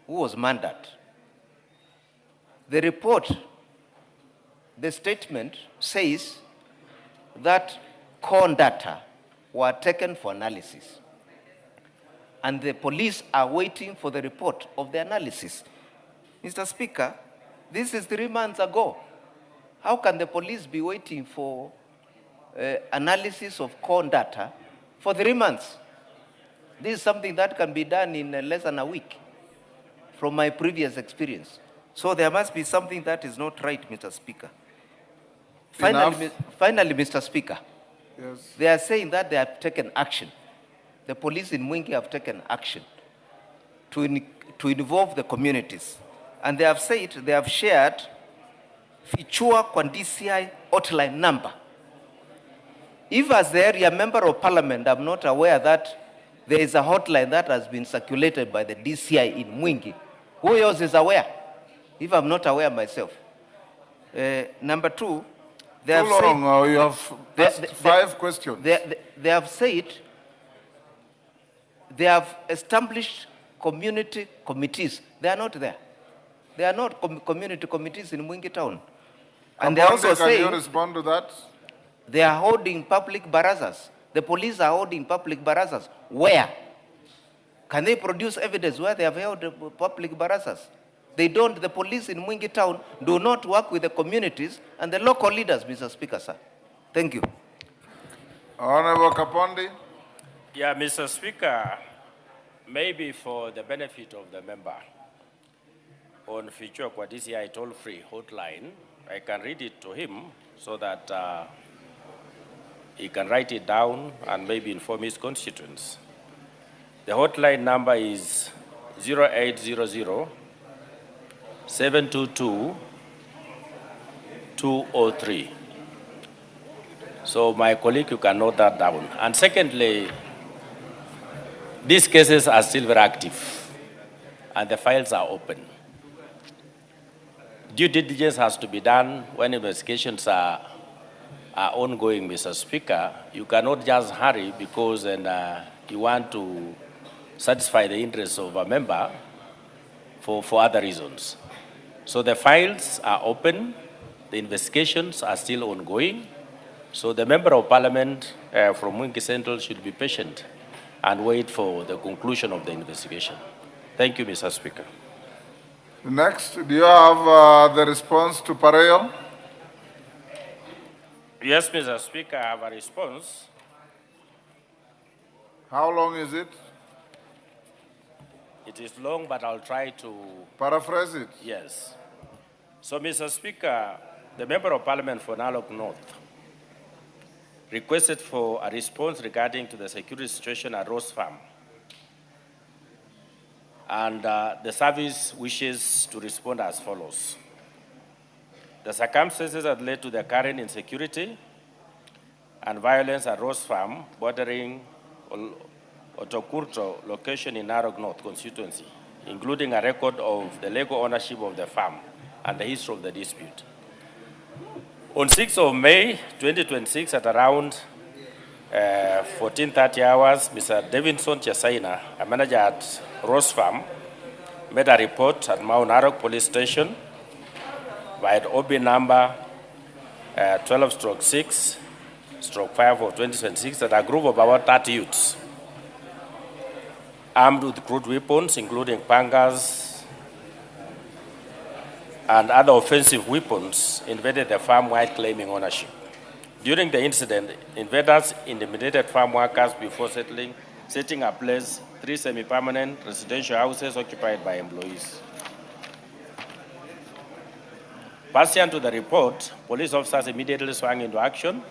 who was murdered. The report, the statement says that corn data were taken for analysis, and the police are waiting for the report of the analysis. Mr. Speaker, this is 3 months ago. How can the police be waiting for analysis of corn data for 3 months? This is something that can be done in less than a week, from my previous experience. So there must be something that is not right, Mr. Speaker. Finally, Mr. Speaker, yes. They are saying that they have taken action. The police in Mwingi have taken action to involve the communities. And they have said they have shared Fichua kwa DCI hotline number. If as the area member of parliament, I'm not aware that there is a hotline that has been circulated by the DCI in Mwingi, who else is aware? If I'm not aware myself. Number two, they have said, you have asked 5 questions. They have said they have established community committees. They are not there. They are not community committees in Mwingi town. And they also say, can you respond to that? They are holding public barazas. The police are holding public barazas. Where? Can they produce evidence where they have held public barazas? They don't. The police in Mwingi town do not work with the communities and the local leaders, Mr. Speaker, sir. Thank you. Honorable Kapondi. Yeah, Mr. Speaker, maybe for the benefit of the member, on Fichua kwa DCI toll-free hotline, I can read it to him so that he can write it down and maybe inform his constituents. The hotline number is 0800 722 203. So my colleague, you can note that down. And secondly, these cases are still very active and the files are open. Due diligence has to be done when investigations are ongoing, Mr. Speaker. You cannot just hurry because you want to satisfy the interests of a member for other reasons. So the files are open, the investigations are still ongoing. So the member of parliament from Mwingi Central should be patient and wait for the conclusion of the investigation. Thank you, Mr. Speaker. Next, do you have the response to Pareo? Yes, Mr. Speaker, I have a response. How long is it? It is long, but I'll try to paraphrase it. Yes. So, Mr. Speaker, the member of parliament for Narok North requested for a response regarding to the security situation at Rose Farm. And the service wishes to respond as follows. The circumstances that led to the current insecurity and violence at Rose Farm, bordering Otokurto location in Narok North constituency, including a record of the legal ownership of the farm and the history of the dispute. On 6th of May 2026 at around 14:30 hours, Mr. Davidson Chesaina, a manager at Rose Farm, made a report at Mount Narok Police Station by OB number 12/6/5 of 2026 that a group of about 30 youths armed with crude weapons, including pangas and other offensive weapons, invaded the farm while claiming ownership. During the incident, invaders intimidated farm workers before setting ablaze 3 semi-permanent residential houses occupied by employees. Pursuant to the report, police officers immediately swung into action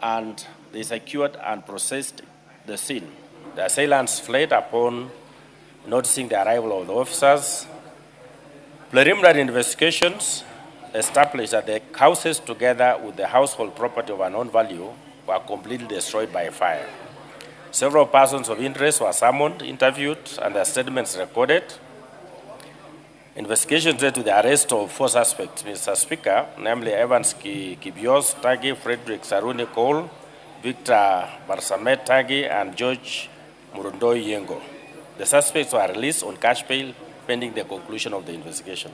and they secured and processed the scene. The assailants fled upon noticing the arrival of the officers. Preliminary investigations established that the houses, together with the household property of unknown value, were completely destroyed by fire. Several persons of interest were summoned, interviewed, and their statements recorded. Investigations led to the arrest of 4 suspects, Mr. Speaker, namely Evans Kibios Tagi, Frederick Saruni Cole, Victor Barsamet Tagi, and George Murundoi Yengo. The suspects were released on cash bail pending the conclusion of the investigation.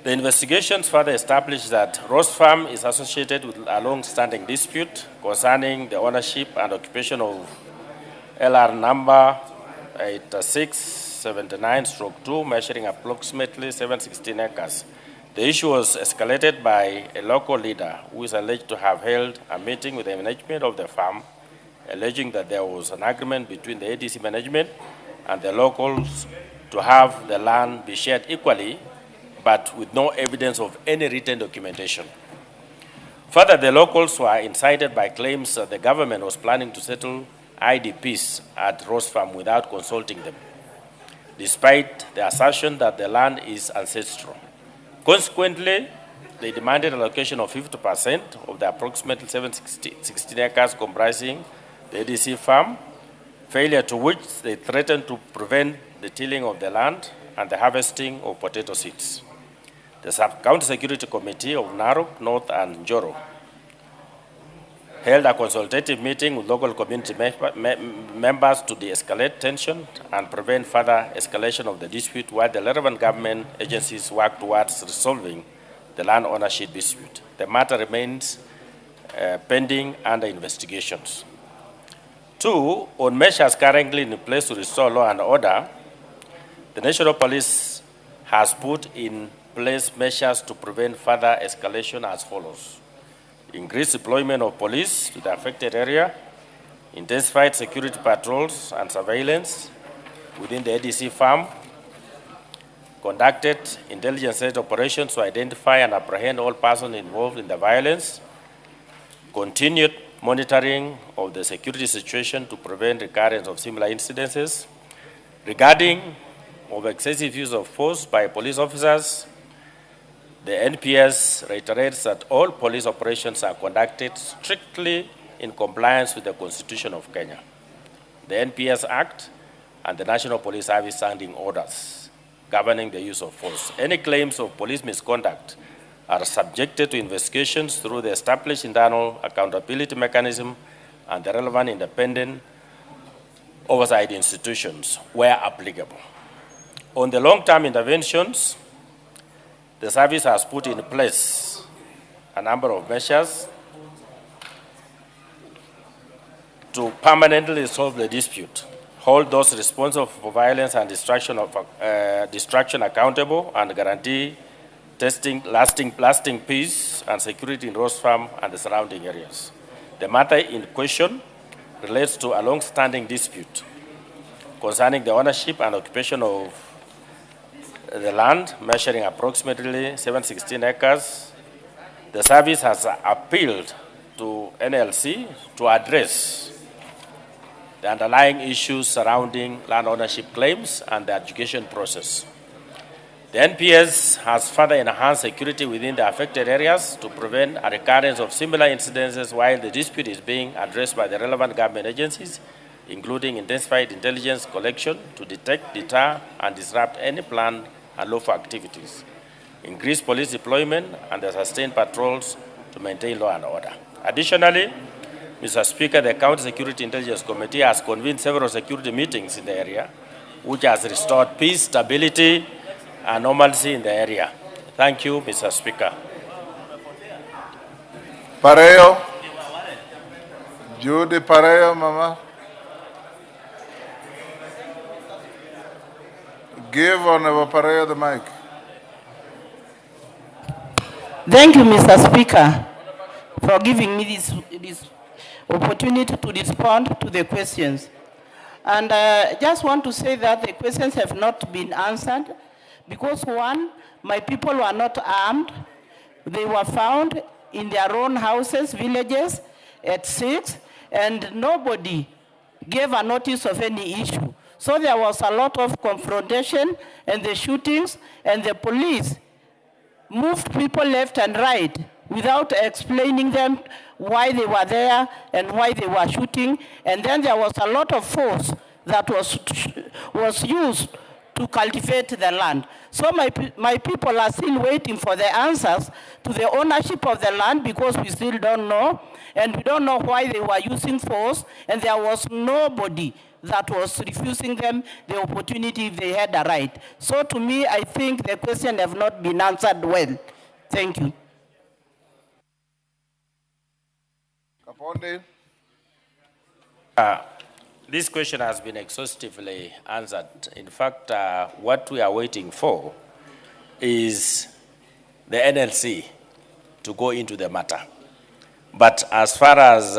The investigations further established that Rose Farm is associated with a long-standing dispute concerning the ownership and occupation of LR number 8679/2, measuring approximately 716 acres. The issue was escalated by a local leader who is alleged to have held a meeting with the management of the farm, alleging that there was an agreement between the ADC management and the locals to have the land be shared equally, but with no evidence of any written documentation. Further, the locals were incited by claims that the government was planning to settle IDPs at Rose Farm without consulting them, despite the assertion that the land is ancestral. Consequently, they demanded allocation of 50% of the approximately 716 acres comprising the ADC farm, failure to which they threatened to prevent the tilling of the land and the harvesting of potato seeds. The Sub-County Security Committee of Narok, North, and Njoro held a consultative meeting with local community members to de-escalate tension and prevent further escalation of the dispute, while the relevant government agencies work towards resolving the land ownership dispute. The matter remains pending under investigations. 2, on measures currently in place to restore law and order, the National Police has put in place measures to prevent further escalation as follows: increased deployment of police to the affected area, intensified security patrols and surveillance within the ADC farm, conducted intelligence-led operations to identify and apprehend all persons involved in the violence, continued monitoring of the security situation to prevent recurrence of similar incidences. Regarding of excessive use of force by police officers, the NPS reiterates that all police operations are conducted strictly in compliance with the Constitution of Kenya, the NPS Act, and the National Police Service standing orders governing the use of force. Any claims of police misconduct are subjected to investigations through the established internal accountability mechanism and the relevant independent oversight institutions where applicable. On the long-term interventions, the service has put in place a number of measures to permanently resolve the dispute, hold those responsible for violence and destruction accountable, and guarantee lasting peace and security in Rose Farm and the surrounding areas. The matter in question relates to a long-standing dispute concerning the ownership and occupation of the land, measuring approximately 716 acres. The service has appealed to NLC to address the underlying issues surrounding land ownership claims and the adjudication process. The NPS has further enhanced security within the affected areas to prevent a recurrence of similar incidences while the dispute is being addressed by the relevant government agencies, including intensified intelligence collection to detect, deter, and disrupt any planned unlawful activities, increased police deployment, and the sustained patrols to maintain law and order. Additionally, Mr. Speaker, the County Security Intelligence Committee has convened several security meetings in the area, which has restored peace, stability, and normalcy in the area. Thank you, Mr. Speaker. Pareo. Judy Pareo, Mama. Give Honorable Pareo the mic. Thank you, Mr. Speaker, for giving me this opportunity to respond to the questions. And I just want to say that the questions have not been answered because, one, my people were not armed. They were found in their own houses, villages, at 6, and nobody gave a notice of any issue. So there was a lot of confrontation and the shootings, and the police moved people left and right without explaining them why they were there and why they were shooting. And then there was a lot of force that was used to cultivate the land. So my people are still waiting for the answers to the ownership of the land because we still don't know, and we don't know why they were using force, and there was nobody that was refusing them the opportunity if they had a right. So to me, I think the question have not been answered well. Thank you. Kaponde. This question has been exhaustively answered. In fact, what we are waiting for is the NLC to go into the matter. But as far as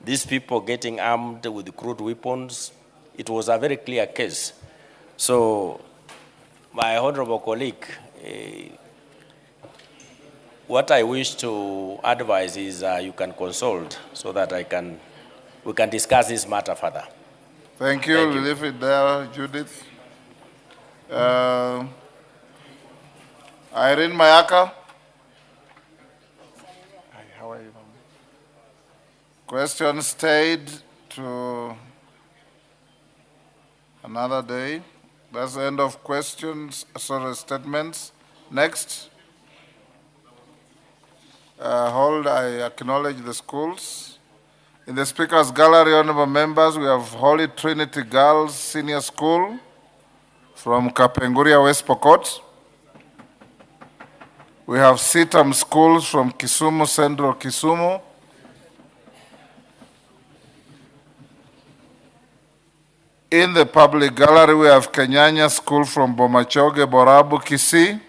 these people getting armed with crude weapons, it was a very clear case. So, my honorable colleague, what I wish to advise is you can consult so that we can discuss this matter further. Thank you. Thank you. We'll leave it there, Judith. Irene Mayaka. Hi, how are you? Question stayed to another day. That's the end of questions, sorry, statements. Next. I acknowledge the schools. In the Speaker's Gallery, honorable members, we have Holy Trinity Girls Senior School from Kapenguria, West Pokot. We have Sitam Schools from Kisumu Central, Kisumu. In the public gallery, we have Kenyanya School from Bomachoge, Borabu, Kisii.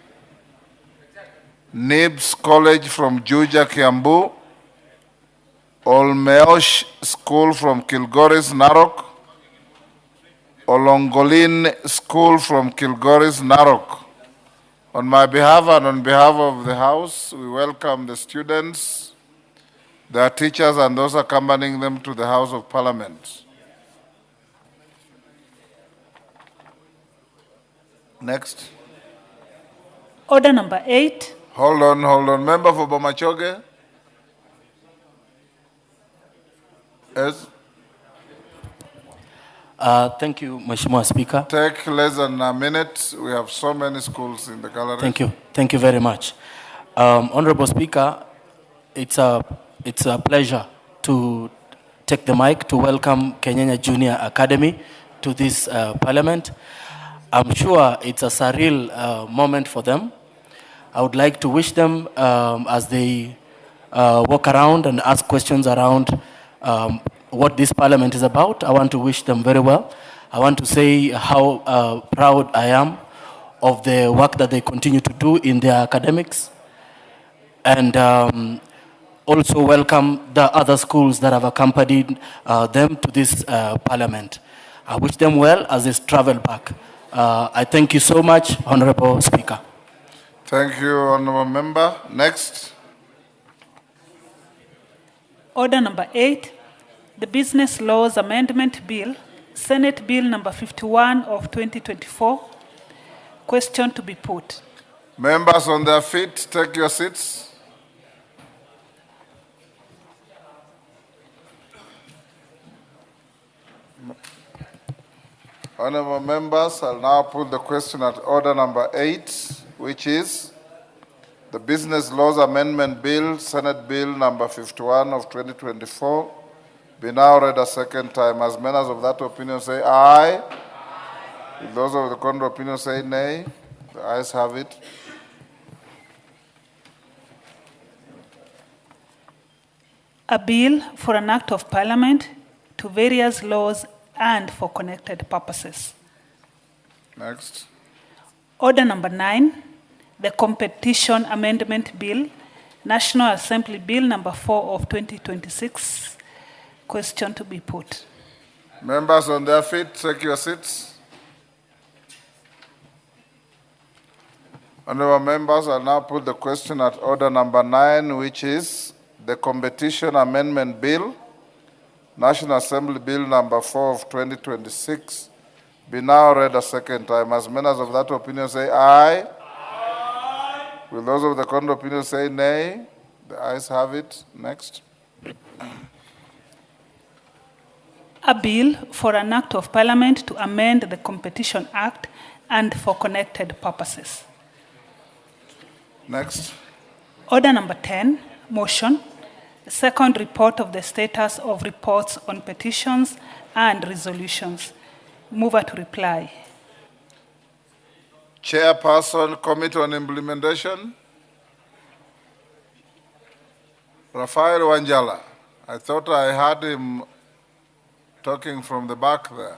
Nibs College from Juja, Kiambu. Olmeosh School from Kilgoris, Narok. Olongolin School from Kilgoris, Narok. On my behalf and on behalf of the House, we welcome the students, their teachers, and those accompanying them to the House of Parliament. Next. Order number 8. Hold on. Member for Bomachoge? Yes. Thank you, Mheshimiwa Speaker. Take less than a minute. We have so many schools in the gallery. Thank you very much. Honorable Speaker, it's a pleasure to take the mic to welcome Kenyanya Junior Academy to this Parliament. I'm sure it's a surreal moment for them. I would like to wish them as they walk around and ask questions around what this Parliament is about. I want to wish them very well. I want to say how proud I am of the work that they continue to do in their academics, and also welcome the other schools that have accompanied them to this Parliament. I wish them well as they travel back. I thank you so much, Honorable Speaker. Thank you, Honorable Member. Next. Order number 8. The Business Laws Amendment Bill, Senate Bill number 51 of 2024. Question to be put. Members on their feet, take your seats. Honorable members, I'll now put the question at order number 8, which is the Business Laws Amendment Bill, Senate Bill number 51 of 2024, be now read a second time. As members of that opinion say aye. If those of the contrary opinion say nay, the ayes have it. A bill for an act of Parliament to various laws and for connected purposes. Next. Order number 9, the Competition Amendment Bill, National Assembly Bill number 4 of 2026. Question to be put. Members on their feet, take your seats. Honorable members, I'll now put the question at order number 9, which is the Competition Amendment Bill, National Assembly Bill number 4 of 2026, be now read a second time. As members of that opinion say aye. Aye. Will those of the contrary opinion say nay? The ayes have it. Next. A bill for an act of Parliament to amend the Competition Act and for connected purposes. Next. Order number 10, motion. Second report of the status of reports on petitions and resolutions. Mover to reply. Chairperson, Committee on Implementation. Raphael Wanjala. I thought I heard him talking from the back there.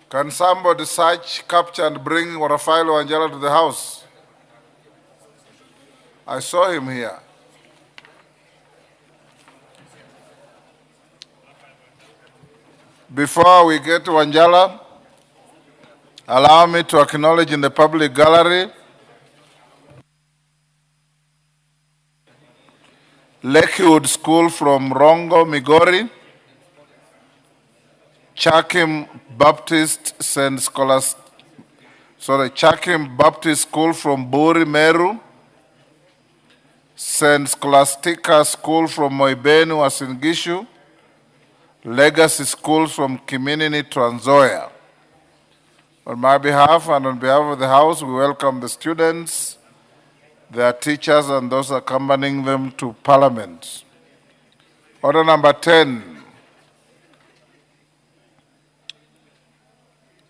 Can somebody search, capture, and bring Raphael Wanjala to the House? I saw him here. Before we get to Wanjala, allow me to acknowledge in the public gallery Lakewood School from Rongo, Migori, Chakim Baptist Chakim Baptist School from Buri, Meru, St. Scholastica School from Moibenu, Asingishu, Legacy School from Kiminini, Trans Nzoia. On my behalf and on behalf of the House, we welcome the students, their teachers, and those accompanying them to Parliament. Order number 10.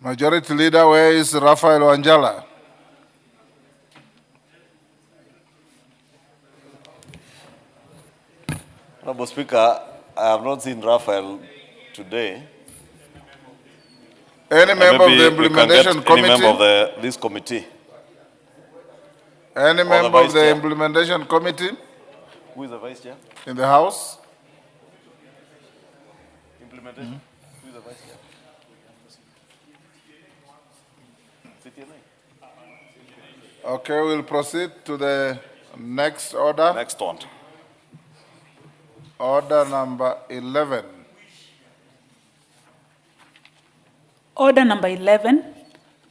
Majority Leader, where is Raphael Wanjala? Honorable Speaker, I have not seen Raphael today. Any member of the Implementation Committee? Any member of this committee? Any member of the Implementation Committee? Who is the Vice Chair? In the House? Implementation? Who is the Vice Chair? Okay, we'll proceed to the next order. Next one. Order number 11. Order number 11,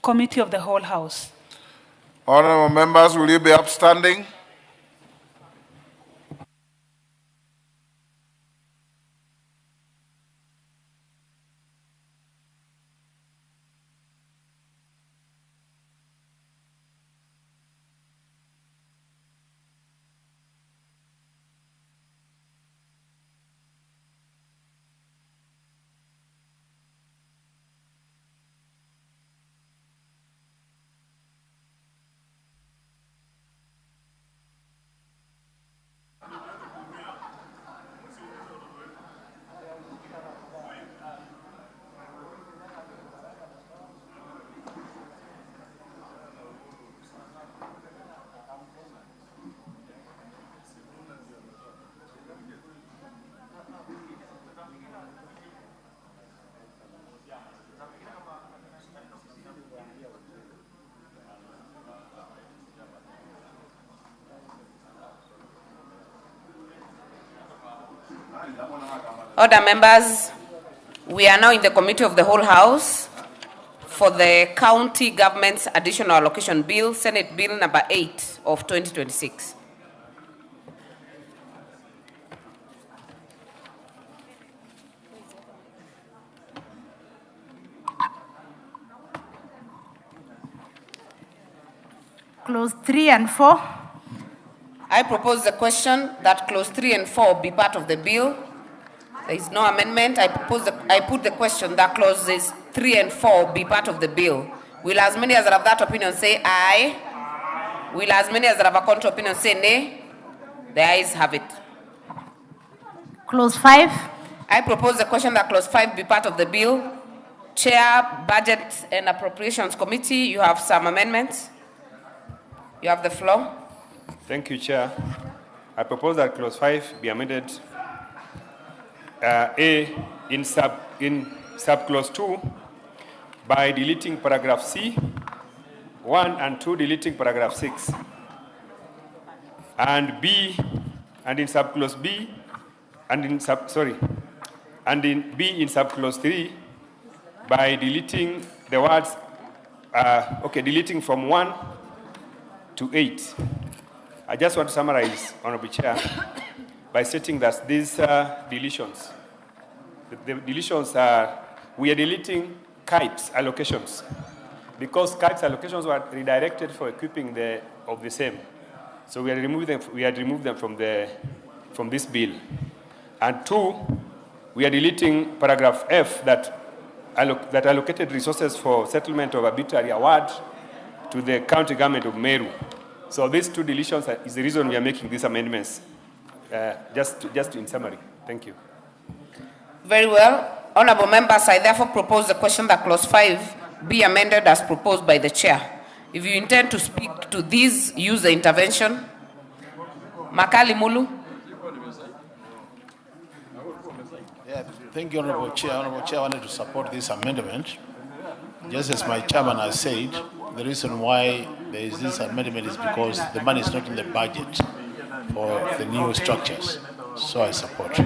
Committee of the Whole House. Honorable members, will you be upstanding? Order members, we are now in the Committee of the Whole House for the County Government's Additional Allocation Bill, Senate Bill number 8 of 2026. Clause 3 and 4. I propose the question that clause 3 and 4 be part of the bill. There is no amendment. I put the question that clauses 3 and 4 be part of the bill. Will as many as have that opinion say aye? Will as many as have a contrary opinion say nay? The ayes have it. Clause 5. I propose the question that clause 5 be part of the bill. Chair, Budget and Appropriations Committee, you have some amendments. You have the floor. Thank you, Chair. I propose that clause 5 be amended A in subclause 2 by deleting paragraph C, 1 and 2 deleting paragraph 6, and B, and in subclause B, and in B in subclause 3 by deleting the words, deleting from 1 to 8. I just want to summarize, Honorable Chair, by stating that these deletions, the deletions are, we are deleting KIPES allocations. because CAG's allocations were redirected for equipping of the same. So we had removed them from this bill. And 2, we are deleting paragraph F that allocated resources for settlement of arbitrary award to the county government of Meru. So these 2 deletions is the reason we are making these amendments. Just in summary. Thank you. Very well. Honorable members, I therefore propose the question that clause 5 be amended as proposed by the chair. If you intend to speak to these, use the intervention. Makali Mulu. Yeah, thank you, Honorable Chair. Honorable Chair, I wanted to support this amendment. Just as my chairman has said, the reason why there is this amendment is because the money is not in the budget for the new structures. So I support.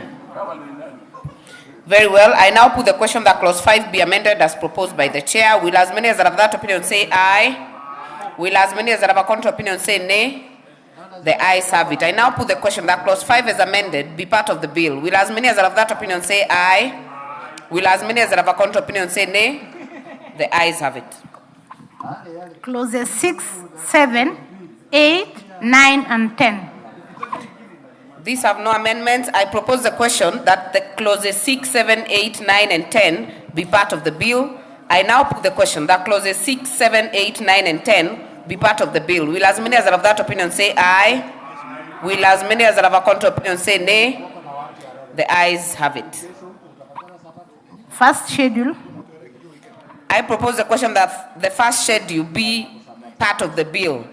Very well. I now put the question that clause 5 be amended as proposed by the chair. Will as many as have that opinion say aye? Will as many as have a contrary opinion say nay? The ayes have it. I now put the question that clause 5 is amended be part of the bill. Will as many as have that opinion say aye? Will as many as have a contrary opinion say nay? The ayes have it. Clauses 6, 7, 8, 9, and 10. These have no amendments. I propose the question that the clauses 6, 7, 8, 9, and 10 be part of the bill. I now put the question that clauses 6, 7, 8, 9, and 10 be part of the bill. Will as many as have that opinion say aye? Will as many as have a contrary opinion say nay? The ayes have it. First schedule. I propose the question that the first schedule be part of the bill,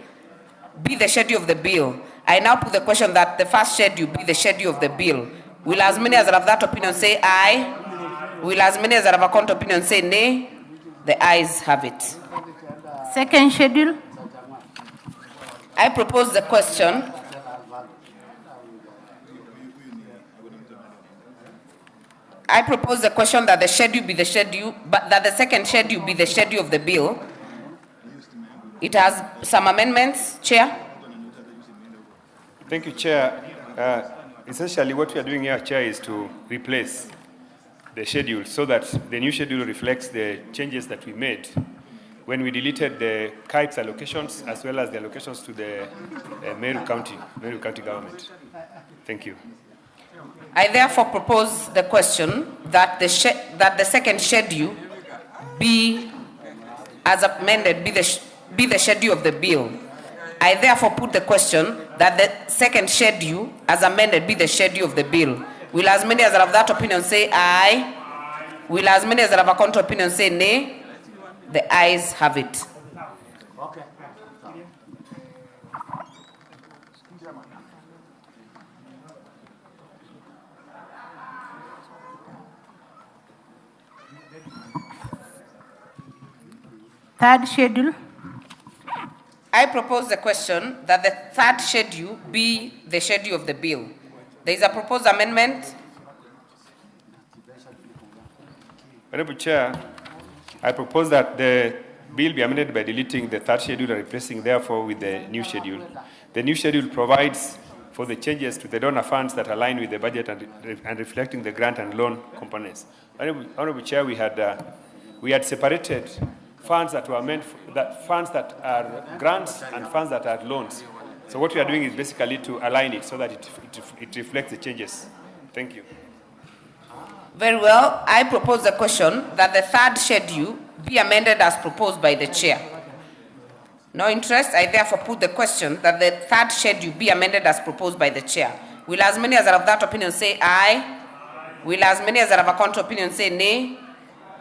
be the schedule of the bill. I now put the question that the first schedule be the schedule of the bill. Will as many as have that opinion say aye? Will as many as have a contrary opinion say nay? The ayes have it. Second schedule. I propose the question that the schedule be the schedule, but that the second schedule be the schedule of the bill. It has some amendments, Chair. Thank you, Chair. Essentially, what we are doing here, Chair, is to replace the schedule so that the new schedule reflects the changes that we made when we deleted the KIPES allocations as well as the allocations to the Meru County government. Thank you. I therefore propose the question that the second schedule be, as amended, be the schedule of the bill. I therefore put the question that the second schedule, as amended, be the schedule of the bill. Will as many as have that opinion say aye? Will as many as have a contrary opinion say nay? The ayes have it. Third schedule. I propose the question that the third schedule be the schedule of the bill. There is a proposed amendment. Honorable Chair, I propose that the bill be amended by deleting the third schedule and replacing therefore with the new schedule. The new schedule provides for the changes to the donor funds that align with the budget and reflecting the grant and loan components. Honorable Chair, we had separated funds that were meant funds that are grants and funds that are loans. So what we are doing is basically to align it so that it reflects the changes. Thank you. Very well. I propose the question that the third schedule be amended as proposed by the chair. No interest. I therefore put the question that the third schedule be amended as proposed by the chair. Will as many as have that opinion say aye? Will as many as have a contrary opinion say nay?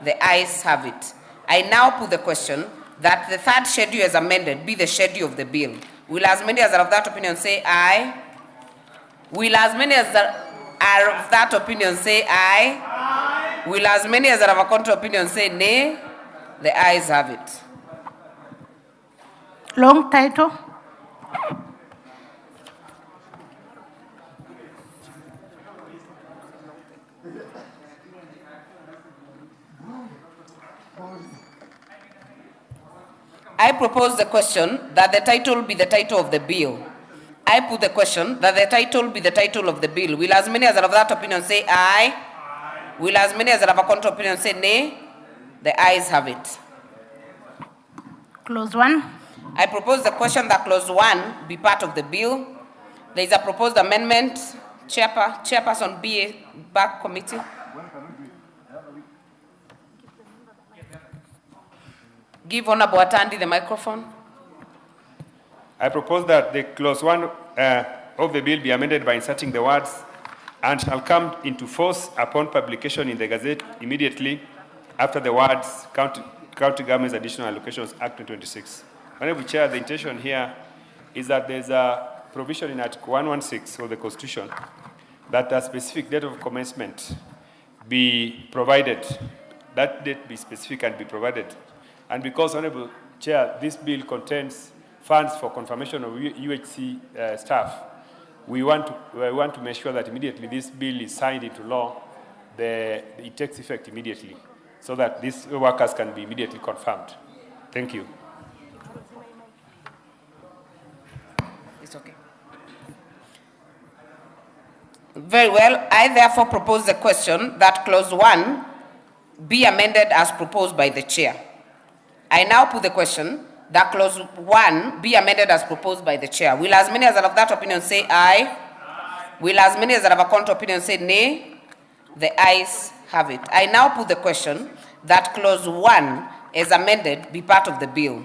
The ayes have it. I now put the question that the third schedule as amended be the schedule of the bill. Will as many as are of that opinion say aye? Will as many as are of that opinion say aye? Aye. Will as many as are of a contrary opinion say nay? The ayes have it. Long title. I propose the question that the title be the title of the bill. I put the question that the title be the title of the bill. Will as many as are of that opinion say aye? Will as many as are of a contrary opinion say nay? The ayes have it. Clause 1. I propose the question that clause 1 be part of the bill. There is a proposed amendment. Chairperson BA back committee. Give Honorable Atandi the microphone. I propose that the clause 1 of the bill be amended by inserting the words and shall come into force upon publication in the Gazette immediately after the words County Government's Additional Allocations Act 2026. Honorable Chair, the intention here is that there's a provision in Article 116 of the Constitution that a specific date of commencement be provided, that date be specific and be provided. And because, Honorable Chair, this bill contains funds for confirmation of UHC staff, we want to make sure that immediately this bill is signed into law, it takes effect immediately, so that these workers can be immediately confirmed. Thank you. It's okay. Very well. I therefore propose the question that clause 1 be amended as proposed by the chair. I now put the question that clause 1 be amended as proposed by the chair. Will as many as are of that opinion say aye? Will as many as are of a contrary opinion say nay? The ayes have it. I now put the question that clause 1 as amended be part of the bill.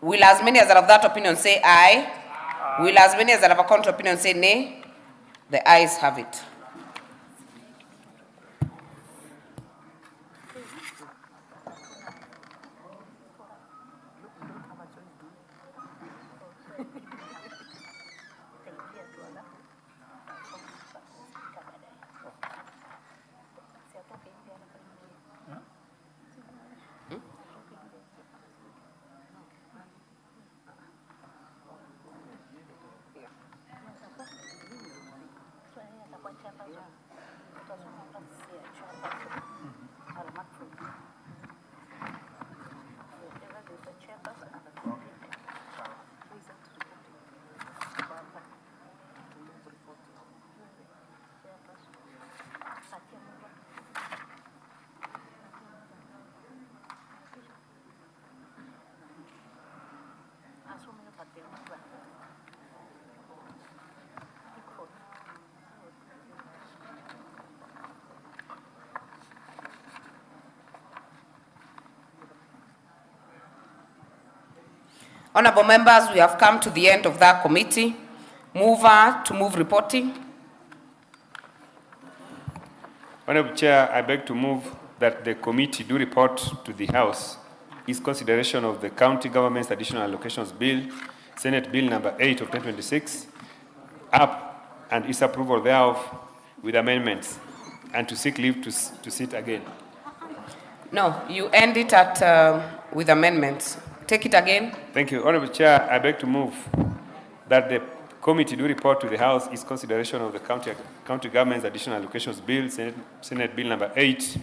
Will as many as are of that opinion say aye? Will as many as are of a contrary opinion say nay? The ayes have it. Honorable members, we have come to the end of that committee. Mover to move reporting. Honorable Chair, I beg to move that the committee do report to the House its consideration of the County Government's Additional Allocations Bill, Senate Bill number 8 of 2026, up and its approval thereof with amendments, and to seek leave to sit again. No, you end it at with amendments. Take it again. Thank you. Honorable Chair, I beg to move that the committee do report to the House its consideration of the County Government's Additional Allocations Bill, Senate Bill number 8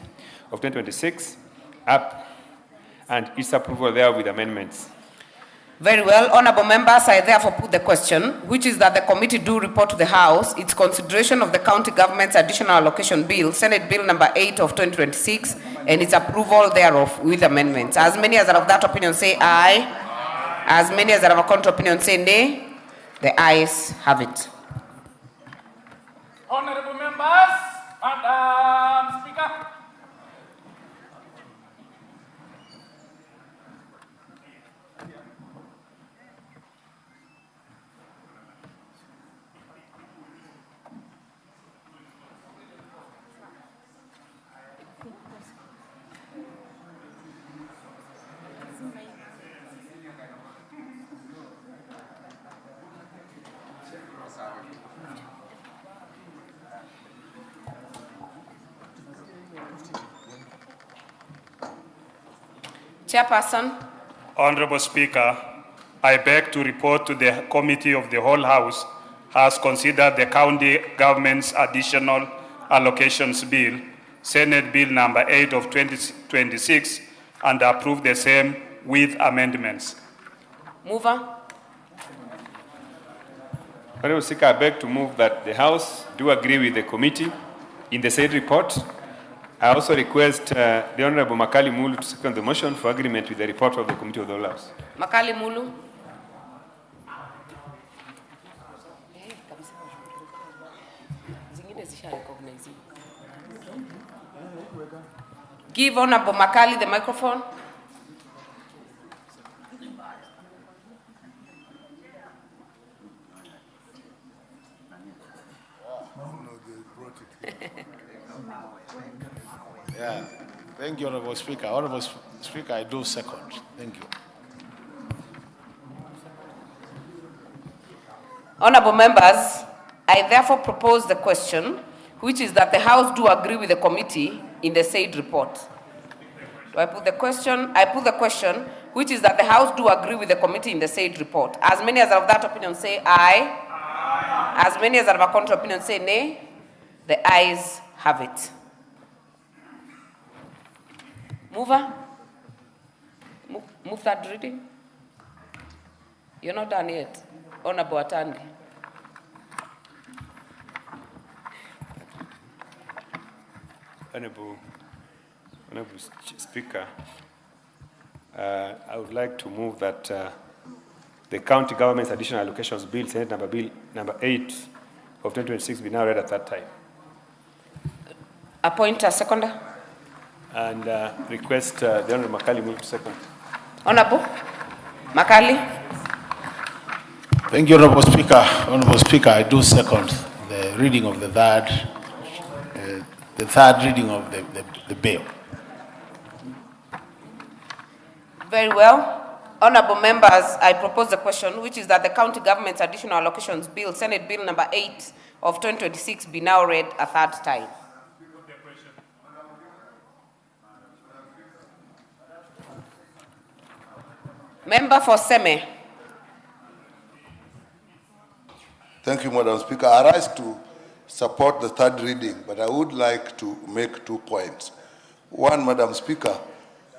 of 2026, up and its approval thereof with amendments. Very well. Honorable members, I therefore put the question, which is that the committee do report to the House its consideration of the County Government's Additional Allocation Bill, Senate Bill number 8 of 2026, and its approval thereof with amendments. As many as are of that opinion say aye. As many as are of a contrary opinion say nay. The ayes have it. Honorable members, Madam Speaker. Chairperson. Honorable Speaker, I beg to report to the Committee of the Whole House has considered the County Government's Additional Allocations Bill, Senate Bill number 8 of 2026, and approved the same with amendments. Mover. Honorable Speaker, I beg to move that the House do agree with the committee in the said report I also request the Honorable Makali Mulu to second the motion for agreement with the report of the Committee of the Whole House. Makali Mulu. Give Honorable Makali the microphone. Yeah, thank you, Honorable Speaker. Honorable Speaker, I do second. Thank you. Honorable members, I therefore propose the question, which is that the House do agree with the committee in the said report. Do I put the question? I put the question, which is that the House do agree with the committee in the said report. As many as are of that opinion say aye. Aye. As many as are of a contrary opinion say nay. The ayes have it. Mover, move that reading. You're not done yet. Honorable Atandi. Honorable Speaker, I would like to move that the County Government's Additional Allocations Bill, Senate Bill number 8 of 2026 be now read at that time. Appoint a seconder. And request the Honorable Makali move to second. Honorable Makali. Thank you, Honorable Speaker. Honorable Speaker, I do second the reading of the third reading of the bill. Very well. Honorable members, I propose the question, which is that the County Government's Additional Allocations Bill, Senate Bill number 8 of 2026 be now read a third time. Member for Seme. Thank you, Madam Speaker. I rise to support the third reading, but I would like to make 2 points. One, Madam Speaker,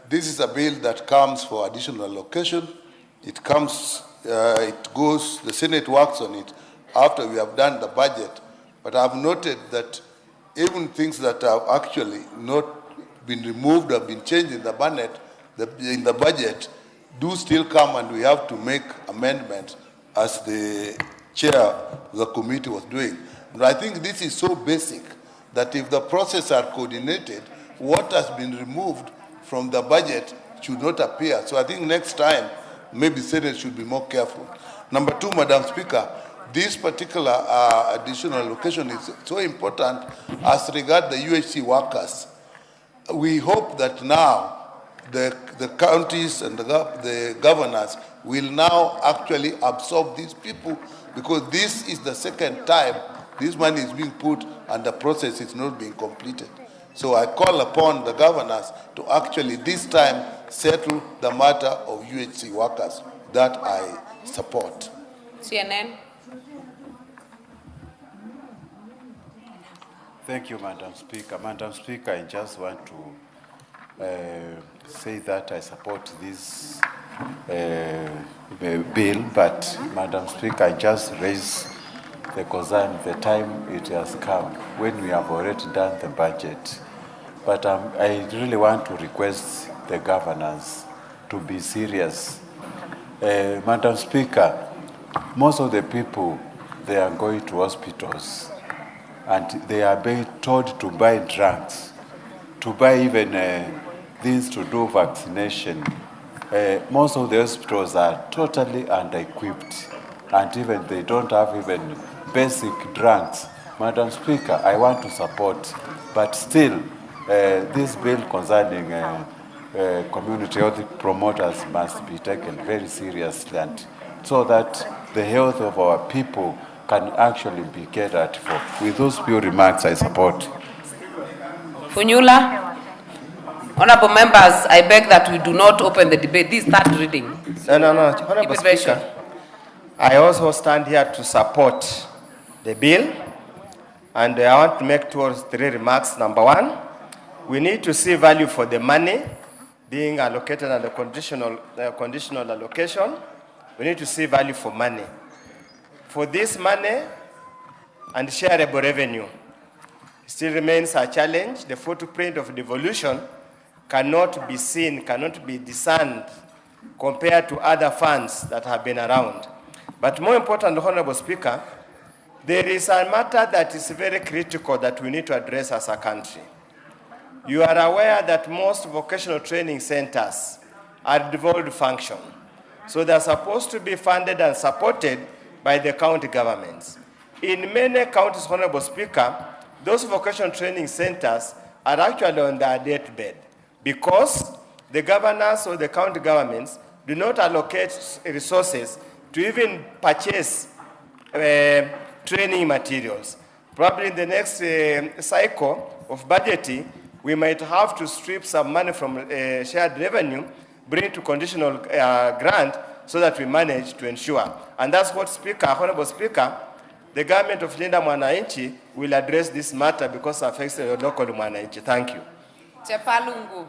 this is a bill that comes for additional allocation. It goes, the Senate works on it after we have done the budget. But I've noted that even things that have actually not been removed or been changed in the budget do still come, and we have to make amendments as the chair of the committee was doing. But I think this is so basic that if the process are coordinated, what has been removed from the budget should not appear. So I think next time, maybe Senate should be more careful. Number 2, Madam Speaker, this particular additional allocation is so important as regards the UHC workers. We hope that now the counties and the governors will now actually absorb these people, because this is the second time this money is being put and the process is not being completed. So I call upon the governors to actually this time settle the matter of UHC workers. That I support. CNN. Thank you, Madam Speaker. Madam Speaker, I just want to say that I support this bill, but Madam Speaker, I just raise the concern the time it has come when we have already done the budget. But I really want to request the governors to be serious. Madam Speaker, most of the people, they are going to hospitals and they are being told to buy drugs, to buy even things to do vaccination. Most of the hospitals are totally under-equipped, and even they don't have even basic drugs. Madam Speaker, I want to support, but still, this bill concerning community health promoters must be taken very seriously, and so that the health of our people can actually be catered for. With those few remarks, I support. Funyula. Honorable members, I beg that we do not open the debate. This third reading. No. Honorable Speaker, I also stand here to support the bill, and I want to make 2 or 3 remarks. Number 1, we need to see value for the money being allocated under conditional allocation. We need to see value for money. For this money and shareable revenue, still remains a challenge. The footprint of devolution cannot be seen, cannot be discerned compared to other funds that have been around. But more important, Honorable Speaker, there is a matter that is very critical that we need to address as a country. You are aware that most vocational training centers are devolved function. So they're supposed to be funded and supported by the county governments. In many counties, Honorable Speaker, those vocational training centers are actually on their deathbed because the governors or the county governments do not allocate resources to even purchase training materials. Probably in the next cycle of budgeting, we might have to strip some money from shared revenue, bring it to conditional grant so that we manage to ensure. And that's what Honorable Speaker, the government of Linda Mwananchi will address this matter because it affects the local Mwananchi. Thank you. Chepalungu.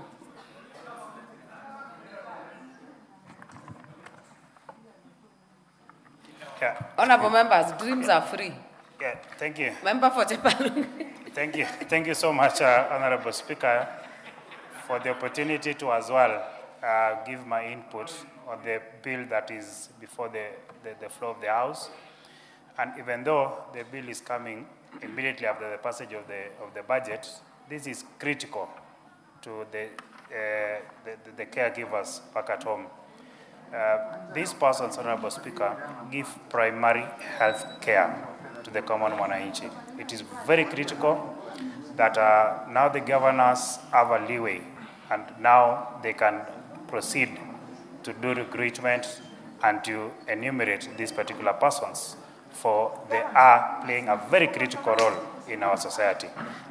Yeah. Honorable members, dreams are free. Yeah, thank you. Member for Chepalungu. Thank you. Thank you so much, Honorable Speaker, for the opportunity to as well give my input on the bill that is before the floor of the House. And even though the bill is coming immediately after the passage of the budget, this is critical to the caregivers back at home. These persons, Honorable Speaker, give primary health care to the common Mwananchi. It is very critical that now the governors have a leeway and now they can proceed to do recruitment and to enumerate these particular persons, for they are playing a very critical role in our society.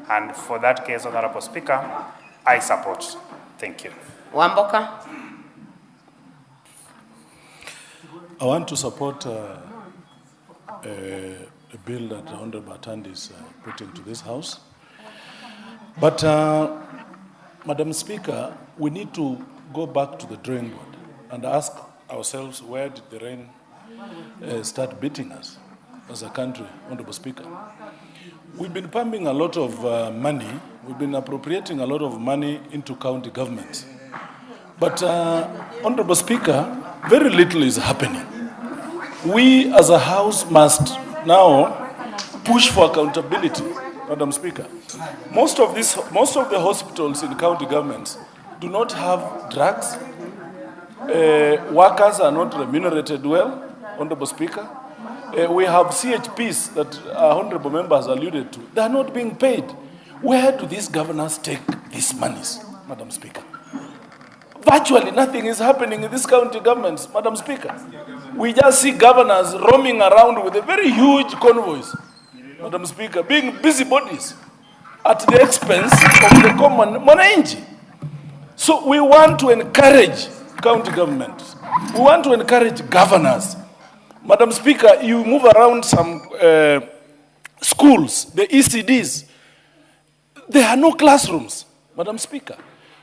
And for that case, Honorable Speaker, I support. Thank you. Wamboka. I want to support a bill that the Honorable Atandi is putting to this House. But, Madam Speaker, we need to go back to the drawing board and ask ourselves, where did the rain start beating us as a country, Honorable Speaker? We've been pumping a lot of money, we've been appropriating a lot of money into county governments. But, Honorable Speaker, very little is happening. We as a House must now push for accountability, Madam Speaker. Most of the hospitals in county governments do not have drugs. Workers are not remunerated well, Honorable Speaker. We have CHPs that Honorable members alluded to. They are not being paid. Where do these governors take these monies, Madam Speaker? Virtually nothing is happening in these county governments, Madam Speaker. We just see governors roaming around with a very huge convoys, Madam Speaker, being busybodies at the expense of the common Mwananchi. So we want to encourage county governments. We want to encourage governors. Madam Speaker, you move around some schools, the ECDs. There are no classrooms, Madam Speaker.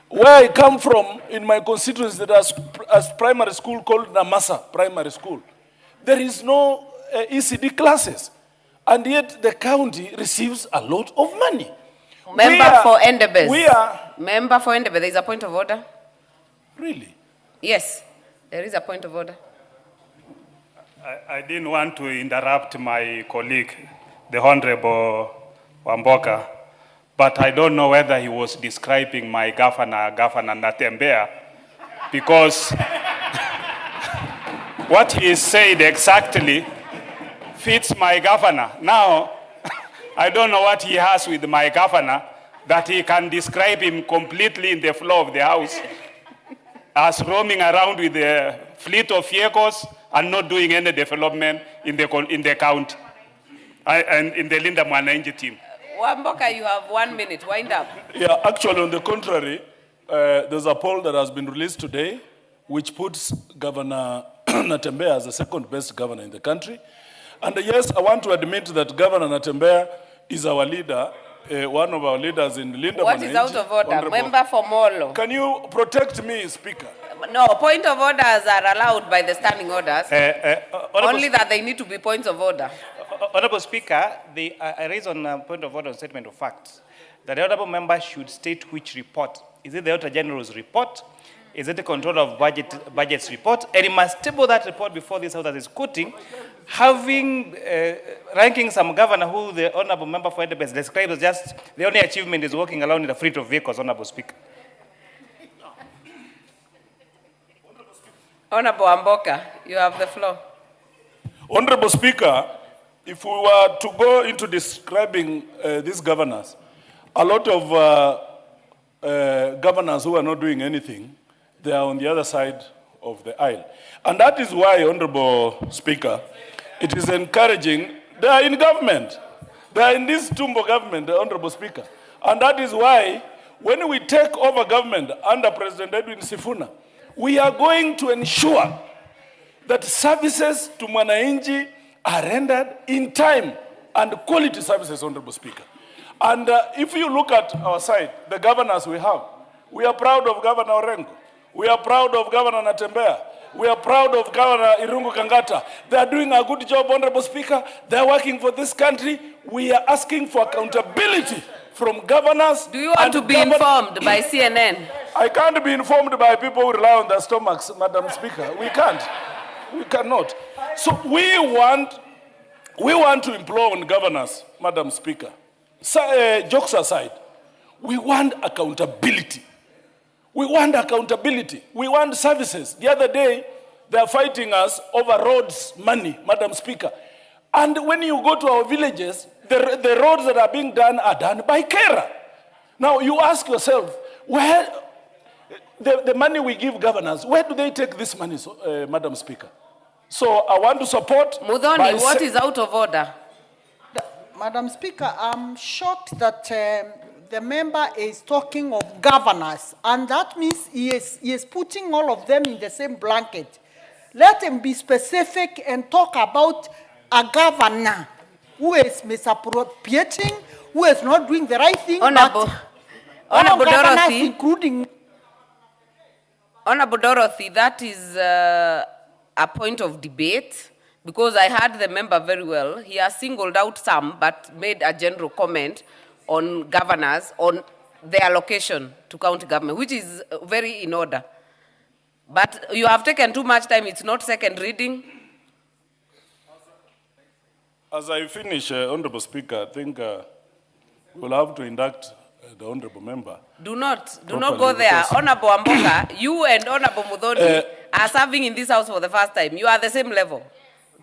Where I come from, in my constituency, there is a primary school called Namasa Primary School. There is no ECD classes, and yet the county receives a lot of money. Member for Endebess. Member for Endebess, there is a point of order. Really? Yes, there is a point of order. I didn't want to interrupt my colleague, the Honorable Wamboka, but I don't know whether he was describing my Governor Natembeya, because what he said exactly fits my governor. Now, I don't know what he has with my governor that he can describe him completely in the floor of the House as roaming around with a fleet of vehicles and not doing any development in the county and in the Linda Mwananchi team. Wamboka, you have 1 minute. Wind up. Yeah, actually, on the contrary, there's a poll that has been released today which puts Governor Natembeya as the second best governor in the country. And yes, I want to admit that Governor Natembeya is our leader, one of our leaders in Linda Mwananchi. What is out of order? Member for Molo. Can you protect me, Speaker? No, point of orders are allowed by the standing orders. Only that they need to be points of order. Honorable Speaker, I raise on point of order on statement of facts that the honorable member should state which report. Is it the Auditor General's report? Is it the Controller of Budget's report? And he must table that report before this House that is quoting, having ranking some governor who the honorable member for Independence describes as just the only achievement is walking around in the fleet of vehicles, Honorable Speaker. Honorable Amboka, you have the floor. Honorable Speaker, if we were to go into describing these governors, a lot of governors who are not doing anything, they are on the other side of the aisle. And that is why, Honorable Speaker, it is encouraging, they are in government. They are in this Tumbo government, Honorable Speaker. And that is why, when we take over government under President Edwin Sifuna, we are going to ensure that services to Mwananchi are rendered in time and quality services, Honorable Speaker. And if you look at our side, the governors we have, we are proud of Governor Orengo. We are proud of Governor Natembea. We are proud of Governor Irungu Kangata. They are doing a good job, Honorable Speaker. They are working for this country. We are asking for accountability from governors. Do you want to be informed by CNN? I can't be informed by people who rely on their stomachs, Madam Speaker. We can't. We cannot. So we want to implore on governors, Madam Speaker. So, jokes aside, we want accountability. We want accountability. We want services. The other day, they are fighting us over roads money, Madam Speaker. And when you go to our villages, the roads that are being done are done by Kera. Now, you ask yourself, where the money we give governors, where do they take this money, Madam Speaker? So I want to support... Mudhoni, what is out of order? Madam Speaker, I'm shocked that the member is talking of governors, and that means he is putting all of them in the same blanket. Let him be specific and talk about a governor who is misappropriating, who is not doing the right thing. Honorable Dorothy, including... Honorable Dorothy, that is a point of debate. Because I heard the member very well. He has singled out some, but made a general comment on governors, on their allocation to county government, which is very in order. But you have taken too much time. It's not second reading. As I finish, Honorable Speaker, I think we'll have to induct the Honorable Member. Do not go there. Honorable Amboka, you and Honorable Mudhoni are serving in this house for the first time. You are the same level.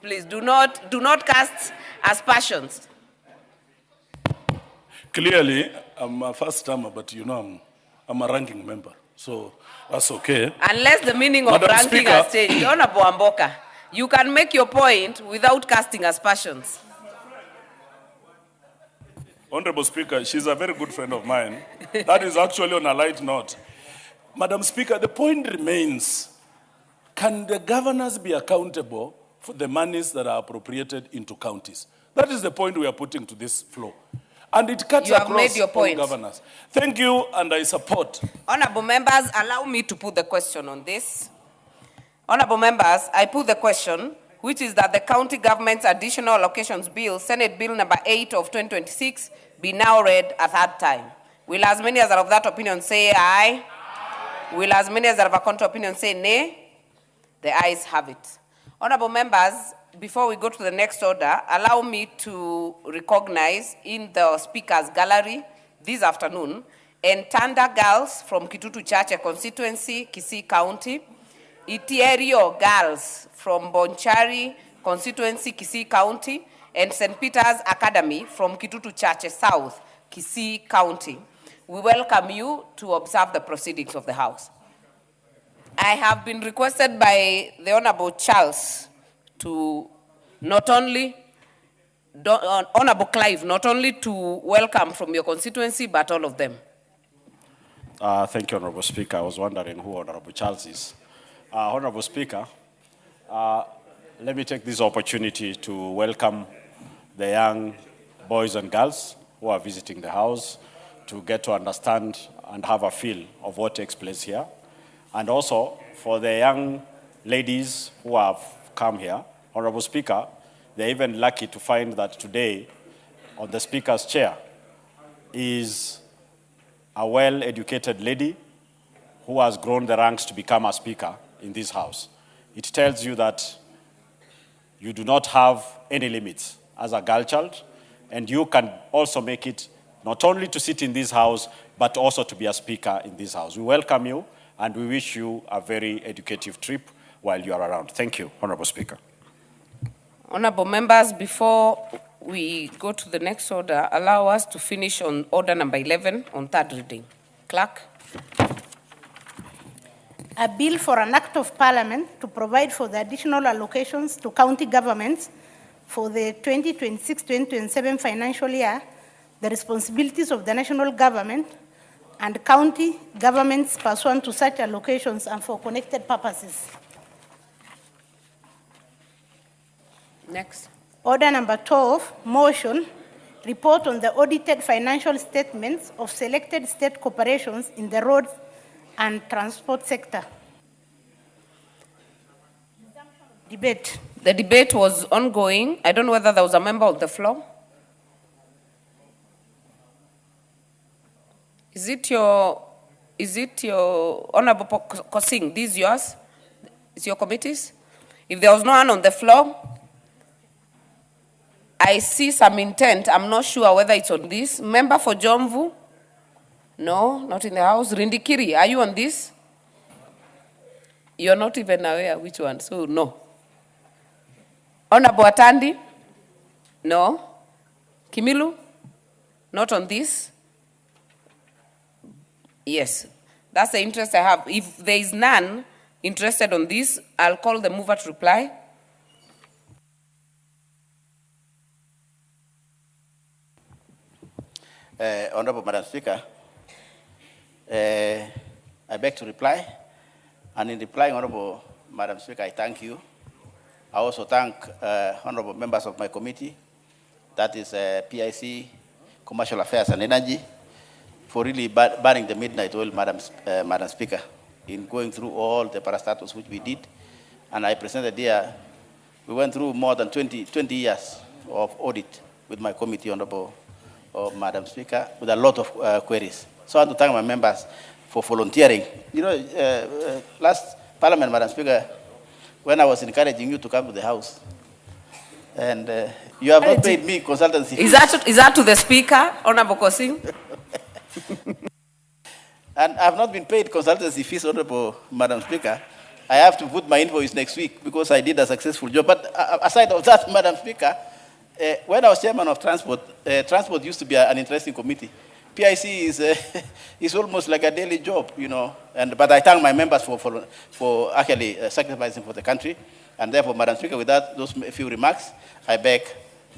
Please do not cast aspersions. Clearly, I'm a first timer, but you know I'm a ranking member, so that's okay. Unless the meaning of Madam ranking Speaker, has changed, Honorable Amboka, you can make your point without casting aspersions. Honorable Speaker, she's a very good friend of mine. That is actually on a light note. Madam Speaker, the point remains: can the governors be accountable for the monies that are appropriated into counties? That is the point we are putting to this floor. And it cuts across all governors. Thank you, and I support. Honorable members, allow me to put the question on this. Honorable members, I put the question, which is that the County Government's Additional Allocations Bill, Senate Bill number 8 of 2026, be now read a third time. Will as many as are of that opinion say aye? Will as many as are of a contrary opinion say nay? The ayes have it. Honorable members, before we go to the next order, allow me to recognize in the speakers gallery this afternoon, Entanda girls from Kitutu Chache constituency, Kisii County, Itierio girls from Bonchari constituency, Kisii County, and St. Peter's Academy from Kitutu Chache South, Kisii County. We welcome you to observe the proceedings of the House. I have been requested by the Honorable Charles to not only, Honorable Clive, not only to welcome from your constituency, but all of them. Thank you, Honorable Speaker. I was wondering who Honorable Charles is. Honorable Speaker, let me take this opportunity to welcome the young boys and girls who are visiting the House to get to understand and have a feel of what takes place here. And also for the young ladies who have come here, Honorable Speaker, they're even lucky to find that today on the Speaker's chair is a well-educated lady who has grown the ranks to become a Speaker in this House. It tells you that you do not have any limits as a girl child, and you can also make it not only to sit in this House, but also to be a Speaker in this House. We welcome you, and we wish you a very educative trip while you are around. Thank you, Honorable Speaker. Honorable members, before we go to the next order, allow us to finish on order number 11 on third reading. Clerk. A bill for an act of parliament to provide for the additional allocations to county governments for the 2026-2027 financial year, the responsibilities of the national government and county governments pursuant to such allocations and for connected purposes. Next. Order number 12, motion, report on the audited financial statements of selected state corporations in the roads and transport sector. Debate. The debate was ongoing. I don't know whether there was a member of the floor. Is it your Honorable Kosing, this is yours? It's your committees? If there was no one on the floor, I see some intent. I'm not sure whether it's on this. Member for Jomvu? No, not in the House. Rindikiri, are you on this? You're not even aware which one, so no. Honorable Atandi? No. Kimilu? Not on this? Yes. That's the interest I have. If there is none interested on this, I'll call the mover to reply. Honorable Madam Speaker, I beg to reply. And in replying, Honorable Madam Speaker, I thank you. I also thank honorable members of my committee, that is PIC, Commercial Affairs and Energy, for really burning the midnight oil, Madam Speaker, in going through all the parastatals which we did. And I presented here, we went through more than 20 years of audit with my committee, Honorable Madam Speaker, with a lot of queries. So I want to thank my members for volunteering. You know, last Parliament, Madam Speaker, when I was encouraging you to come to the House, and you have not paid me consultancy fees. Is that to the Speaker, Honorable Kosing? And I have not been paid consultancy fees, Honorable Madam Speaker. I have to put my invoice next week because I did a successful job. But aside of that, Madam Speaker, when I was chairman of transport, transport used to be an interesting committee. PIC is almost like a daily job, you know. But I thank my members for actually sacrificing for the country. And therefore, Madam Speaker, with that, those few remarks, I beg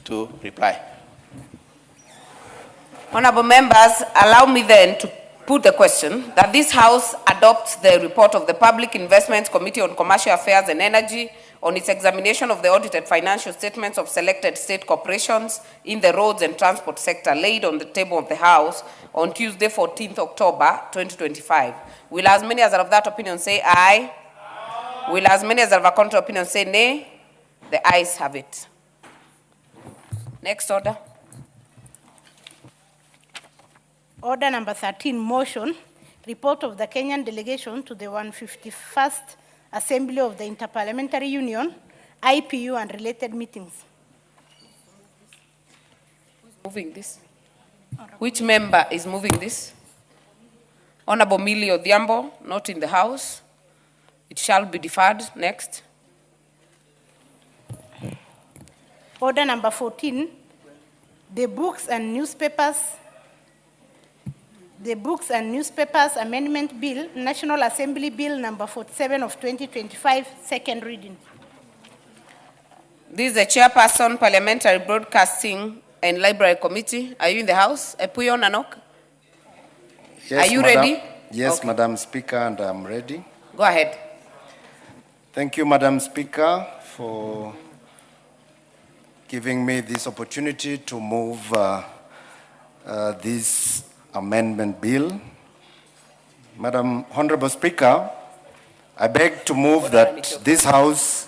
to reply. Honorable members, allow me then to put the question that this House adopts the report of the Public Investments Committee on Commercial Affairs and Energy on its examination of the audited financial statements of selected state corporations in the roads and transport sector laid on the table of the House on Tuesday, 14th October, 2025. Will as many as are of that opinion say aye? Aye. Will as many as are of a contrary opinion say nay? The ayes have it. Next order. Order number 13, motion, report of the Kenyan delegation to the 151st Assembly of the Interparliamentary Union, IPU and related meetings. Who's moving this? Which member is moving this? Honorable Millie Odhiambo, not in the House. It shall be deferred. Next. Order number 14, the Books and Newspapers Amendment Bill, National Assembly Bill number 47 of 2025, second reading. This is the chairperson, Parliamentary Broadcasting and Library Committee. Are you in the House? Epuyo Nanok? Yes, are you Madam, ready? Yes, okay. Madam Speaker, and I'm ready. Go ahead. Thank you, Madam Speaker, for giving me this opportunity to move this amendment bill. Madam Honorable Speaker, I beg to move that this House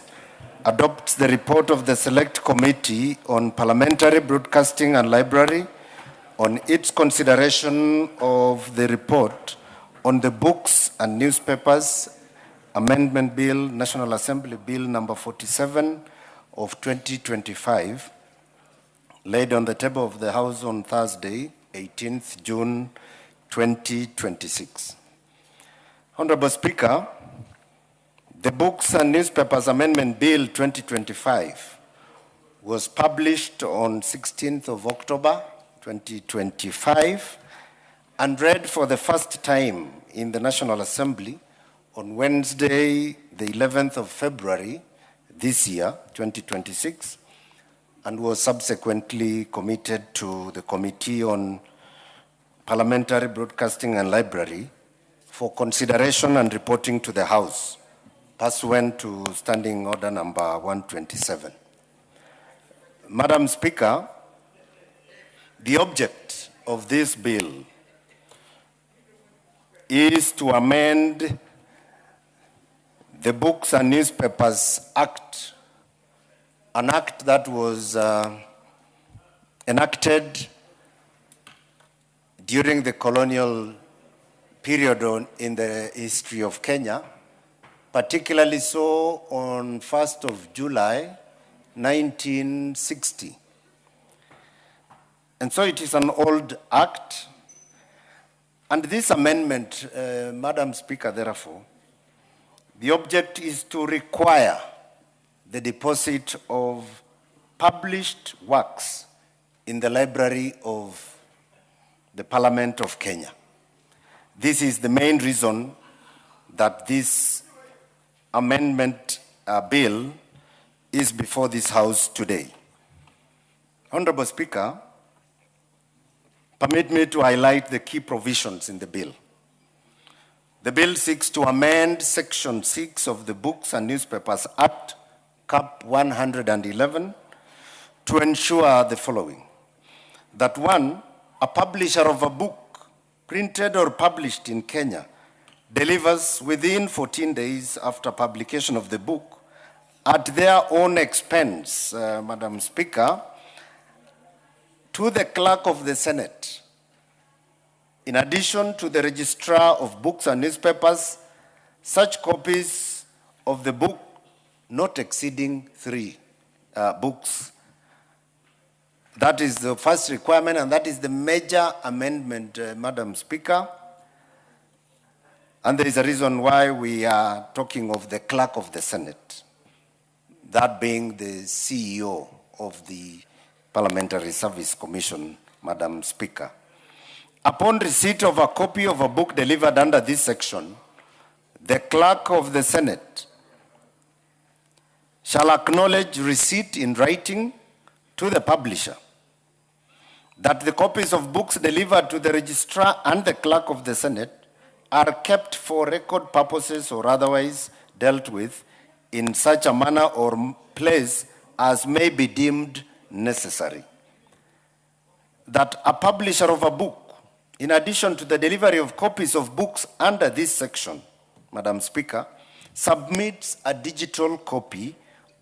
adopts the report of the Select Committee on Parliamentary Broadcasting and Library on its consideration of the report on the Books and Newspapers Amendment Bill, National Assembly Bill number 47 of 2025, laid on the table of the House on Thursday, 18th June 2026. Honorable Speaker, the Books and Newspapers Amendment Bill 2025 was published on 16th of October 2025 and read for the first time in the National Assembly on Wednesday, the 11th of February this year, 2026, and was subsequently committed to the Committee on Parliamentary Broadcasting and Library for consideration and reporting to the House, pursuant to Standing Order number 127. Madam Speaker, the object of this bill is to amend the Books and Newspapers Act, an act that was enacted during the colonial period in the history of Kenya, particularly so on 1st of July, 1960. And so it is an old act. And this amendment, Madam Speaker, therefore, the object is to require the deposit of published works in the Library of the Parliament of Kenya. This is the main reason that this amendment bill is before this House today. Honorable Speaker, permit me to highlight the key provisions in the bill. The bill seeks to amend Section 6 of the Books and Newspapers Act, Cap 111, to ensure the following. That one, a publisher of a book printed or published in Kenya delivers within 14 days after publication of the book at their own expense, Madam Speaker, to the Clerk of the Senate, in addition to the Registrar of Books and Newspapers, such copies of the book not exceeding 3 books. That is the first requirement, and that is the major amendment, Madam Speaker. And there is a reason why we are talking of the Clerk of the Senate, that being the CEO of the Parliamentary Service Commission, Madam Speaker. Upon receipt of a copy of a book delivered under this section, the Clerk of the Senate shall acknowledge receipt in writing to the publisher that the copies of books delivered to the Registrar and the Clerk of the Senate are kept for record purposes or otherwise dealt with in such a manner or place as may be deemed necessary. That a publisher of a book, in addition to the delivery of copies of books under this section, Madam Speaker, submits a digital copy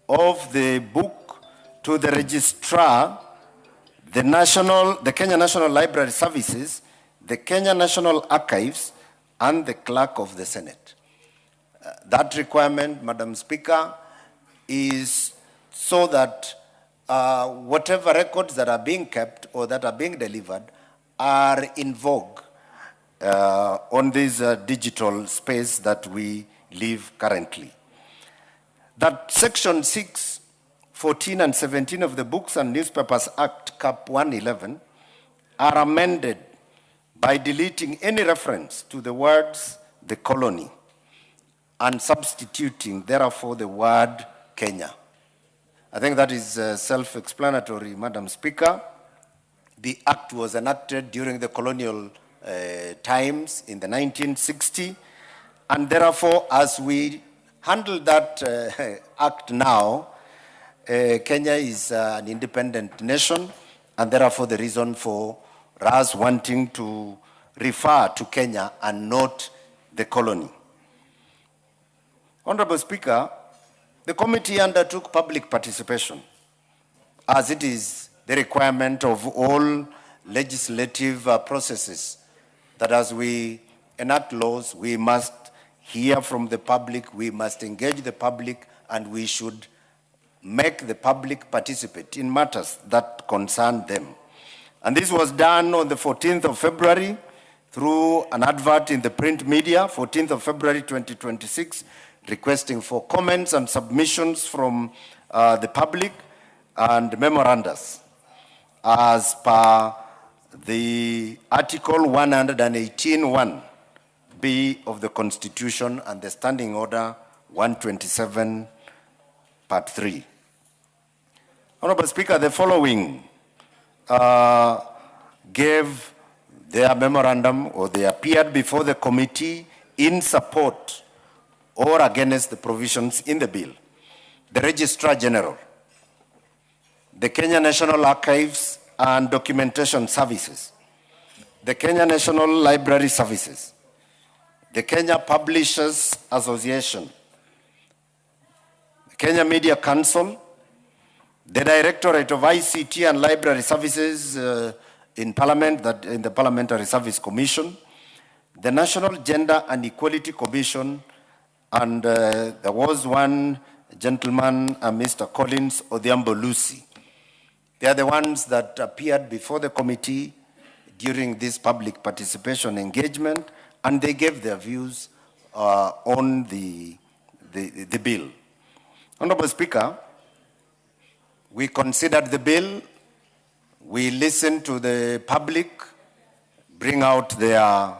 of the book to the Registrar, the Kenya National Library Services, the Kenya National Archives, and the Clerk of the Senate. That requirement, Madam Speaker, is so that whatever records that are being kept or that are being delivered are in vogue on this digital space that we live currently. That Section 6, 14 and 17 of the Books and Newspapers Act, Cap 111, are amended by deleting any reference to the words the colony and substituting, therefore, the word Kenya. I think that is self-explanatory, Madam Speaker. The act was enacted during the colonial times in the 1960, and therefore, as we handle that act now, Kenya is an independent nation, and therefore the reason for us wanting to refer to Kenya and not the colony. Honorable Speaker, the committee undertook public participation, as it is the requirement of all legislative processes, that as we enact laws, we must hear from the public, we must engage the public, and we should make the public participate in matters that concern them. And this was done on the 14th of February through an advert in the print media, 14th of February 2026, requesting for comments and submissions from the public and memorandums as per the Article 118(1)(b) of the Constitution and the Standing Order 127, Part 3. Honorable Speaker, the following gave their memorandum, or they appeared before the committee in support or against the provisions in the bill. The Registrar General, the Kenya National Archives and Documentation Services, the Kenya National Library Services, the Kenya Publishers Association, the Kenya Media Council, the Directorate of ICT and Library Services in Parliament, in the Parliamentary Service Commission, the National Gender and Equality Commission, and there was one gentleman, Mr. Collins Odhiambo Lucy. They are the ones that appeared before the committee during this public participation engagement, and they gave their views on the bill. Honorable Speaker, we considered the bill, we listened to the public, bring out their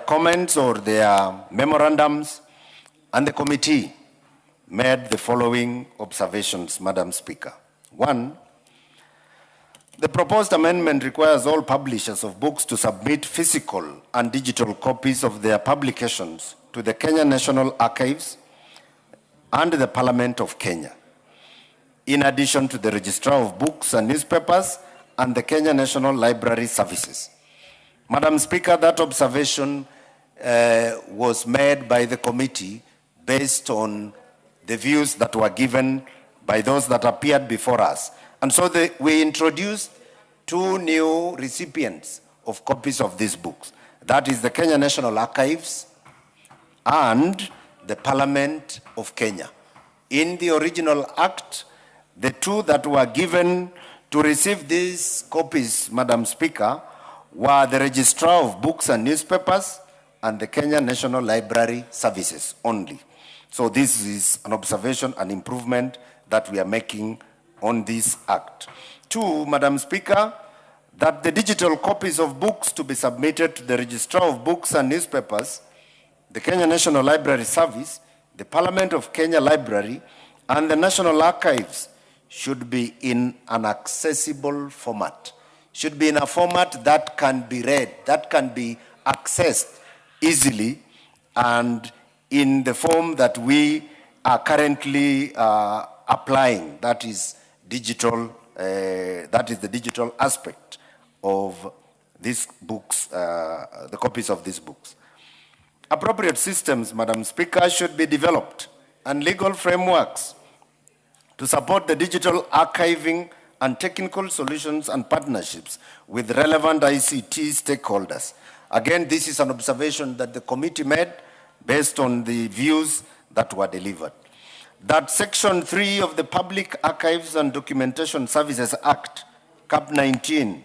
comments or their memorandums, and the committee made the following observations, Madam Speaker. One, the proposed amendment requires all publishers of books to submit physical and digital copies of their publications to the Kenya National Archives and the Parliament of Kenya, in addition to the Registrar of Books and Newspapers and the Kenya National Library Services. Madam Speaker, that observation was made by the committee based on the views that were given by those that appeared before us. And so we introduced two new recipients of copies of these books. That is the Kenya National Archives and the Parliament of Kenya. In the original act, the two that were given to receive these copies, Madam Speaker, were the Registrar of Books and Newspapers and the Kenya National Library Services only. So this is an observation, an improvement that we are making on this act. Two, Madam Speaker, that the digital copies of books to be submitted to the Registrar of Books and Newspapers, the Kenya National Library Service, the Parliament of Kenya Library, and the National Archives should be in an accessible format. Should be in a format that can be read, that can be accessed easily, and in the form that we are currently applying, that is digital, that is the digital aspect of these books, the copies of these books. Appropriate systems, Madam Speaker, should be developed and legal frameworks to support the digital archiving and technical solutions and partnerships with relevant ICT stakeholders. Again, this is an observation that the committee made based on the views that were delivered. That Section 3 of the Public Archives and Documentation Services Act, Cap 19,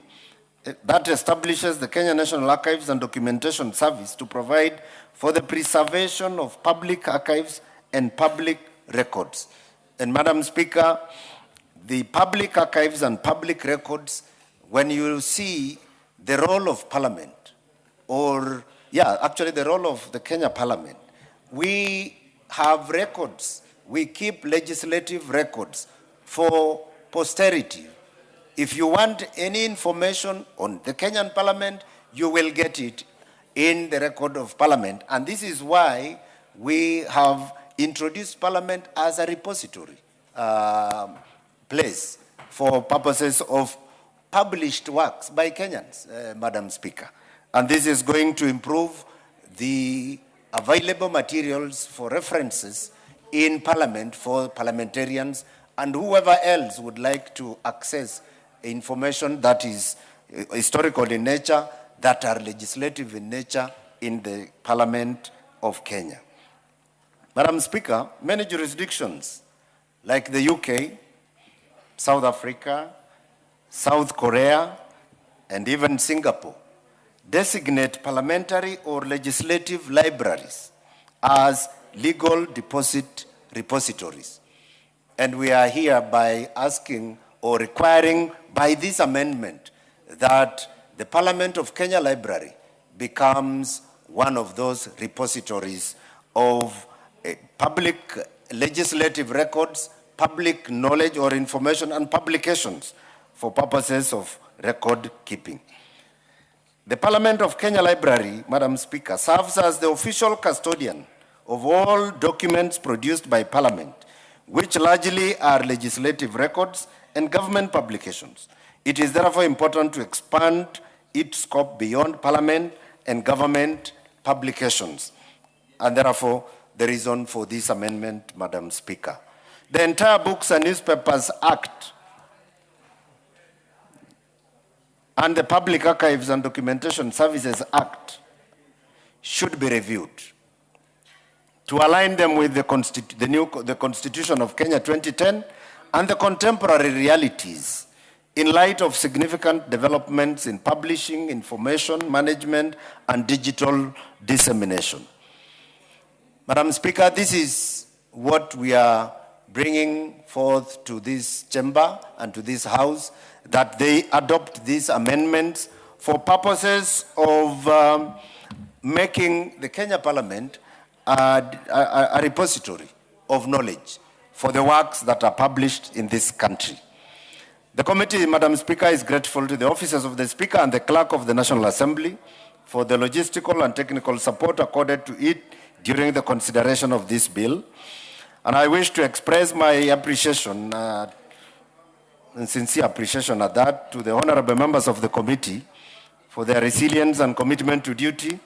that establishes the Kenya National Archives and Documentation Service to provide for the preservation of public archives and public records. And Madam Speaker, the public archives and public records, when you see the role of Parliament, or, actually the role of the Kenya Parliament, we have records. We keep legislative records for posterity. If you want any information on the Kenyan Parliament, you will get it in the record of Parliament. And this is why we have introduced Parliament as a repository place for purposes of published works by Kenyans, Madam Speaker. And this is going to improve the available materials for references in Parliament for parliamentarians and whoever else would like to access information that is historical in nature, that are legislative in nature in the Parliament of Kenya. Madam Speaker, many jurisdictions like the UK, South Africa, South Korea, and even Singapore designate parliamentary or legislative libraries as legal deposit repositories. And we are here by asking or requiring by this amendment that the Parliament of Kenya Library becomes one of those repositories of public legislative records, public knowledge or information, and publications for purposes of record keeping. The Parliament of Kenya Library, Madam Speaker, serves as the official custodian of all documents produced by Parliament, which largely are legislative records and government publications. It is therefore important to expand its scope beyond Parliament and government publications, and therefore the reason for this amendment, Madam Speaker. The entire Books and Newspapers Act and the Public Archives and Documentation Services Act should be reviewed to align them with the Constitution of Kenya 2010 and the contemporary realities in light of significant developments in publishing, information management, and digital dissemination. Madam Speaker, this is what we are bringing forth to this chamber and to this house, that they adopt these amendments for purposes of making the Kenya Parliament a repository of knowledge for the works that are published in this country. The committee, Madam Speaker, is grateful to the officers of the Speaker and the Clerk of the National Assembly for the logistical and technical support accorded to it during the consideration of this bill. And I wish to express my appreciation, and sincere appreciation at that, to the honorable members of the committee for their resilience and commitment to duty,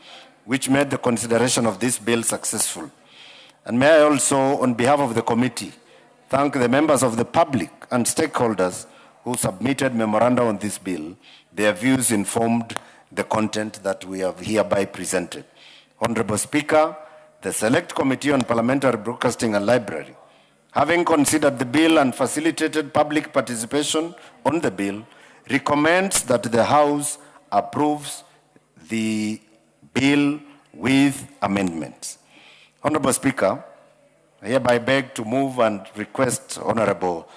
which made the consideration of this bill successful. And may I also, on behalf of the committee, thank the members of the public and stakeholders who submitted memoranda on this bill. Their views informed the content that we have hereby presented. Honorable Speaker, the Select Committee on Parliamentary Broadcasting and Library, having considered the bill and facilitated public participation on the bill, recommends that the House approves the bill with amendments. Honorable Speaker, I hereby beg to move and request Honorable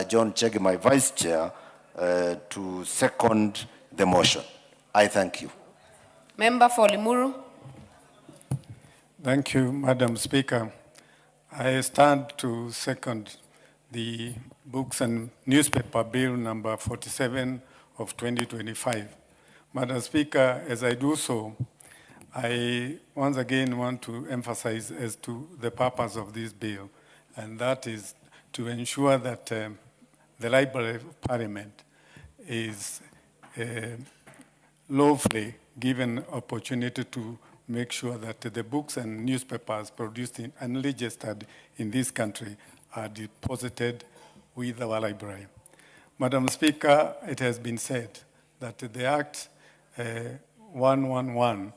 John Chege, my Vice Chair, to second the motion. I thank you. Member for Limuru. Thank you, Madam Speaker. I stand to second the Books and Newspaper Bill number 47 of 2025. Madam Speaker, as I do so, I once again want to emphasize as to the purpose of this bill, and that is to ensure that the Library of Parliament is lawfully given opportunity to make sure that the books and newspapers produced and registered in this country are deposited with our library. Madam Speaker, it has been said that the Act 111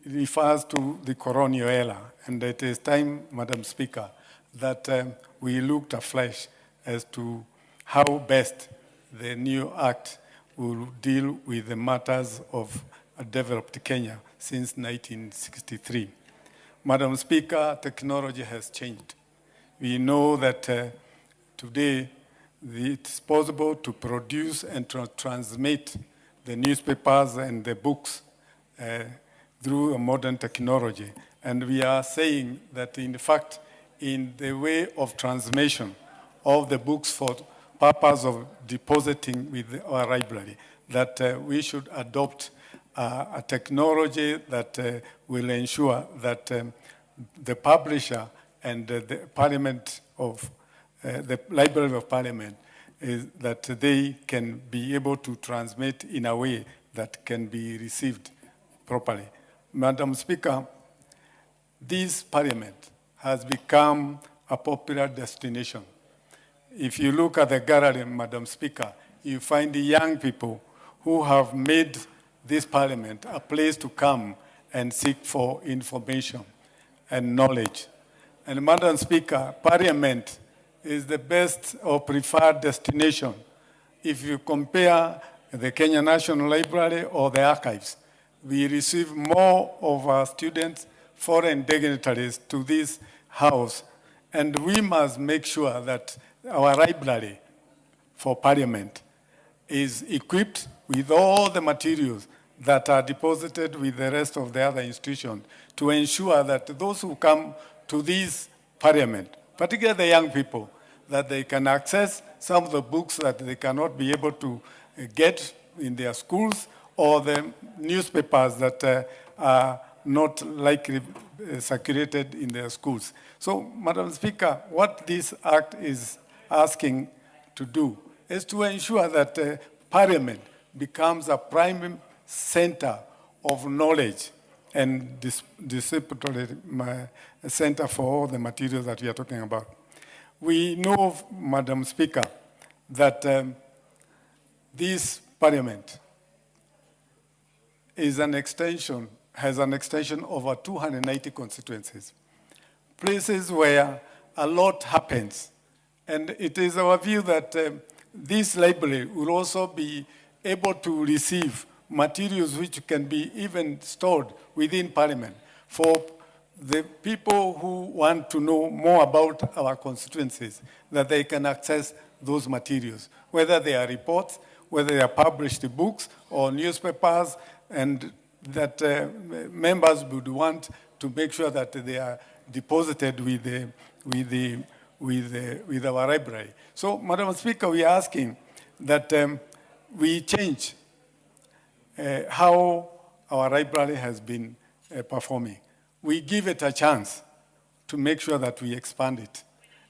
refers to the colonial era, and it is time, Madam Speaker, that we looked afresh as to how best the new Act will deal with the matters of a developed Kenya since 1963. Madam Speaker, technology has changed. We know that today it's possible to produce and transmit the newspapers and the books through a modern technology. And we are saying that, in fact, in the way of transmission of the books for purpose of depositing with our library, that we should adopt a technology that will ensure that the publisher and the Parliament of the Library of Parliament is that they can be able to transmit in a way that can be received properly. Madam Speaker, this parliament has become a popular destination. If you look at the gallery, Madam Speaker, you find the young people who have made this parliament a place to come and seek for information and knowledge. And Madam Speaker, parliament is the best or preferred destination. If you compare the Kenya National Library or the archives, we receive more of our students, foreign dignitaries to this house, and we must make sure that our library for parliament is equipped with all the materials that are deposited with the rest of the other institutions to ensure that those who come to this parliament, particularly the young people, that they can access some of the books that they cannot be able to get in their schools, or the newspapers that are not likely circulated in their schools. So, Madam Speaker, what this act is asking to do is to ensure that Parliament becomes a prime center of knowledge and disciplinary center for all the materials that we are talking about. We know, Madam Speaker, that this Parliament is an extension, has an extension over 290 constituencies, places where a lot happens. And it is our view that this library will also be able to receive materials which can be even stored within Parliament for the people who want to know more about our constituencies, that they can access those materials, whether they are reports, whether they are published books or newspapers, and that members would want to make sure that they are deposited with our library. So, Madam Speaker, we are asking that we change how our library has been performing. We give it a chance to make sure that we expand it.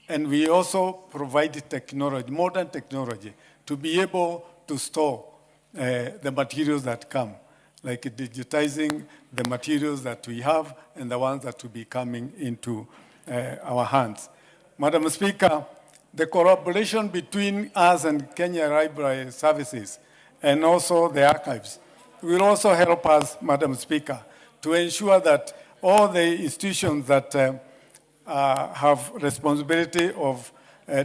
And we also provide technology, modern technology, to be able to store the materials that come, like digitizing the materials that we have and the ones that will be coming into our hands. Madam Speaker, the collaboration between us and Kenya Library Services and also the archives will also help us, Madam Speaker, to ensure that all the institutions that have responsibility of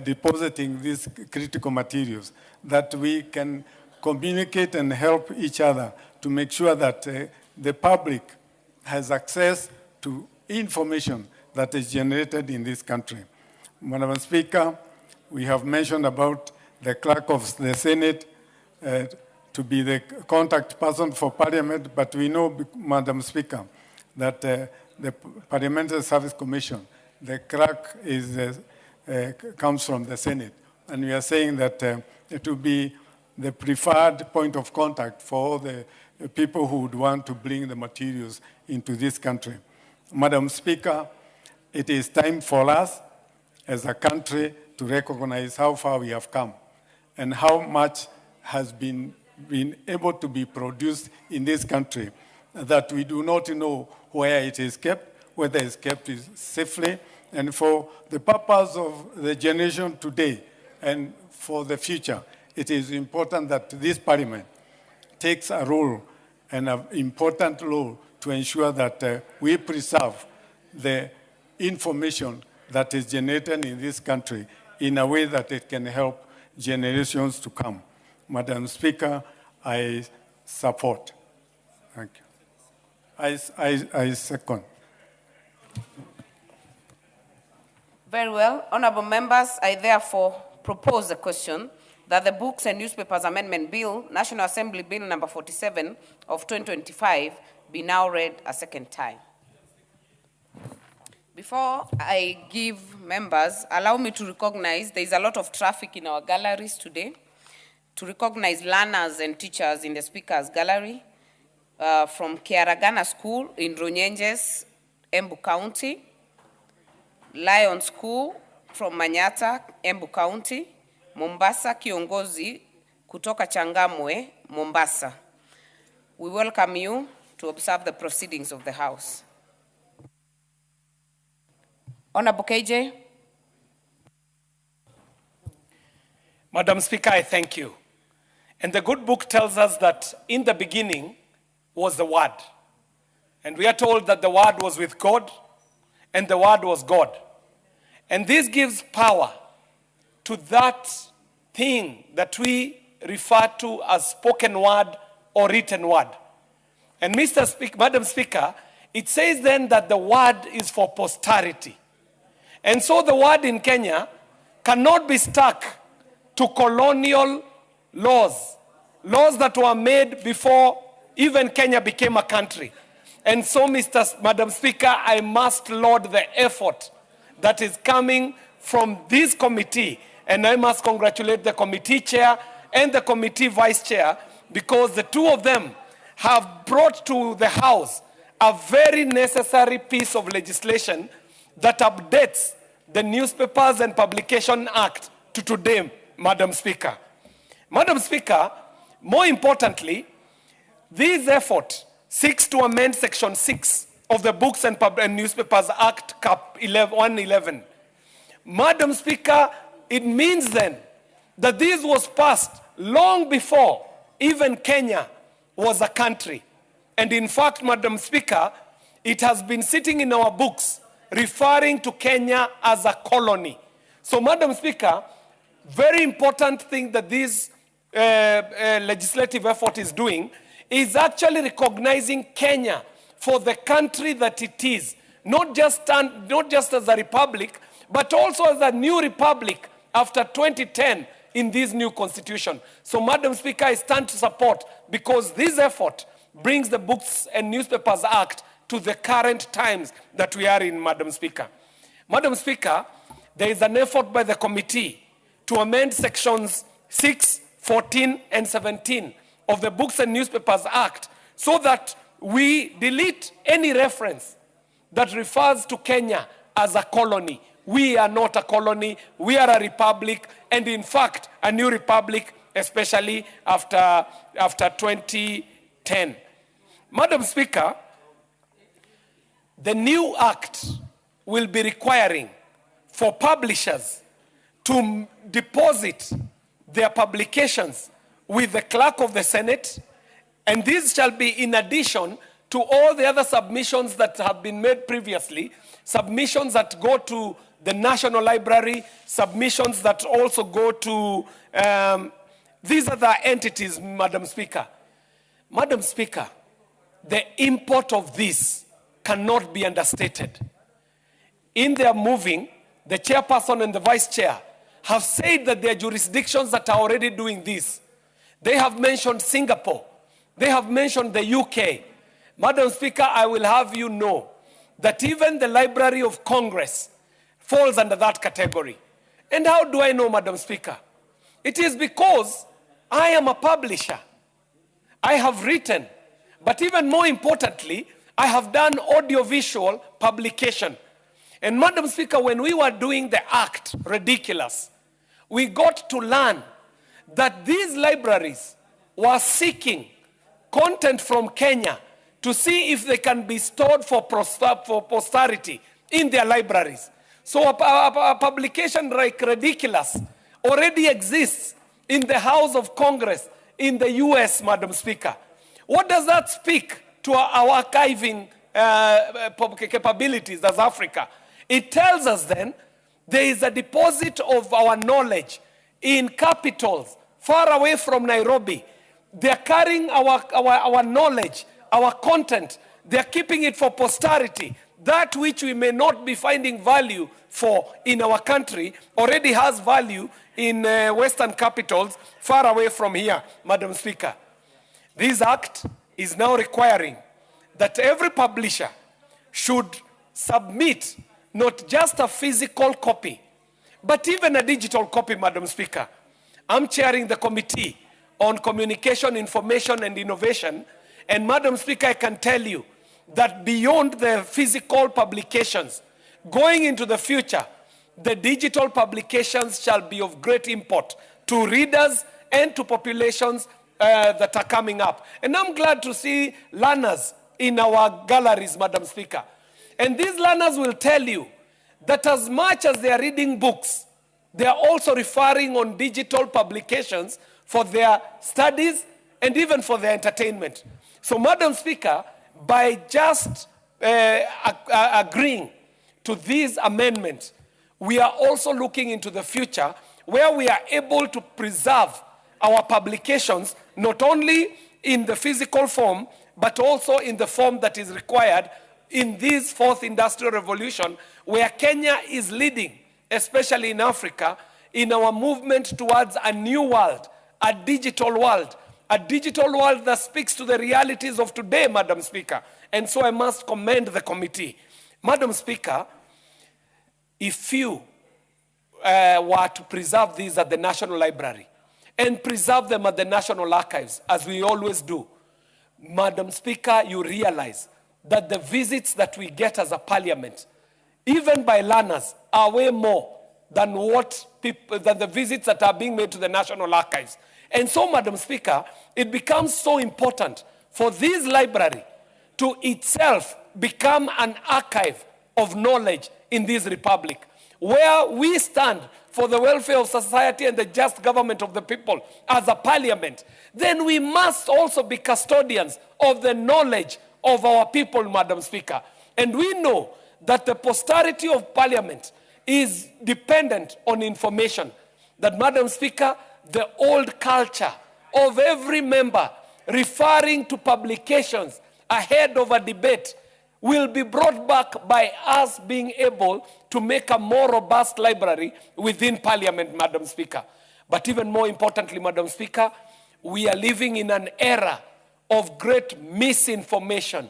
depositing these critical materials, that we can communicate and help each other to make sure that the public has access to information that is generated in this country. Madam Speaker, we have mentioned about the clerk of the Senate to be the contact person for Parliament, but we know, Madam Speaker, that the Parliamentary Service Commission, the clerk is, comes from the Senate. And we are saying that it will be the preferred point of contact for all the people who would want to bring the materials into this country. Madam Speaker, it is time for us as a country to recognize how far we have come and how much has been able to be produced in this country, that we do not know where it is kept, whether it's kept safely, and for the purpose of the generation today and for the future, it is important that this Parliament takes a role, and an important role, to ensure that we preserve the information that is generated in this country in a way that it can help generations to come. Madam Speaker, I support. Thank you. I second. Very well. Honorable members, I therefore propose a question that the Books and Newspapers Amendment Bill, National Assembly Bill number 47 of 2025, be now read a second time. Before I give members, allow me to recognize there is a lot of traffic in our galleries today, to recognize learners and teachers in the Speaker's Gallery from Kiaragana School in Runyenjes, Embu County, Lion School from Manyata, Embu County, Mombasa Kiongozi kutoka Changamwe, Mombasa. We welcome you to observe the proceedings of the House. Honorable KJ. Madam Speaker, I thank you. And the good book tells us that in the beginning was the Word. And we are told that the Word was with God, and the Word was God. And this gives power to that thing that we refer to as spoken word or written word. And Madam Speaker, it says then that the word is for posterity. And so the word in Kenya cannot be stuck to colonial laws, laws that were made before even Kenya became a country. And so, Madam Speaker, I must laud the effort that is coming from this committee. And I must congratulate the committee chair and the committee vice chair, because the two of them have brought to the House a very necessary piece of legislation that updates the Newspapers and Publication Act to today, Madam Speaker. Madam Speaker, more importantly, this effort seeks to amend Section 6 of the Books and Newspapers Act, Cap 111. Madam Speaker, it means then that this was passed long before even Kenya was a country. And in fact, Madam Speaker, it has been sitting in our books referring to Kenya as a colony. So, Madam Speaker, very important thing that this legislative effort is doing is actually recognizing Kenya for the country that it is, not just as a republic, but also as a new republic after 2010 in this new constitution. So, Madam Speaker, I stand to support, because this effort brings the Books and Newspapers Act to the current times that we are in, Madam Speaker. Madam Speaker, there is an effort by the committee to amend sections 6, 14, and 17 of the Books and Newspapers Act so that we delete any reference that refers to Kenya as a colony. We are not a colony, we are a republic, and in fact, a new republic, especially after 2010. Madam Speaker, the new act will be requiring for publishers to deposit their publications with the clerk of the Senate, and this shall be in addition to all the other submissions that have been made previously, submissions that go to the National Library, submissions that also go to these other entities, Madam Speaker. Madam Speaker, the import of this cannot be understated. In their moving, the chairperson and the vice chair have said that there are jurisdictions that are already doing this. They have mentioned Singapore. They have mentioned the UK. Madam Speaker, I will have you know that even the Library of Congress falls under that category. And how do I know, Madam Speaker? It is because I am a publisher. I have written, but even more importantly, I have done audiovisual publication. And Madam Speaker, when we were doing the act, ridiculous, we got to learn that these libraries were seeking content from Kenya to see if they can be stored for posterity in their libraries. So a publication like Ridiculous already exists in the House of Congress in the US, Madam Speaker. What does that speak to our archiving capabilities as Africa? It tells us then there is a deposit of our knowledge in capitals far away from Nairobi. They're carrying our knowledge, our content. They're keeping it for posterity. That which we may not be finding value for in our country already has value in Western capitals far away from here, Madam Speaker. This act is now requiring that every publisher should submit not just a physical copy, but even a digital copy, Madam Speaker. I'm chairing the Committee on Communication, Information and Innovation, and Madam Speaker, I can tell you that beyond the physical publications, going into the future, the digital publications shall be of great import to readers and to populations that are coming up. And I'm glad to see learners in our galleries, Madam Speaker. And these learners will tell you that as much as they are reading books, they are also referring on digital publications for their studies and even for their entertainment. So, Madam Speaker, by just agreeing to these amendments, we are also looking into the future where we are able to preserve our publications, not only in the physical form, but also in the form that is required in this fourth industrial revolution, where Kenya is leading, especially in Africa, in our movement towards a new world, a digital world that speaks to the realities of today, Madam Speaker. And so I must commend the committee. Madam Speaker, if you were to preserve these at the National Library and preserve them at the National Archives, as we always do, Madam Speaker, you realize that the visits that we get as a parliament, even by learners, are way more than than the visits that are being made to the National Archives. And so, Madam Speaker, it becomes so important for this library to itself become an archive of knowledge in this republic, where we stand for the welfare of society and the just government of the people as a parliament. Then we must also be custodians of the knowledge of our people, Madam Speaker. And we know that the posterity of parliament is dependent on information. That, Madam Speaker, the old culture of every member referring to publications ahead of a debate will be brought back by us being able to make a more robust library within Parliament, Madam Speaker. But even more importantly, Madam Speaker, we are living in an era of great misinformation,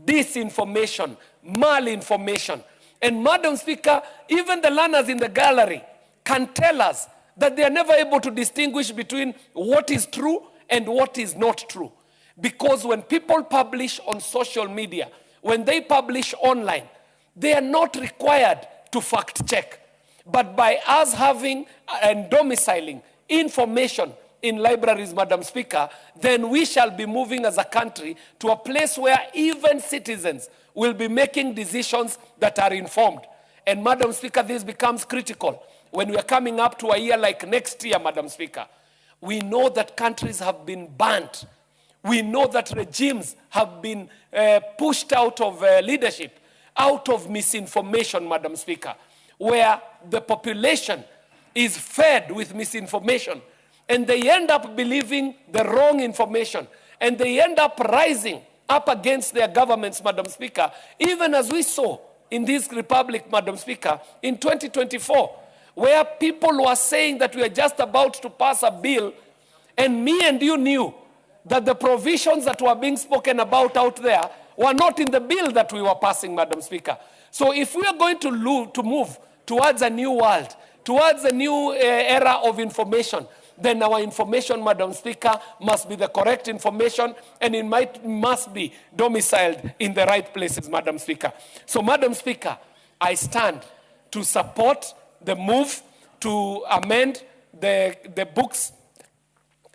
disinformation, malinformation. And Madam Speaker, even the learners in the gallery can tell us that they are never able to distinguish between what is true and what is not true. Because when people publish on social media, when they publish online, they are not required to fact check. But by us having and domiciling information in libraries, Madam Speaker, then we shall be moving as a country to a place where even citizens will be making decisions that are informed. And Madam Speaker, this becomes critical when we are coming up to a year like next year, Madam Speaker. We know that countries have been burnt. We know that regimes have been pushed out of leadership, out of misinformation, Madam Speaker, where the population is fed with misinformation, and they end up believing the wrong information, and they end up rising up against their governments, Madam Speaker, even as we saw in this republic, Madam Speaker, in 2024, where people were saying that we are just about to pass a bill, and me and you knew that the provisions that were being spoken about out there were not in the bill that we were passing, Madam Speaker. So if we are going to move towards a new world, towards a new era of information, then our information, Madam Speaker, must be the correct information, and it must be domiciled in the right places, Madam Speaker. So, Madam Speaker, I stand to support the move to amend the Books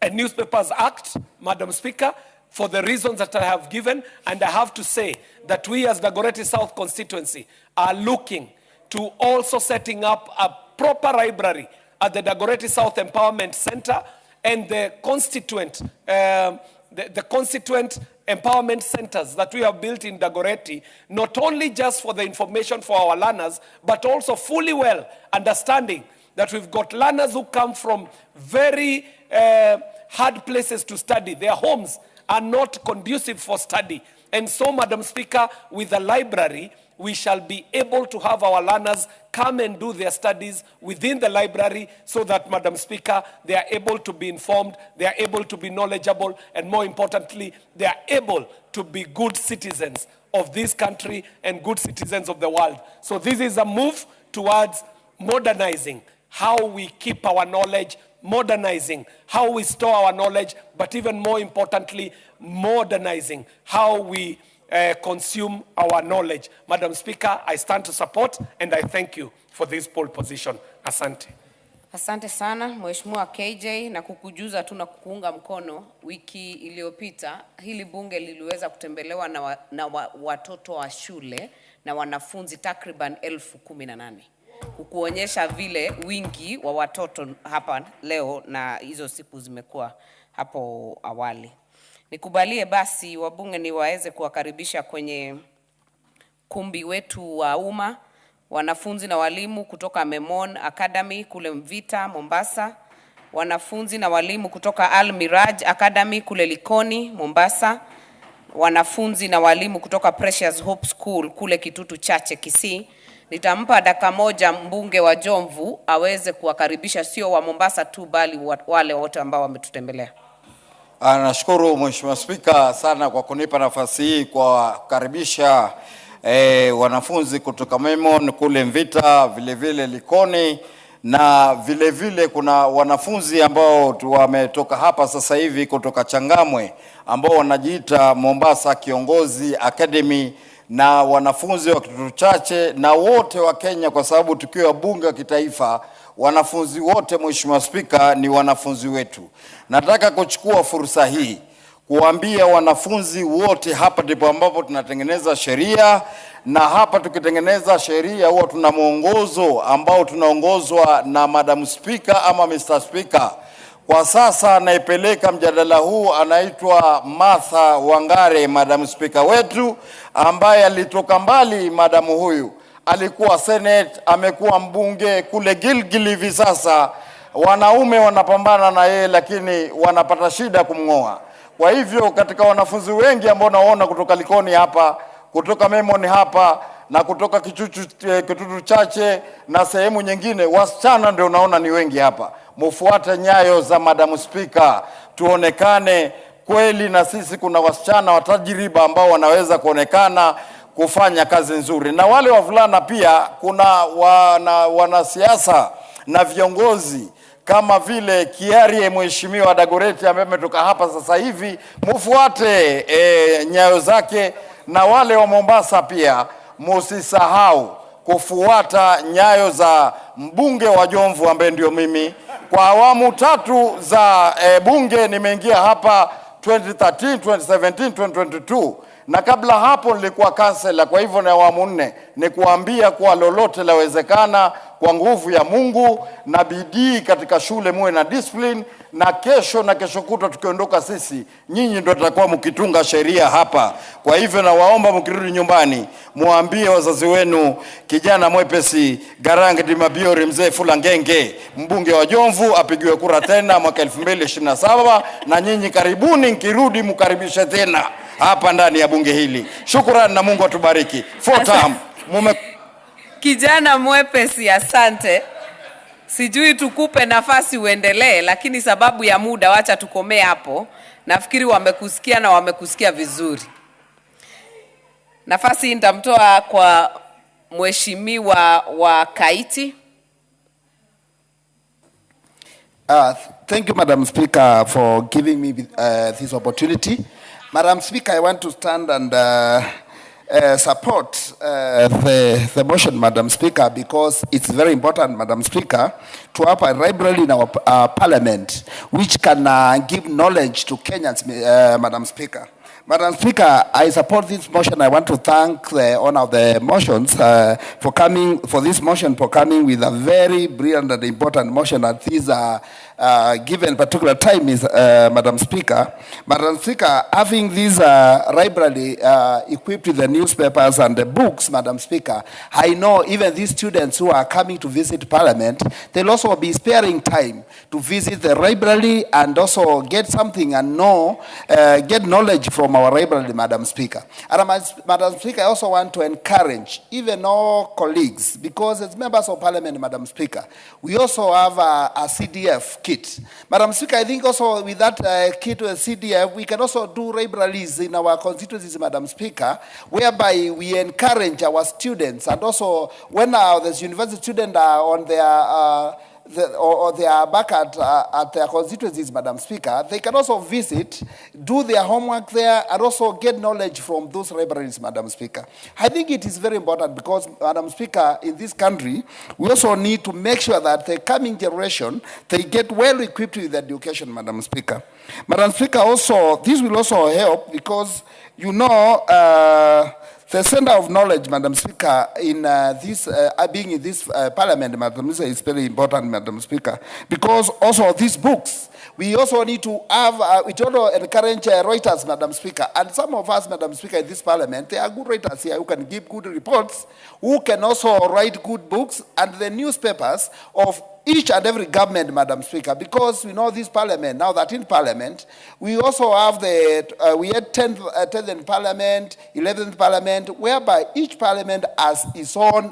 and Newspapers Act, Madam Speaker, for the reasons that I have given. And I have to say that we as Dagoretti South constituency are looking to also setting up a proper library at the Dagoretti South Empowerment Center and the constituent empowerment centers that we have built in Dagoretti, not only just for the information for our learners, but also fully well understanding that we've got learners who come from very hard places to study. Their homes are not conducive for study. And so, Madam Speaker, with the library, we shall be able to have our learners come and do their studies within the library so that, Madam Speaker, they are able to be informed, they are able to be knowledgeable, and more importantly, they are able to be good citizens of this country and good citizens of the world. So this is a move towards modernizing how we keep our knowledge, modernizing how we store our knowledge, but even more importantly, modernizing how we consume our knowledge. Madam Speaker, I stand to support, and I thank you for this pole position. Asante. Asante sana Mheshimiwa KJ, na kukujuza tu na kukuunga mkono. Wiki iliyopita hili bunge liliweza kutembelewa na watoto wa shule na wanafunzi takriban 18,000, kukuonyesha vile wingi wa watoto hapa leo na hizo siku zimekuwa hapo awali. Nikubalie basi wabunge ni waweze kuwakaribisha kwenye kumbi wetu wa umma wanafunzi na walimu kutoka Memon Academy kule Mvita, Mombasa, wanafunzi na walimu kutoka Al Miraj Academy kule Likoni, Mombasa, wanafunzi na walimu kutoka Precious Hope School kule Kitutu Chache, Kisii. Nitampa dakika moja mbunge wa Jomvu aweze kuwakaribisha sio wa Mombasa tu bali wale wote ambao wametutembelea. Nashukuru Mheshimiwa Spika sana kwa kunipa nafasi hii kwa kukaribisha wanafunzi kutoka Memon kule Mvita, vile vile Likoni, na vile vile kuna wanafunzi ambao wametoka hapa sasa hivi kutoka Changamwe ambao wanajiita Mombasa Kiongozi Academy, na wanafunzi wa Kitutu Chache na wote wa Kenya, kwa sababu tukiwa bunge wa kitaifa wanafunzi wote Mheshimiwa Spika ni wanafunzi wetu. Nataka kuchukua fursa hii kuambia wanafunzi wote, hapa ndipo ambapo tunatengeneza sheria, na hapa tukitengeneza sheria huwa tuna mwongozo ambao tunaongozwa na Madam Speaker ama Mr. Speaker. Kwa sasa anaipeleka mjadala huu anaitwa Martha Wangare, Madam Speaker wetu, ambaye alitoka mbali. Madam huyu alikuwa Senate, amekuwa mbunge kule Gilgil, hivi sasa wanaume wanapambana na yeye lakini wanapata shida kumngoa. Kwa hivyo katika wanafunzi wengi ambao naona kutoka Likoni hapa, kutoka Memon hapa na kutoka Kitutu Chache na sehemu nyingine, wasichana ndio naona ni wengi hapa. Mufuate nyayo za Madam Speaker, tuonekane kweli na sisi kuna wasichana wa tajiriba ambao wanaweza kuonekana kufanya kazi nzuri. Na wale wavulana pia kuna wanasiasa na viongozi kama vile Kiarie Mheshimiwa Dagoreti ambaye ametoka hapa sasa hivi, mufuate nyayo zake, na wale wa Mombasa pia musisahau kufuata nyayo za mbunge wa Jomvu ambaye ndio mimi. Kwa awamu 3 za bunge nimeingia hapa 2013, 2017, 2022, na kabla hapo nilikuwa kansela. Kwa hivyo na awamu 4 ni kuambia kwa lolote lawezekana kwa nguvu ya Mungu na bidii katika shule, muwe na discipline, na kesho na kesho kutwa tukiondoka sisi, nyinyi ndio tutakuwa mkitunga sheria hapa. Kwa hivyo na waomba mkirudi nyumbani muambie wazazi wenu kijana mwepesi Garange Dimabiori mzee Fulangenge mbunge wa Jomvu apigiwe kura tena mwaka 2027, na nyinyi karibuni, nkirudi mkaribishe tena hapa ndani ya bunge hili. Shukrani na Mungu atubariki. 4 term. Kijana mwepesi, asante. Sijui tukupe nafasi uendelee, lakini sababu ya muda wacha tukomee hapo. Nafikiri wamekusikia na wamekusikia vizuri. Nafasi nitamtoa kwa Mheshimiwa wa Kaiti. Thank you, Madam Speaker, for giving me this opportunity. Madam Speaker, I want to stand and support the motion, Madam Speaker, because it's very important, Madam Speaker, to have a library in our parliament which can give knowledge to Kenyans, Madam Speaker. Madam Speaker, I support this motion. I want to thank the owner of the motions for coming with a very brilliant and important motion at this given particular time, is Madam Speaker. Madam Speaker, having this library equipped with the newspapers and the books, Madam Speaker, I know even these students who are coming to visit Parliament, they'll also be sparing time to visit the library and also get something and get knowledge from our library, Madam Speaker. And Madam Speaker, I also want to encourage even all colleagues, because as members of Parliament, Madam Speaker, we also have a CDF kit. Madam Speaker, I think also with that kit with CDF, we can also do libraries in our constituencies, Madam Speaker, whereby we encourage our students, and also when the university students are on their or they are back at their constituencies, Madam Speaker, they can also visit, do their homework there, and also get knowledge from those libraries, Madam Speaker. I think it is very important because, Madam Speaker, in this country, we also need to make sure that the coming generation, they get well equipped with education, Madam Speaker. Madam Speaker, also, this will also help because, you know, the center of knowledge, Madam Speaker, in being in this parliament, Madam Speaker, is very important, Madam Speaker, because also these books, we also need to have, we also encourage writers, Madam Speaker, and some of us, Madam Speaker, in this parliament, they are good writers here who can give good reports, who can also write good books, and the newspapers of each and every government, Madam Speaker, because we know this parliament, now that in parliament, we also have we had 10th in parliament, 11th parliament, whereby each parliament has its own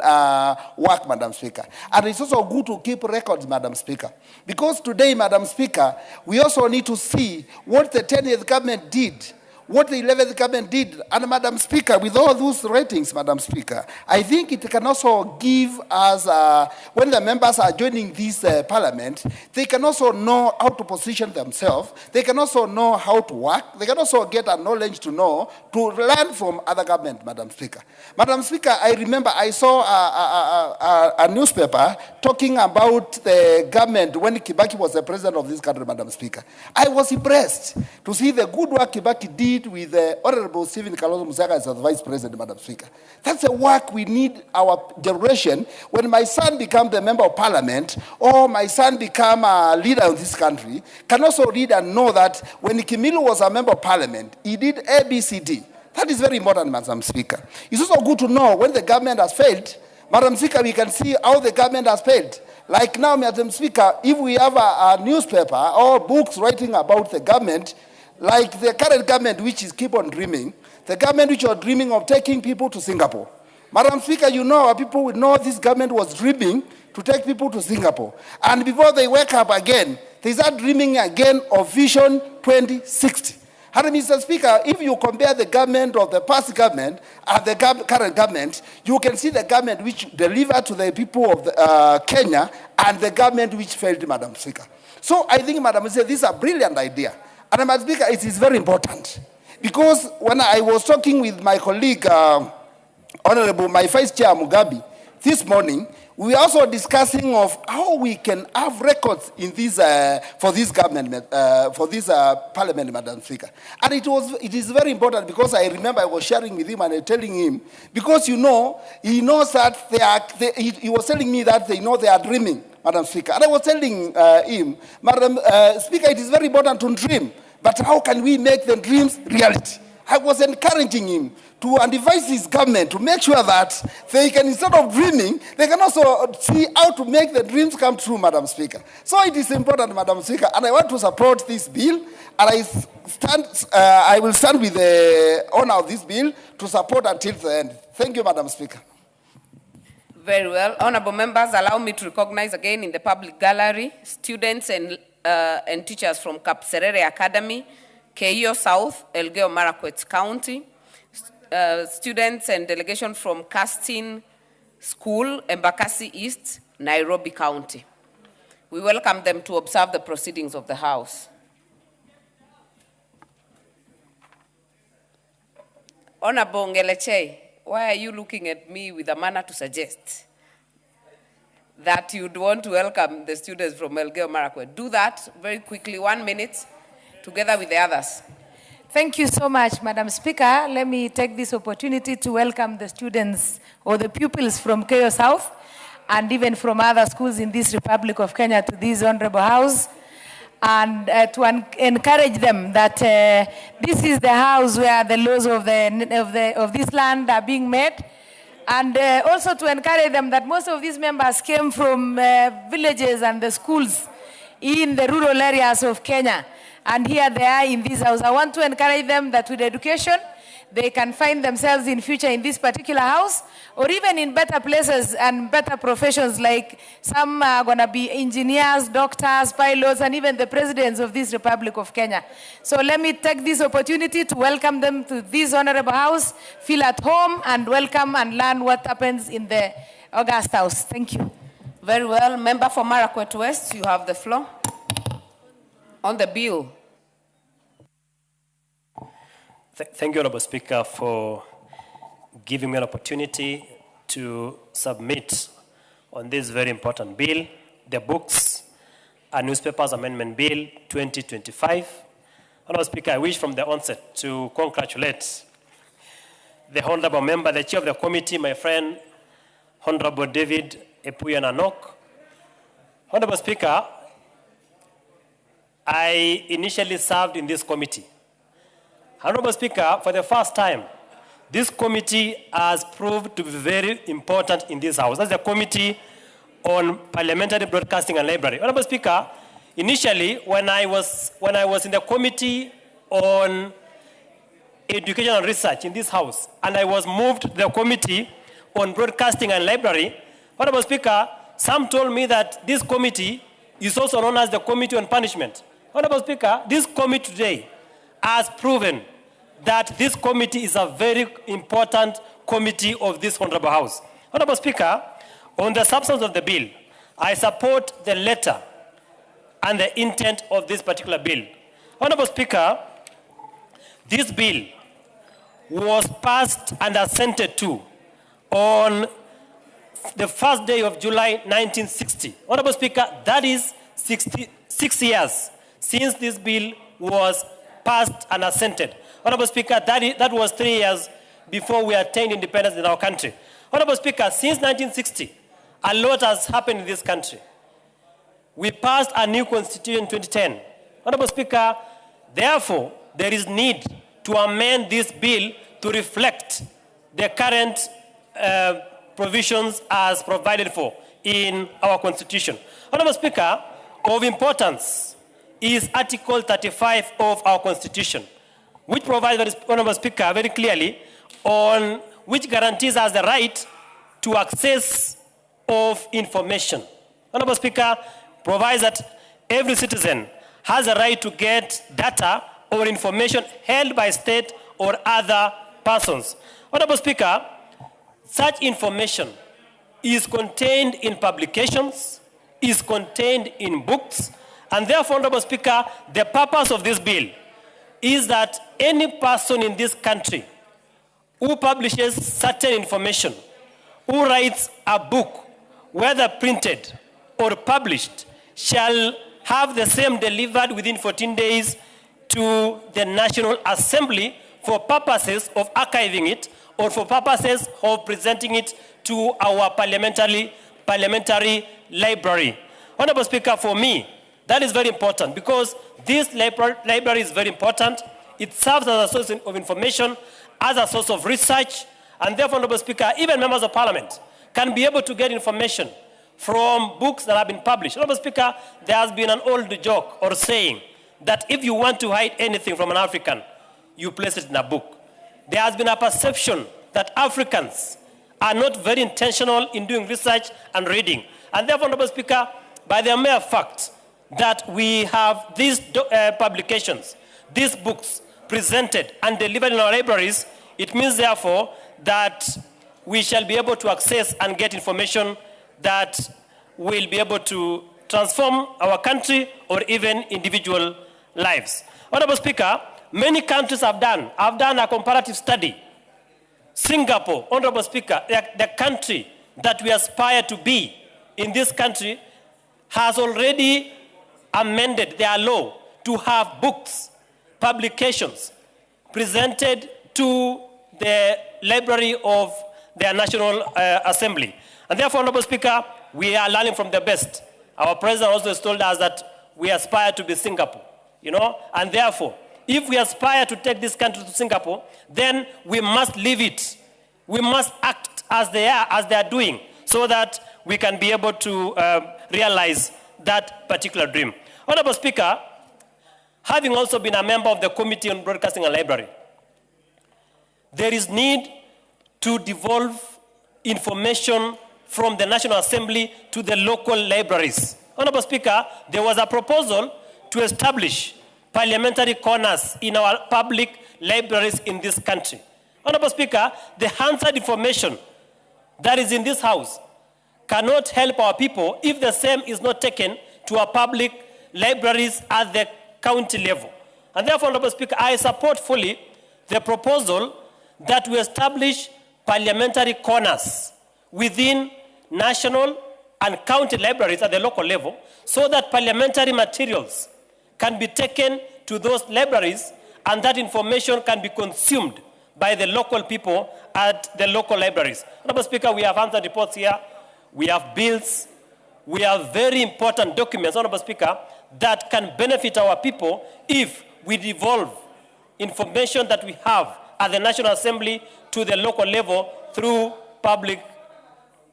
work, Madam Speaker. And it's also good to keep records, Madam Speaker. Because today, Madam Speaker, we also need to see what the 10th government did, what the 11th government did. And Madam Speaker, with all those ratings, Madam Speaker, I think it can also give us, when the members are joining this parliament, they can also know how to position themselves. They can also know how to work. They can also get a knowledge to know, to learn from other government, Madam Speaker. Madam Speaker, I remember I saw a newspaper talking about the government when Kibaki was the president of this country, Madam Speaker. I was impressed to see the good work Kibaki did with Honorable Stephen Kalonzo Musyoka as the Vice President, Madam Speaker. That's the work we need our generation. When my son becomes the member of parliament, or my son become a leader of this country, can also read and know that when Kimilu was a member of parliament, he did ABCD. That is very important, Madam Speaker. It's also good to know when the government has failed. Madam Speaker, we can see how the government has failed. Like now, Madam Speaker, if we have a newspaper or books writing about the government, like the current government, which is keep on dreaming, the government which are dreaming of taking people to Singapore. Madam Speaker, you know, our people would know this government was dreaming to take people to Singapore. And before they wake up again, they start dreaming again of Vision 2060. And Mr. Speaker, if you compare the government of the past government and the current government, you can see the government which delivered to the people of Kenya and the government which failed, Madam Speaker. So I think, Madam Speaker, this is a brilliant idea. And Madam Speaker, it is very important. Because when I was talking with my colleague, Honorable, my Vice Chair Mugabe, this morning, we were also discussing of how we can have records in this, for this government, for this parliament, Madam Speaker. And it is very important because I remember I was sharing with him and telling him, because you know, he knows that he was telling me that they know they are dreaming, Madam Speaker. And I was telling him, Madam Speaker, it is very important to dream, but how can we make the dreams reality? I was encouraging him to advise his government to make sure that they can, instead of dreaming, they can also see how to make the dreams come true, Madam Speaker. So it is important, Madam Speaker, and I want to support this bill, and I will stand with the owner of this bill to support until the end. Thank you, Madam Speaker. Very well. Honorable members, allow me to recognize again in the public gallery students and teachers from Kapserere Academy, Keio South, Elgeyo Marakwet County, students and delegation from Castin School, Embakasi East, Nairobi County. We welcome them to observe the proceedings of the House. Honorable Ngeleche, why are you looking at me with a manner to suggest that you'd want to welcome the students from Elgeyo Marakwet? Do that very quickly, 1 minute, together with the others. Thank you so much, Madam Speaker. Let me take this opportunity to welcome the students or the pupils from Keio South and even from other schools in this Republic of Kenya to this Honorable House, and to encourage them that this is the house where the laws of this land are being made, and also to encourage them that most of these members came from villages and the schools in the rural areas of Kenya. And here they are in this house. I want to encourage them that with education, they can find themselves in future in this particular house, or even in better places and better professions, like some are going to be engineers, doctors, pilots, and even the presidents of this Republic of Kenya. So let me take this opportunity to welcome them to this honorable house, feel at home, and welcome and learn what happens in the August House. Thank you. Very well. Member for Marakwet West, you have the floor. On the bill. Thank you, Honorable Speaker, for giving me an opportunity to submit on this very important bill, the Books and Newspapers Amendment Bill 2025. Honorable Speaker, I wish from the onset to congratulate the Honorable Member, the Chair of the Committee, my friend, Honorable David Epuya Nanok. Honorable Speaker, I initially served in this committee. Honorable Speaker, for the first time, this committee has proved to be very important in this House. That's the Committee on Parliamentary Broadcasting and Library. Honorable Speaker, initially, when I was in the Committee on Education and Research in this House, and I was moved to the Committee on Broadcasting and Library, Honorable Speaker, some told me that this committee is also known as the Committee on Punishment. Honorable Speaker, this committee today has proven that this committee is a very important committee of this Honorable House. Honorable Speaker, on the substance of the bill, I support the letter and the intent of this particular bill. Honorable Speaker, this bill was passed and assented to on the first day of July 1960. Honorable Speaker, that is 66 years since this bill was passed and assented. Honorable Speaker, that was 3 years before we attained independence in our country. Honorable Speaker, since 1960, a lot has happened in this country. We passed a new constitution in 2010. Honorable Speaker, therefore, there is need to amend this bill to reflect the current provisions as provided for in our constitution. Honorable Speaker, of importance is Article 35 of our constitution, which provides, Honorable Speaker, very clearly on which guarantees us the right to access of information. Honorable Speaker, provides that every citizen has a right to get data or information held by state or other persons. Honorable Speaker, such information is contained in publications, is contained in books, and therefore, Honorable Speaker, the purpose of this bill is that any person in this country who publishes certain information, who writes a book, whether printed or published, shall have the same delivered within 14 days to the National Assembly for purposes of archiving it or for purposes of presenting it to our parliamentary library. Honorable Speaker, for me, that is very important because this library is very important. It serves as a source of information, as a source of research, and therefore, Honorable Speaker, even members of Parliament can be able to get information from books that have been published. Honorable Speaker, there has been an old joke or saying that if you want to hide anything from an African, you place it in a book. There has been a perception that Africans are not very intentional in doing research and reading. And therefore, Honorable Speaker, by the mere fact that we have these publications, these books presented and delivered in our libraries, it means therefore that we shall be able to access and get information that will be able to transform our country or even individual lives. Honorable Speaker, many countries have done a comparative study. Singapore, Honorable Speaker, the country that we aspire to be in this country, has already amended their law to have books, publications presented to the library of their National Assembly. And therefore, Honorable Speaker, we are learning from the best. Our president also has told us that we aspire to be Singapore, and therefore, if we aspire to take this country to Singapore, then we must live it. We must act as they are doing, so that we can be able to realize that particular dream. Honorable Speaker, having also been a member of the Committee on Broadcasting and Library, there is need to devolve information from the National Assembly to the local libraries. Honorable Speaker, there was a proposal to establish parliamentary corners in our public libraries in this country. Honorable Speaker, the Hansard information that is in this House cannot help our people if the same is not taken to our public libraries at the county level. And therefore, Honorable Speaker, I support fully the proposal that we establish parliamentary corners within national and county libraries at the local level so that parliamentary materials can be taken to those libraries and that information can be consumed by the local people at the local libraries. Honorable Speaker, we have answered reports here, we have bills, we have very important documents, Honorable Speaker, that can benefit our people if we devolve information that we have at the National Assembly to the local level through public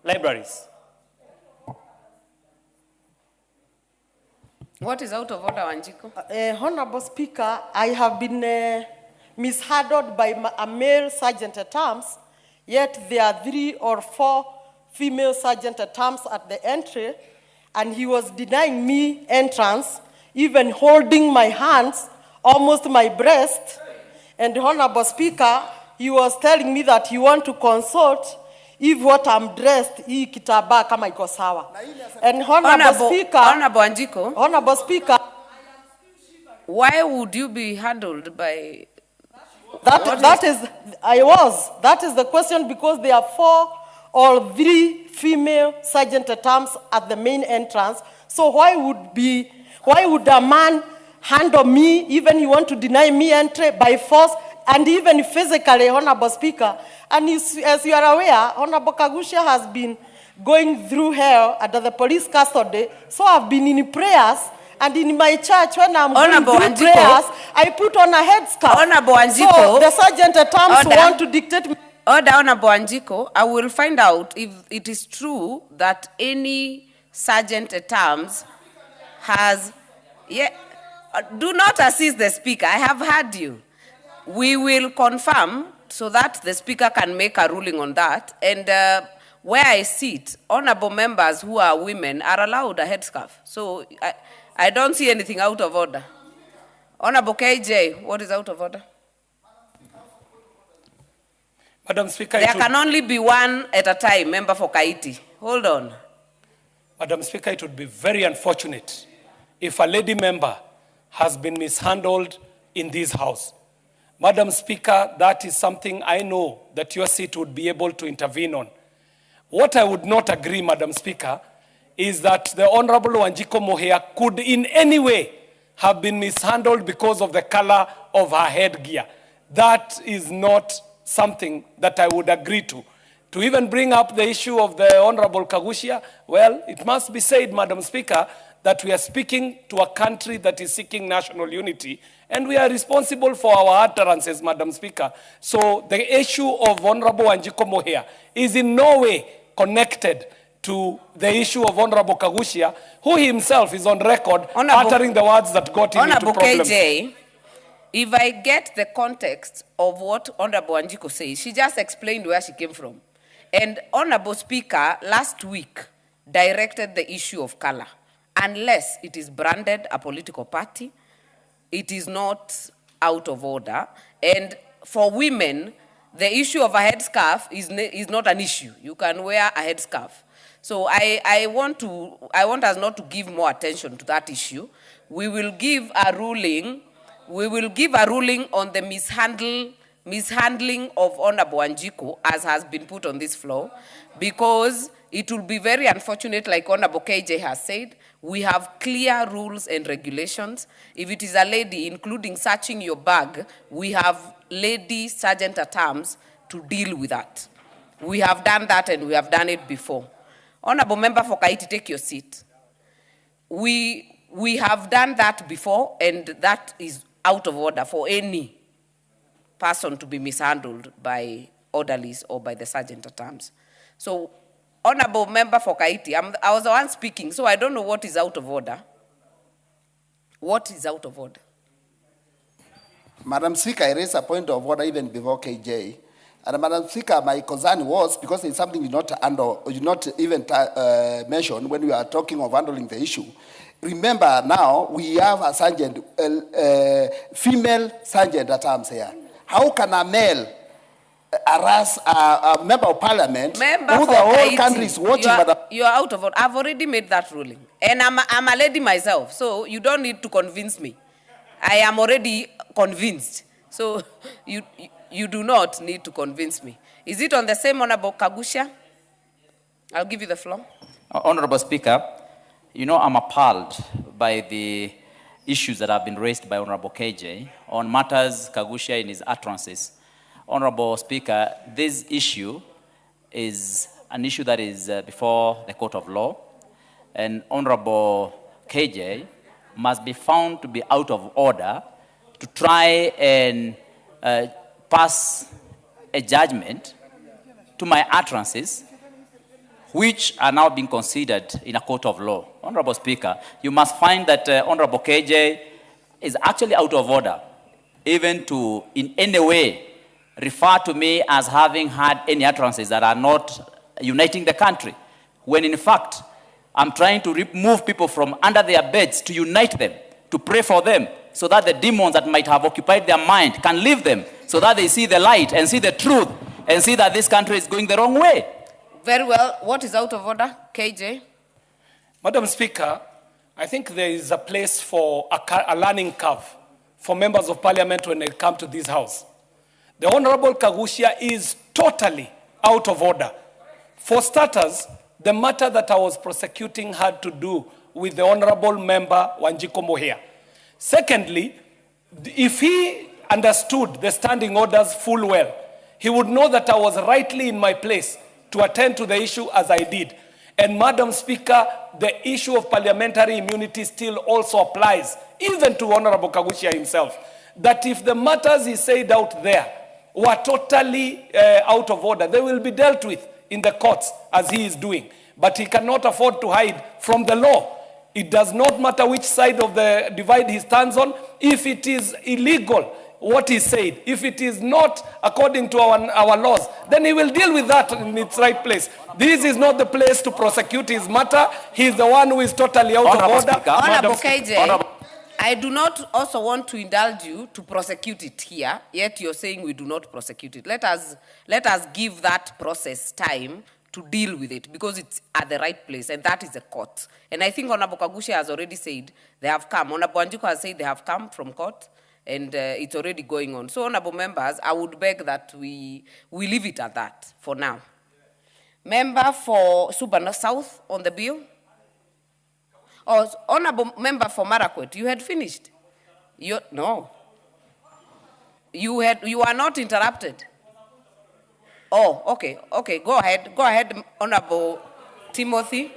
libraries. What is out of order, Wanjiko? Honorable Speaker, I have been mishandled by a male sergeant at arms, yet there are 3 or 4 female sergeant at arms at the entry, and he was denying me entrance, even holding my hands, almost my breast. And Honorable Speaker, he was telling me that he want to consult if what I'm dressed, hii kitambaa kama iko sawa. And Honorable Speaker, Honorable Wanjiko, Honorable Speaker, why would you be handled by... That is the question, because there are 4 or 3 female sergeant at arms at the main entrance. So why would a man handle me, even he want to deny me entry by force, and even physically, Honorable Speaker? And as you are aware, Honorable Kaguchia has been going through hell under the police custody. So I've been in prayers, and in my church, when I'm going through prayers, I put on a headscarf. Honorable Wanjiko, so the sergeant at arms want to dictate me. Order, Honorable Wanjiko, I will find out if it is true that any sergeant at arms has... do not assist the Speaker. I have heard you. We will confirm so that the Speaker can make a ruling on that. And where I sit, honorable members who are women are allowed a headscarf. So I don't see anything out of order. Honorable KJ, what is out of order? Madam Speaker, there can only be one at a time, member for Kaiti. Hold on. Madam Speaker, it would be very unfortunate if a lady member has been mishandled in this house. Madam Speaker, that is something I know that your seat would be able to intervene on. What I would not agree, Madam Speaker, is that the Honorable Wanjiko Mohia could in any way have been mishandled because of the color of her headgear. That is not something that I would agree to. To even bring up the issue of the Honorable Kaguchia, well, it must be said, Madam Speaker, that we are speaking to a country that is seeking national unity, and we are responsible for our utterances, Madam Speaker. So the issue of Honorable Wanjiko Mohia is in no way connected to the issue of Honorable Kaguchia, who himself is on record uttering the words that got him into problems. KJ, if I get the context of what Honorable Wanjiko says, she just explained where she came from. And Honorable Speaker, last week, directed the issue of color. Unless it is branded a political party, it is not out of order. And for women, the issue of a headscarf is not an issue. You can wear a headscarf. So I want us not to give more attention to that issue. We will give a ruling. We will give a ruling on the mishandling of Honorable Wanjiko, as has been put on this floor, because it will be very unfortunate, like Honorable KJ has said. We have clear rules and regulations. If it is a lady, including searching your bag, we have lady sergeant at arms to deal with that. We have done that, and we have done it before. Honorable member for Kaiti, take your seat. We have done that before, and that is out of order for any person to be mishandled by orderlies or by the sergeant at arms. So, honorable member for Kaiti, I was the one speaking, so I don't know what is out of order. What is out of order? Madam Speaker, I raised a point of order even before KJ. And Madam Speaker, my concern was, because it's something you not even mention when we are talking of handling the issue. Remember now, we have a sergeant, female sergeant at arms here. How can a male harass a member of parliament Member who for the whole Kaiti, country is watching. you are out of order. I've already made that ruling. And I'm a lady myself, so you don't need to convince me. I am already convinced. So you do not need to convince me. Is it on the same Honorable Kaguchia? I'll give you the floor. Honorable Speaker, you know I'm appalled by the issues that have been raised by Honorable KJ on matters Kaguchia in his utterances. Honorable Speaker, this issue is an issue that is before the court of law, and Honorable KJ must be found to be out of order to try and pass a judgment to my utterances, which are now being considered in a court of law. Honorable Speaker, you must find that Honorable KJ is actually out of order, even to in any way refer to me as having had any utterances that are not uniting the country, when in fact, I'm trying to remove people from under their beds to unite them, to pray for them, so that the demons that might have occupied their mind can leave them, so that they see the light and see the truth and see that this country is going the wrong way. Very well. What is out of order? KJ? Madam Speaker, I think there is a place for a learning curve for members of parliament when they come to this house. The Honorable Kaguchia is totally out of order. For starters, the matter that I was prosecuting had to do with the Honorable Member Wanjiku Mohia. Secondly, if he understood the standing orders full well, he would know that I was rightly in my place to attend to the issue as I did. And Madam Speaker, the issue of parliamentary immunity still also applies, even to Honorable Kaguchia himself, that if the matters he said out there were totally out of order, they will be dealt with in the courts as he is doing. But he cannot afford to hide from the law. It does not matter which side of the divide he stands on. If it is illegal, what he said, if it is not according to our laws, then he will deal with that in its right place. This is not the place to prosecute his matter. He is the one who is totally out of order. Honorable KJ, I do not also want to indulge you to prosecute it here, yet you're saying we do not prosecute it. Let us give that process time to deal with it, because it's at the right place, and that is the court. And I think Honorable Kaguchia has already said they have come. Honorable Wanjiku has said they have come from court, and it's already going on. So, honorable members, I would beg that we leave it at that for now. Member for Suba South on the bill. Oh, honorable member for Marakwet, you had finished. No. You are not interrupted. Oh, okay. Go ahead, Honorable Timothy.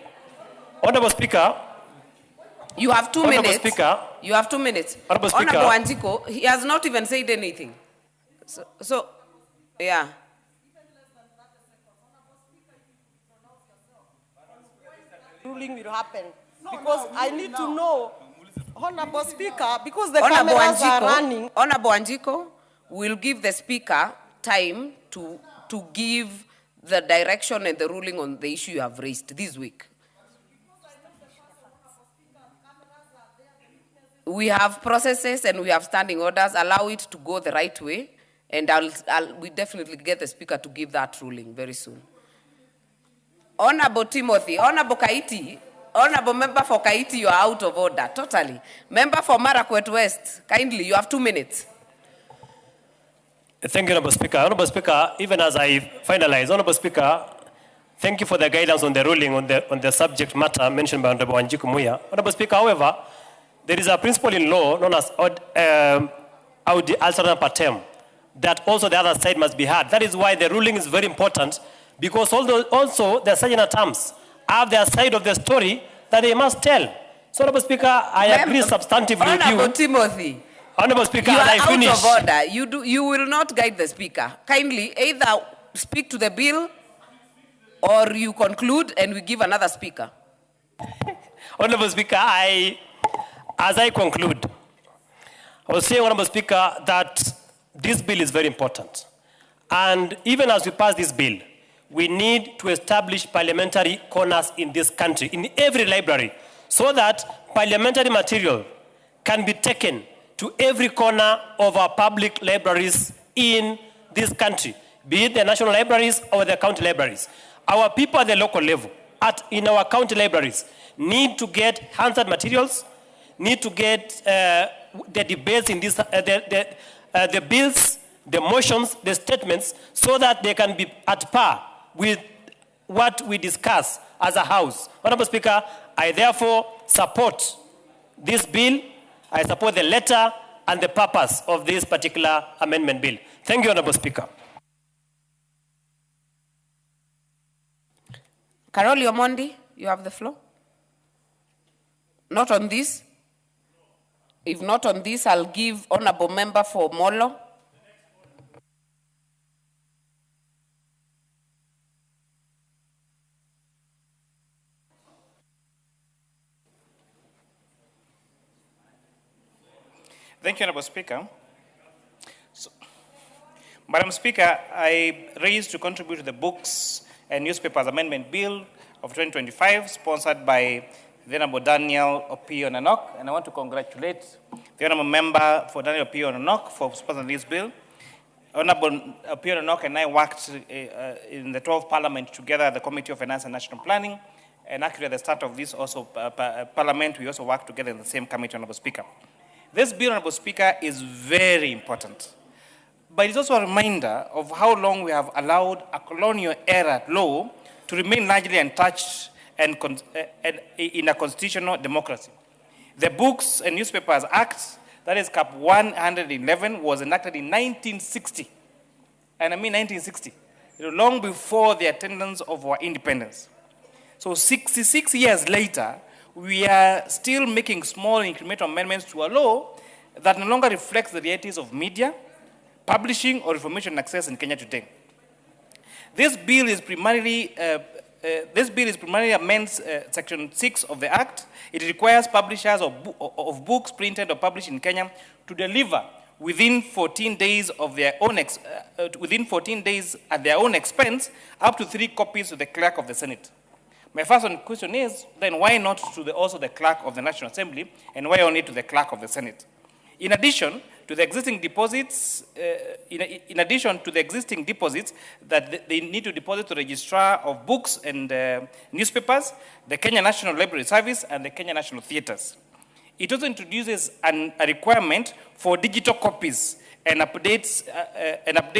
Honorable Speaker. You have 2 minutes. Honorable Speaker. You have 2 minutes. Honorable Speaker. Honorable Wanjiku, he has not even said anything. So yeah. Ruling will happen. Because I need to know, Honorable Speaker, because the Honorable cameras are running. Honorable Wanjiku will give the Speaker time to give the direction and the ruling on the issue you have raised this week. We have processes and we have standing orders. Allow it to go the right way, and we definitely get the Speaker to give that ruling very soon. Honorable Timothy, Honorable Kaiti, Honorable member for Kaiti, you are out of order, totally. Member for Marakwet West, kindly, you have 2 minutes. Thank you, Honorable Speaker. Honorable Speaker, even as I finalize, Honorable Speaker, thank you for the guidance on the ruling on the subject matter mentioned by Honorable Wanjiku Mohia. Honorable Speaker, however, there is a principle in law known as audi alterna partem that also the other side must be heard. That is why the ruling is very important, because also the sergeant terms have their side of the story that they must tell. So, Honorable Speaker, I agree substantively with you. Honorable Timothy. Honorable Speaker, you are I finish. out of order. You will not guide the Speaker. Kindly either speak to the bill or you conclude and we give another Speaker. Honorable Speaker, as I conclude, I will say, Honorable Speaker, that this bill is very important. And even as we pass this bill, we need to establish parliamentary corners in this country, in every library, so that parliamentary material can be taken to every corner of our public libraries in this country. be it the national libraries or the county libraries. Our people at the local level, in our county libraries, need to get handset materials, need to get the debates in this, the bills, the motions, the statements, so that they can be at par with what we discuss as a house. Honorable Speaker, I therefore support this bill. I support the letter and the purpose of this particular amendment bill. Thank you, Honorable Speaker. Carol Omondi, you have the floor. Not on this. If not on this, I'll give Honorable Member for Molo. Thank you, Honorable Speaker. Madam Speaker, I raised to contribute to the Books and Newspapers Amendment Bill of 2025, sponsored by the Honorable Daniel Opio Nanok, and I want to congratulate the Honorable Member for Daniel Opio Nanok for sponsoring this bill. Honorable Opio Nanok and I worked in the 12th Parliament together at the Committee of Finance and National Planning, and actually at the start of this also Parliament, we also worked together in the same committee, Honorable Speaker. This bill, Honorable Speaker, is very important, but it's also a reminder of how long we have allowed a colonial-era law to remain largely untouched and in a constitutional democracy. The Books and Newspapers Act, that is Cap 111, was enacted in 1960, and I mean 1960, long before the attendance of our independence. So 66 years later, we are still making small incremental amendments to a law that no longer reflects the realities of media, publishing, or information access in Kenya today. This bill is primarily amends Section 6 of the Act. It requires publishers of books printed or published in Kenya to deliver within 14 days of their own at their own expense, up to 3 copies to the clerk of the Senate. My first question is, then why not to also the clerk of the National Assembly, and why only to the clerk of the Senate? In addition to the existing deposits, that they need to deposit to the registrar of books and newspapers, the Kenya National Library Service, and the Kenya National Theatres. It also introduces a requirement for digital copies and updates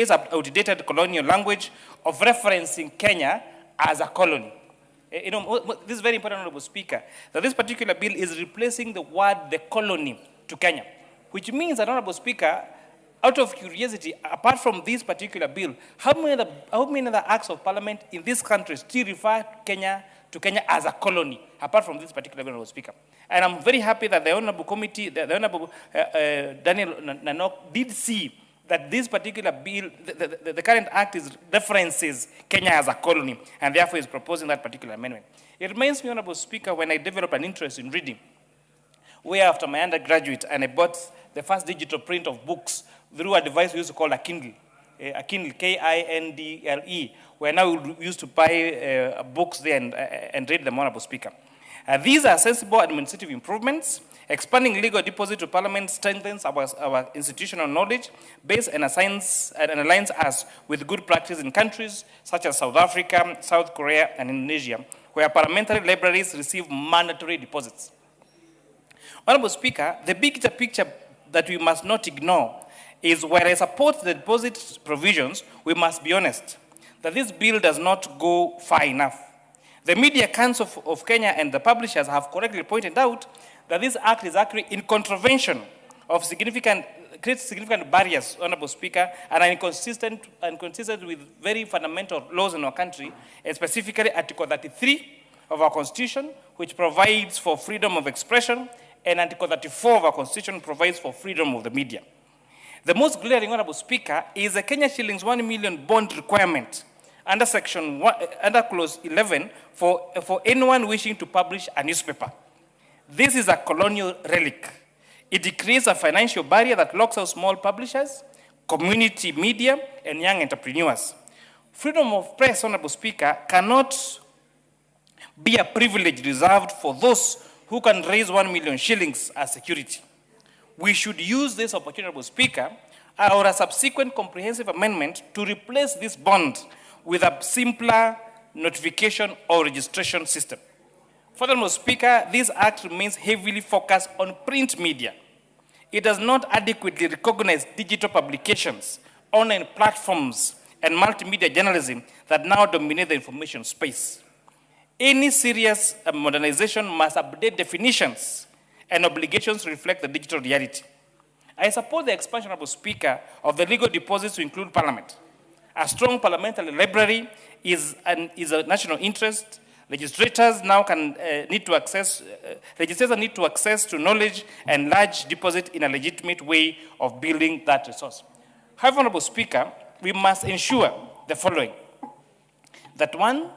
outdated colonial language of referencing Kenya as a colony. You know, this is very important, Honorable Speaker, that this particular bill is replacing the word the colony to Kenya, which means that, Honorable Speaker, out of curiosity, apart from this particular bill, how many other acts of parliament in this country still refer to Kenya as a colony, apart from this particular bill, Honorable Speaker? And I'm very happy that the Honorable Committee, the Honorable Daniel Nanok did see that this particular bill, the current act references Kenya as a colony, and therefore is proposing that particular amendment. It reminds me, Honorable Speaker, when I developed an interest in reading, way after my undergraduate, and I bought the first digital print of books through a device we used to call a Kindle, Kindle, where now we used to buy books there and read them, Honorable Speaker. These are sensible administrative improvements. Expanding legal deposit to Parliament strengthens our institutional knowledge base and aligns us with good practice in countries such as South Africa, South Korea, and Indonesia, where parliamentary libraries receive mandatory deposits. Honorable Speaker, the bigger picture that we must not ignore is where I support the deposit provisions, we must be honest that this bill does not go far enough. The Media Council of Kenya and the publishers have correctly pointed out that this act is actually in contravention of creates significant barriers, Honorable Speaker, and are inconsistent with very fundamental laws in our country, and specifically Article 33 of our Constitution, which provides for freedom of expression, and Article 34 of our Constitution provides for freedom of the media. The most glaring, Honorable Speaker, is the Kenya shillings 1 million bond requirement under under Clause 11 for anyone wishing to publish a newspaper. This is a colonial relic. It creates a financial barrier that locks out small publishers, community media, and young entrepreneurs. Freedom of press, Honorable Speaker, cannot be a privilege reserved for those who can raise 1 million shillings as security. We should use this opportunity, Honorable Speaker, or a subsequent comprehensive amendment to replace this bond with a simpler notification or registration system. Furthermore, Speaker, this act remains heavily focused on print media. It does not adequately recognize digital publications, online platforms, and multimedia journalism that now dominate the information space. Any serious modernization must update definitions and obligations to reflect the digital reality. I support the expansion, Honorable Speaker, of the legal deposits to include Parliament. A strong parliamentary library is a national interest. Legislators now need to access to knowledge and large deposit in a legitimate way of building that resource. However, Honorable Speaker, we must ensure the following: that one,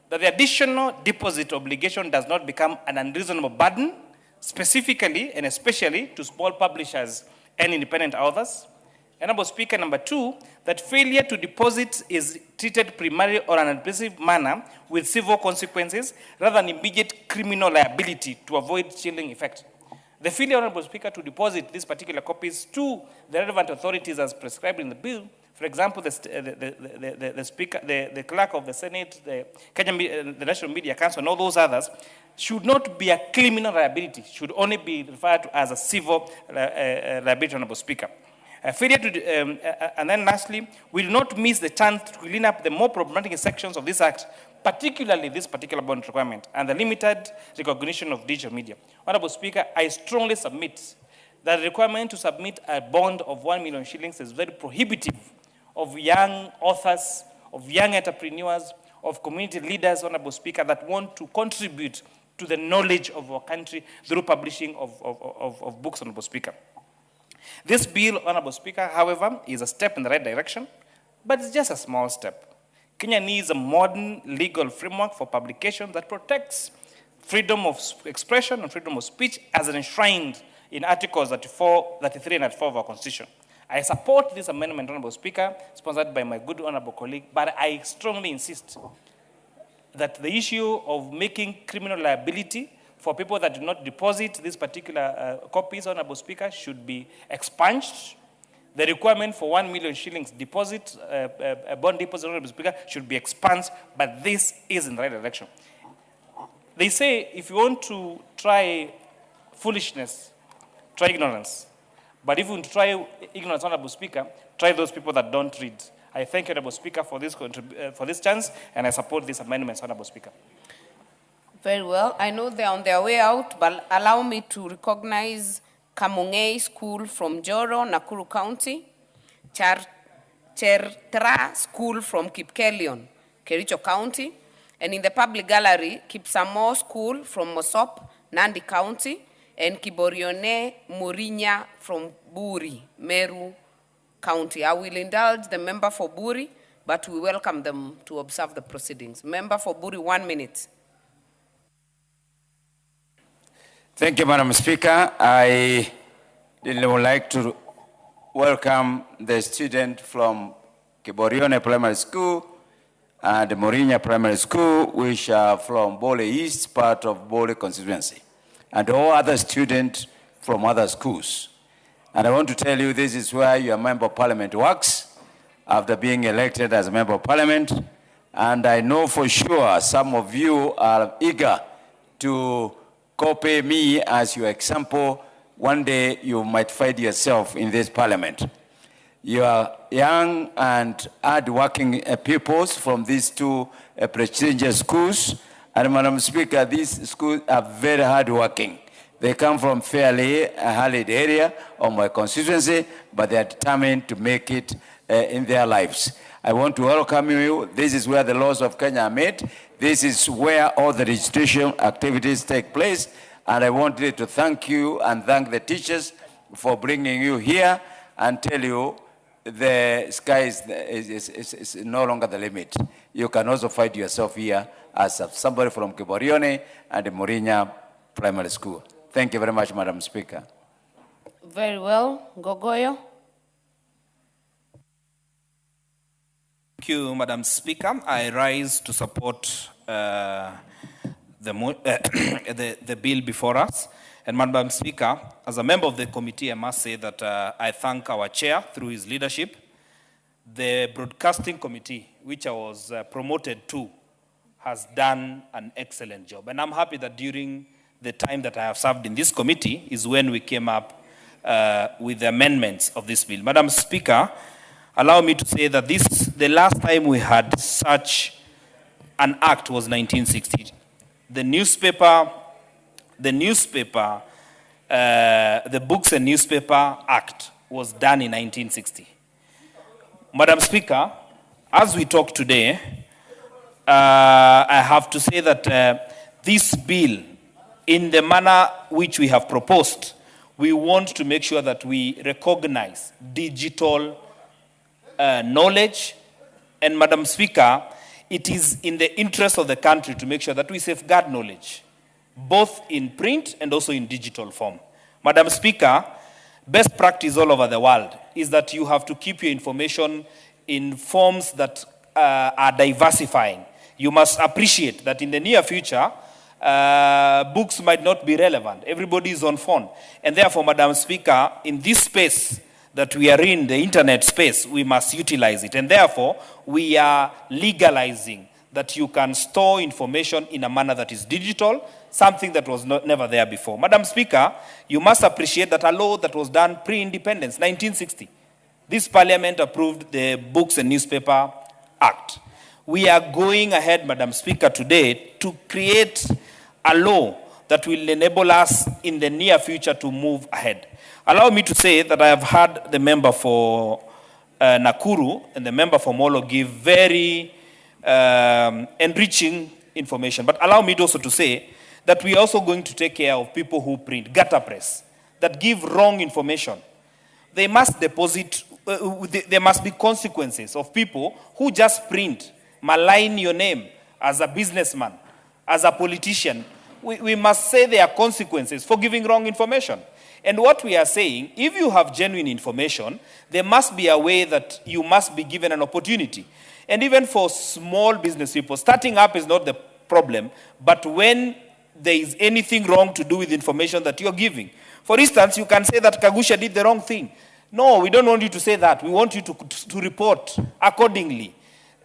that the additional deposit obligation does not become an unreasonable burden, specifically and especially to small publishers and independent authors. Honorable Speaker, number two, that failure to deposit is treated primarily or an abusive manner with civil consequences rather than immediate criminal liability to avoid chilling effect. The failure, Honorable Speaker, to deposit these particular copies to the relevant authorities as prescribed in the bill, for example, the clerk of the Senate, the National Media Council, and all those others, should not be a criminal liability, should only be referred to as a civil liability, Honorable Speaker. Failure to, and then lastly, we do not miss the chance to clean up the more problematic sections of this act, particularly this particular bond requirement and the limited recognition of digital media. Honorable Speaker, I strongly submit that the requirement to submit a bond of 1 million shillings is very prohibitive of young authors, of young entrepreneurs, of community leaders, Honorable Speaker, that want to contribute to the knowledge of our country through publishing of books, Honorable Speaker. This bill, Honorable Speaker, however, is a step in the right direction, but it's just a small step. Kenya needs a modern legal framework for publication that protects freedom of expression and freedom of speech as enshrined in Articles 34, 33, and 34 of our Constitution. I support this amendment, Honorable Speaker, sponsored by my good honorable colleague, but I strongly insist that the issue of making criminal liability for people that do not deposit these particular copies, Honorable Speaker, should be expunged. The requirement for 1 million shillings deposit, a bond deposit, Honorable Speaker, should be expunged, but this is in the right direction. They say if you want to try foolishness, try ignorance. But if you want to try ignorance, Honorable Speaker, try those people that don't read. I thank you, Honorable Speaker, for this chance, and I support these amendments, Honorable Speaker. Very well. I know they're on their way out, but allow me to recognize Kamungei School from Joro, Nakuru County, Chertra School from Kipkelion, Kericho County, and in the public gallery, Kipsamo School from Mosop, Nandi County, and Kiborione Murinya from Buri, Meru County. I will indulge the member for Buri, but we welcome them to observe the proceedings. Member for Buri, 1 minute. Thank you, Madam Speaker. I would like to welcome the student from Kiborione Primary School and Morinya Primary School, which are from Bole East, part of Bole constituency, and all other students from other schools. And I want to tell you, this is where your member of parliament works after being elected as a member of parliament. And I know for sure some of you are eager to copy me as your example. One day you might find yourself in this parliament. You are young and hard-working pupils from these two prestigious schools. And Madam Speaker, these schools are very hard-working. They come from fairly harried area of my constituency, but they are determined to make it in their lives. I want to welcome you. This is where the laws of Kenya are made. This is where all the registration activities take place. And I wanted to thank you and thank the teachers for bringing you here and tell you the sky is no longer the limit. You can also find yourself here as somebody from Kiborione and Morinya Primary School. Thank you very much, Madam Speaker. Very well. Gogoyo. Thank you, Madam Speaker. I rise to support the bill before us. And Madam Speaker, as a member of the committee, I must say that I thank our chair through his leadership. The broadcasting committee, which I was promoted to, has done an excellent job. And I'm happy that during the time that I have served in this committee is when we came up with the amendments of this bill. Madam Speaker, allow me to say that the last time we had such an act was 1960. The Books and Newspaper Act was done in 1960. Madam Speaker, as we talk today, I have to say that this bill, in the manner which we have proposed, we want to make sure that we recognize digital knowledge. And Madam Speaker, it is in the interest of the country to make sure that we safeguard knowledge, both in print and also in digital form. Madam Speaker, best practice all over the world is that you have to keep your information in forms that are diversifying. You must appreciate that in the near future, books might not be relevant. Everybody is on phone. And therefore, Madam Speaker, in this space that we are in, the internet space, we must utilize it. And therefore, we are legalizing that you can store information in a manner that is digital, something that was never there before. Madam Speaker, you must appreciate that a law that was done pre-independence, 1960, this parliament approved the Books and Newspaper Act. We are going ahead, Madam Speaker, today to create a law that will enable us in the near future to move ahead. Allow me to say that I have heard the member for Nakuru and the member for Molo give very enriching information. But allow me also to say that we are also going to take care of people who print, gutter press, that give wrong information. They must deposit, there must be consequences of people who just print, malign your name as a businessman, as a politician. We must say there are consequences for giving wrong information. And what we are saying, if you have genuine information, there must be a way that you must be given an opportunity. And even for small business people, starting up is not the problem, but when there is anything wrong to do with information that you're giving. For instance, you can say that Kaguchia did the wrong thing. No, we don't want you to say that. We want you to report accordingly.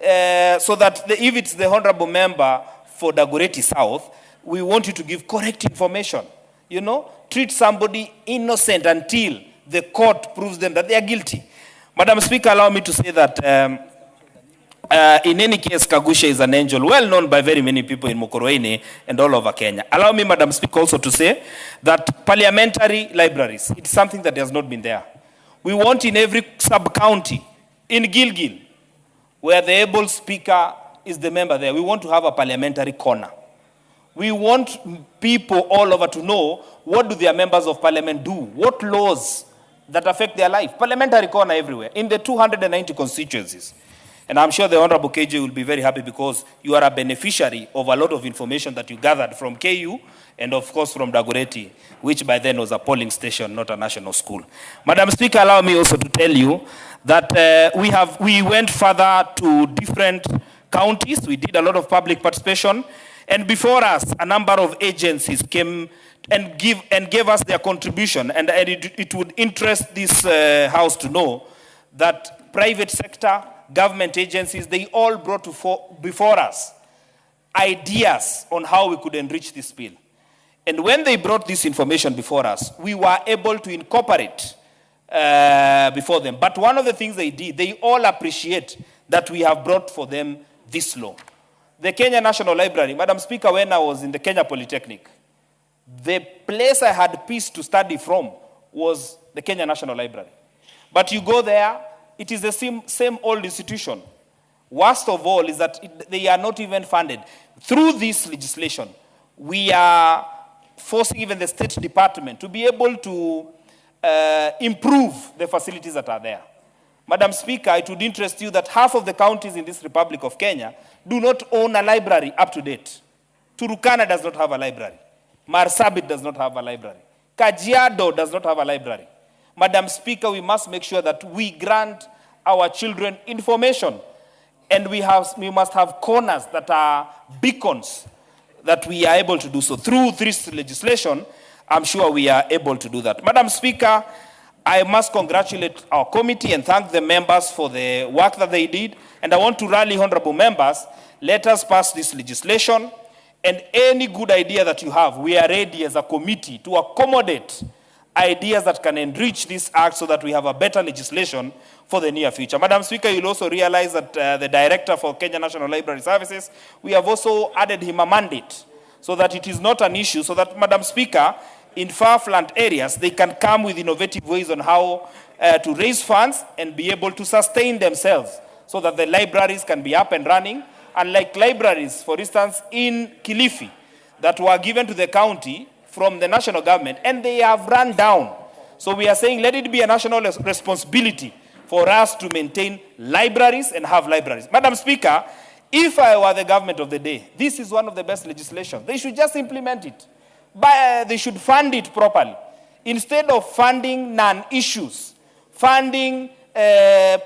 So that if it's the honorable member for Dagoretti South, we want you to give correct information. You know, treat somebody innocent until the court proves them that they are guilty. Madam Speaker, allow me to say that in any case, Kaguchia is an angel, well known by very many people in Mukurwe-ini and all over Kenya. Allow me, Madam Speaker, also to say that parliamentary libraries, it's something that has not been there. We want in every sub-county, in Gilgil, where the able speaker is the member there, we want to have a parliamentary corner. We want people all over to know what do their members of parliament do, what laws that affect their life. Parliamentary corner everywhere, in the 290 constituencies. And I'm sure the Honorable KJ will be very happy because you are a beneficiary of a lot of information that you gathered from KU and of course from Dagoretti, which by then was a polling station, not a national school. Madam Speaker, allow me also to tell you that we went further to different counties. We did a lot of public participation. And before us, a number of agencies came and gave us their contribution. And it would interest this House to know that private sector, government agencies, they all brought before us ideas on how we could enrich this bill. And when they brought this information before us, we were able to incorporate before them. But one of the things they did, they all appreciate that we have brought for them this law. The Kenya National Library, Madam Speaker, when I was in the Kenya Polytechnic, the place I had peace to study from was the Kenya National Library. But you go there, it is the same old institution. Worst of all is that they are not even funded. Through this legislation, we are forcing even the State Department to be able to improve the facilities that are there. Madam Speaker, it would interest you that half of the counties in this Republic of Kenya do not own a library up to date. Turukana does not have a library. Marsabit does not have a library. Kajiado does not have a library. Madam Speaker, we must make sure that we grant our children information. And we must have corners that are beacons that we are able to do so. Through this legislation, I'm sure we are able to do that. Madam Speaker, I must congratulate our committee and thank the members for the work that they did. And I want to rally honorable members, let us pass this legislation, and any good idea that you have, we are ready as a committee to accommodate ideas that can enrich this act so that we have a better legislation for the near future. Madam Speaker, you'll also realize that the Director for Kenya National Library Services, we have also added him a mandate so that it is not an issue, so that, Madam Speaker, in far-flung areas, they can come with innovative ways on how to raise funds and be able to sustain themselves so that the libraries can be up and running. Unlike libraries, for instance, in Kilifi, that were given to the county from the national government, and they have run down. So we are saying let it be a national responsibility for us to maintain libraries and have libraries. Madam Speaker, if I were the government of the day, this is one of the best legislation. They should just implement it. But they should fund it properly. Instead of funding non-issues, funding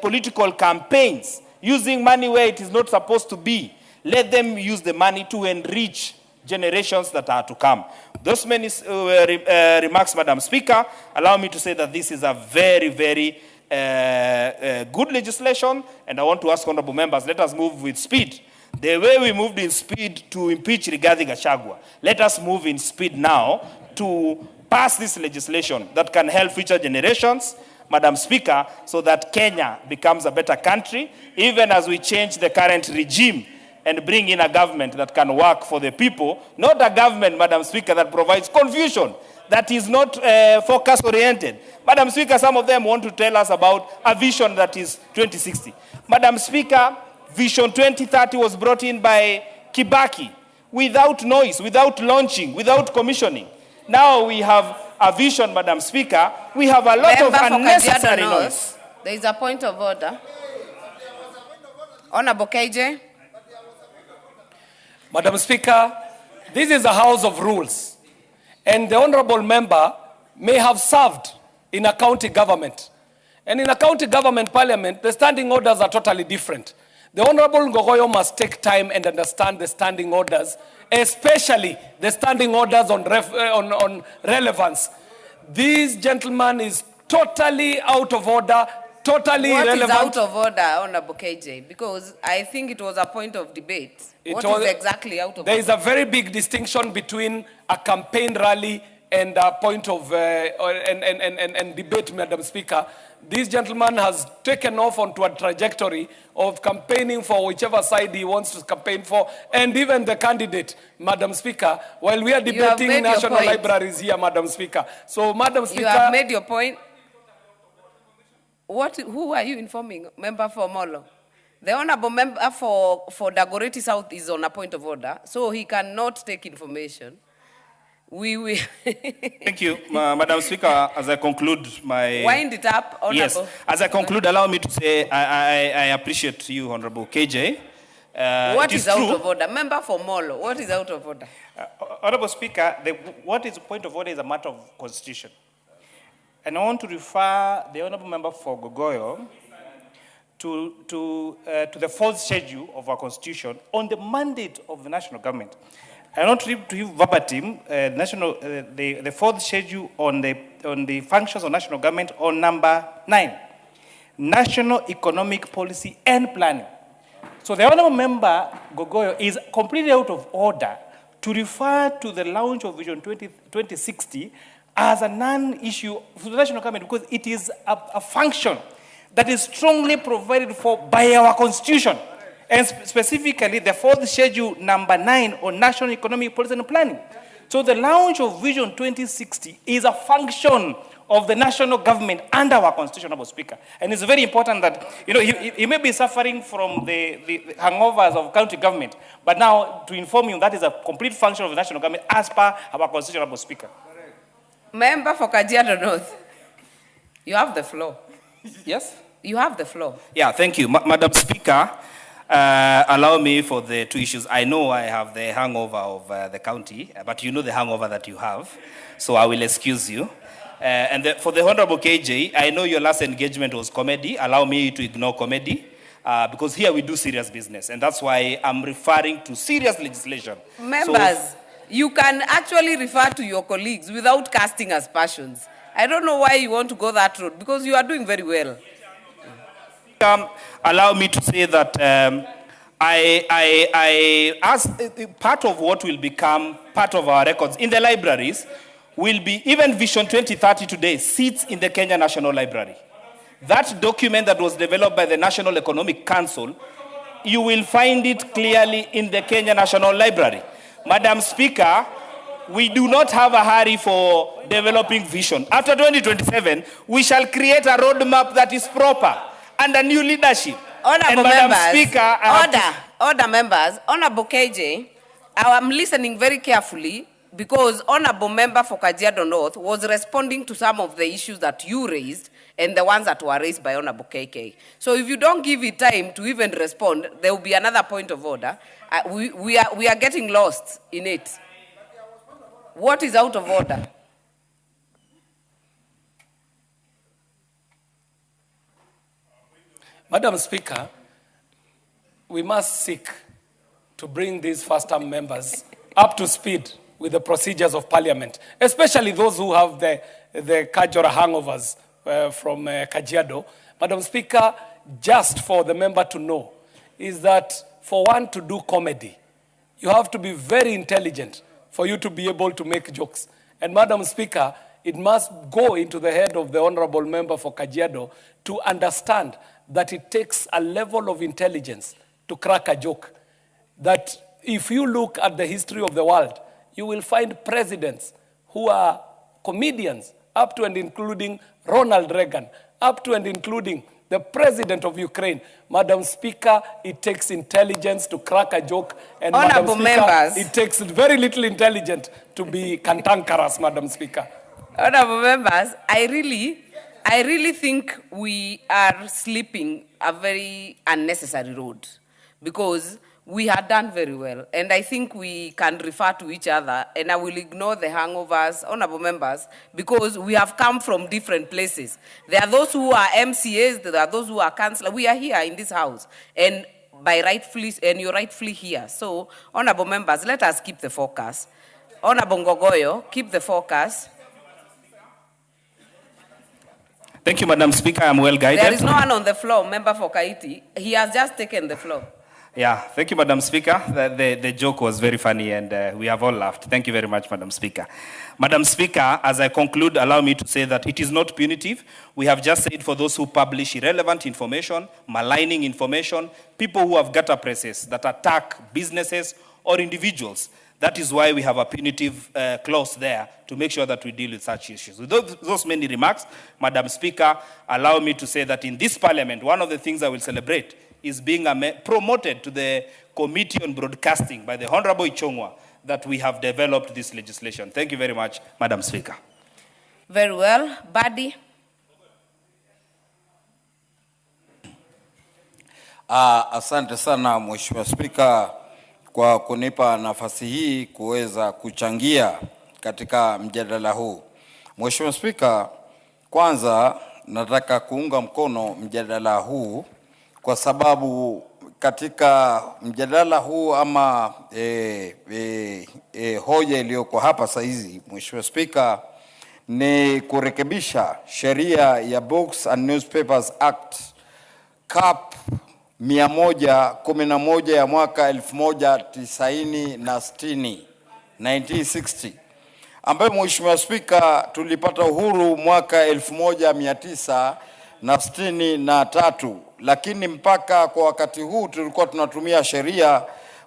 political campaigns, using money where it is not supposed to be, let them use the money to enrich generations that are to come. Those many remarks, Madam Speaker, allow me to say that this is a very, very good legislation, and I want to ask honorable members, let us move with speed. The way we moved in speed to impeach Rigathi Gachagua, let us move in speed now to pass this legislation that can help future generations, Madam Speaker, so that Kenya becomes a better country, even as we change the current regime and bring in a government that can work for the people, not a government, Madam Speaker, that provides confusion, that is not focus-oriented. Madam Speaker, some of them want to tell us about a vision that is 2060. Madam Speaker, Vision 2030 was brought in by Kibaki without noise, without launching, without commissioning. Now we have a vision, Madam Speaker. We have a lot of unnecessary noise. There is a point of order. Honorable KJ. Madam Speaker, this is a house of rules, and the honorable member may have served in a county government. And in a county government parliament, the standing orders are totally different. The Honorable Ngogoyo must take time and understand the standing orders, especially the standing orders on relevance. This gentleman is totally out of order, totally irrelevant. What is out of order, Honorable KJ? Because I think it was a point of debate. What is exactly out of order? There is a very big distinction between a campaign rally and a point of and debate, Madam Speaker. This gentleman has taken off onto a trajectory of campaigning for whichever side he wants to campaign for, and even the candidate, Madam Speaker, while we are debating national libraries here, Madam Speaker. So, Madam Speaker... You have made your point. Who are you informing? Member for Molo. The honorable member for Dagoretti South is on a point of order, so he cannot take information. We will. Thank you, Madam Speaker. As I conclude my... Wind it up, Honorable. Yes. As I conclude, allow me to say I appreciate you, Honorable KJ. What is out of order? Member for Molo, what is out of order? Honorable Speaker, what is the point of order is a matter of constitution. And I want to refer the honorable member for Gogoyo to the fourth schedule of our constitution on the mandate of the national government. I want to read to you verbatim the fourth schedule on the functions of national government on number 9, National Economic Policy and Planning. So the honorable member Gogoyo is completely out of order to refer to the launch of Vision 2060 as a non-issue for the national government, because it is a function that is strongly provided for by our constitution. And specifically, the fourth schedule, number 9, on national economic policy and planning. So the launch of Vision 2060 is a function of the national government under our constitution, Honorable Speaker. And it's very important that, he may be suffering from the hangovers of county government, but now to inform you that is a complete function of the national government as per our constitution, Honorable Speaker. Member for Kajiado North, you have the floor. Yes? You have the floor. Yeah, thank you. Madam Speaker, allow me for the two issues. I know I have the hangover of the county, but you know the hangover that you have, so I will excuse you. For the Honorable KJ, I know your last engagement was comedy. Allow me to ignore comedy, because here we do serious business, and that's why I'm referring to serious legislation. Members, you can actually refer to your colleagues without casting aspersions. I don't know why you want to go that road, because you are doing very well. Allow me to say that as part of what will become part of our records in the libraries will be, even Vision 2030 today sits in the Kenya National Library. That document that was developed by the National Economic Council, you will find it clearly in the Kenya National Library. Madam Speaker, we do not have a hurry for developing vision. After 2027, we shall create a roadmap that is proper and a new leadership. Honorable Madam members, Speaker, order members, Honorable KJ, I am listening very carefully because Honorable Member for Kajiado North was responding to some of the issues that you raised and the ones that were raised by Honorable KK. So if you don't give it time to even respond, there will be another point of order. We are getting lost in it. What is out of order? Madam Speaker, we must seek to bring these first-term members up to speed with the procedures of Parliament, especially those who have the Kajora hangovers from Kajiado. Madam Speaker, just for the member to know, is that for one to do comedy, you have to be very intelligent for you to be able to make jokes. And Madam Speaker, it must go into the head of the honorable member for Kajiado to understand that it takes a level of intelligence to crack a joke. That if you look at the history of the world, you will find presidents who are comedians, up to and including Ronald Reagan, up to and including the president of Ukraine. Madam Speaker, it takes intelligence to crack a joke. And Honorable Madam Speaker, members, it takes very little intelligence to be cantankerous, Madam Speaker. Honorable members, I really think we are sleeping a very unnecessary road because we had done very well. And I think we can refer to each other, and I will ignore the hangovers, honorable members, because we have come from different places. There are those who are MCAs, there are those who are councillors. We are here in this house, and you're rightfully here. So, honorable members, let us keep the focus. Honorable Ngogoyo, keep the focus. Thank you, Madam Speaker. I'm well guided. There is no one on the floor, member for Kaiti. He has just taken the floor. Yeah, thank you, Madam Speaker. The joke was very funny and we have all laughed. Thank you very much, Madam Speaker. Madam Speaker, as I conclude, allow me to say that it is not punitive. We have just said for those who publish irrelevant information, maligning information, people who have gutter presses that attack businesses or individuals. That is why we have a punitive clause there to make sure that we deal with such issues. With those many remarks, Madam Speaker, allow me to say that in this Parliament, one of the things I will celebrate is being promoted to the Committee on Broadcasting by the Honorable Ichongwa, that we have developed this legislation. Thank you very much, Madam Speaker. Very well. Badi. Asante sana Mheshimiwa Spika kwa kunipa nafasi hii kuweza kuchangia katika mjadala huu. Mheshimiwa Spika, kwanza nataka kuunga mkono mjadala huu kwa sababu katika mjadala huu ama hoja iliyoko hapa saizi, Mheshimiwa Spika, ni kurekebisha sheria ya Books and Newspapers Act CAP 111 ya mwaka 1960 ambayo Mheshimiwa Spika tulipata uhuru mwaka 1963, lakini mpaka kwa wakati huu tulikuwa tunatumia sheria,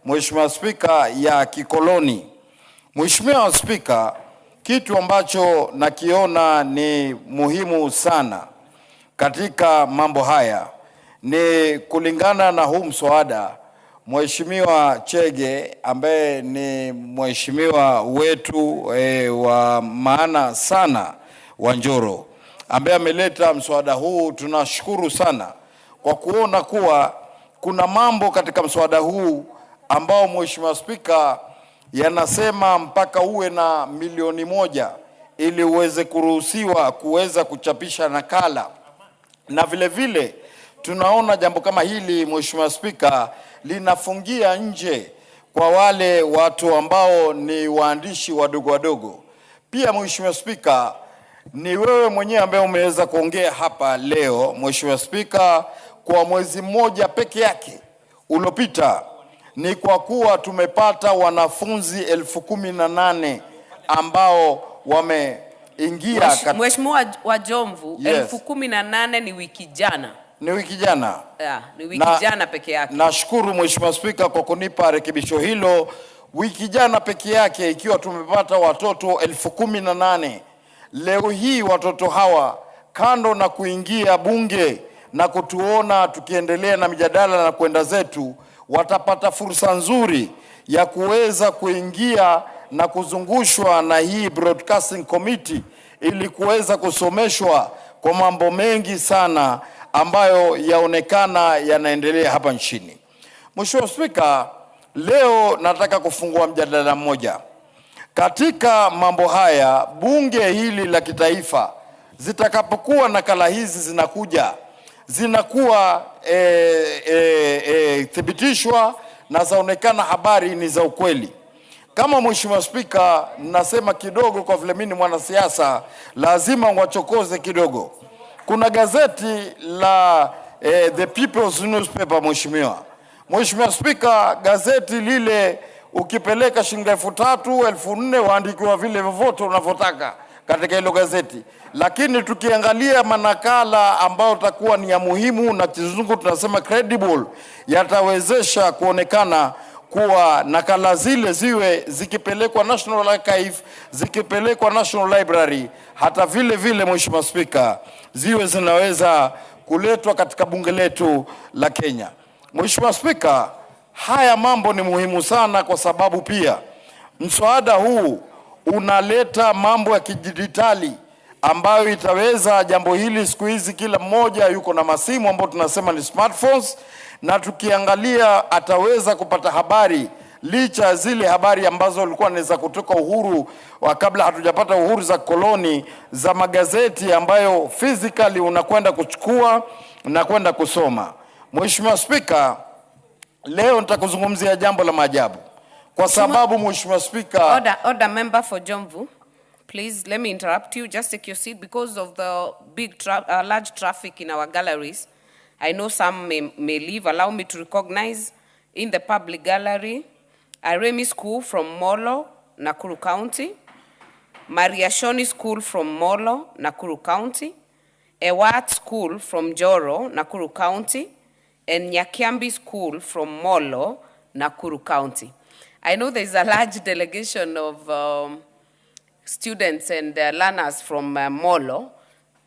Mheshimiwa Spika, ya kikoloni. Mheshimiwa Spika, kitu ambacho nakiona ni muhimu sana katika mambo haya ni kulingana na huu mswada, Mheshimiwa Chege ambaye ni mheshimiwa wetu wa maana sana wa Njoro, ambaye ameleta mswada huu. Tunashukuru sana kwa kuona kuwa kuna mambo katika mswada huu ambao Mheshimiwa Spika yanasema mpaka uwe na milioni 1 ili uweze kuruhusiwa kuweza kuchapisha nakala. Na vile vile tunaona jambo kama hili Mheshimiwa Spika linafungia nje kwa wale watu ambao ni waandishi wadogo wadogo. Pia Mheshimiwa Spika, ni wewe mwenyewe ambaye umeweza kuongea hapa leo, Mheshimiwa Spika, kwa mwezi mmoja peke yake uliopita, ni kwa kuwa tumepata wanafunzi 18,000 ambao wameingia Mheshimiwa wa Jomvu, Yes. 18,000 ni wiki jana. Ni wiki jana. Yeah, ni wiki jana peke yake. Nashukuru Mheshimiwa Spika kwa kunipa rekebisho hilo. Wiki jana peke yake ikiwa tumepata watoto 18,000. Leo hii watoto hawa kando na kuingia bunge na kutuona tukiendelea na mijadala na kwenda zetu, watapata fursa nzuri ya kuweza kuingia na kuzungushwa na hii broadcasting committee ili kuweza kusomeshwa kwa mambo mengi sana ambayo yaonekana yanaendelea hapa nchini. Mheshimiwa Spika, leo nataka kufungua mjadala mmoja. Katika mambo haya, bunge hili la kitaifa zitakapokuwa nakala hizi zinakuwa thibitishwa na zaonekana habari ni za ukweli. Kama Mheshimiwa Spika, nasema kidogo kwa vile mimi ni mwanasiasa, lazima wachokoze kidogo. Kuna gazeti la The People's Newspaper, Mheshimiwa Spika, gazeti lile ukipeleka shilingi 3,000, 4,000 waandikiwa vile vote unavyotaka katika hilo gazeti. Lakini tukiangalia manakala ambayo takuwa ni ya muhimu na kizungu tunasema credible, yatawezesha kuonekana kuwa nakala zile ziwe zikipelekwa National Archive, zikipelekwa National Library, hata vile vile Mheshimiwa Spika, ziwe zinaweza kuletwa katika bunge letu la Kenya. Mheshimiwa Spika, haya mambo ni muhimu sana kwa sababu pia mswada huu unaleta mambo ya kidijitali ambayo itaweza jambo hili. Siku hizi kila mmoja yuko na masimu ambayo tunasema ni smartphones, na tukiangalia ataweza kupata habari licha zile habari ambazo walikuwa naweza kutoka uhuru wa kabla hatujapata uhuru za koloni, za magazeti ambayo physically unakwenda kuchukua na kwenda kusoma. Mheshimiwa Spika, leo nitakuzungumzia jambo la maajabu kwa sababu Mheshimiwa Spika. Order member for Jomvu. Please let me interrupt you. Just take your seat because of the big large traffic in our galleries. I know some may leave. Allow me to recognize in the public gallery Aremi School from Molo, Nakuru County, Maria Shoni School from Molo, Nakuru County, Ewat School from Joro, Nakuru County, and Nyakiambi School from Molo, Nakuru County. I know there's a large delegation of students and learners from Molo.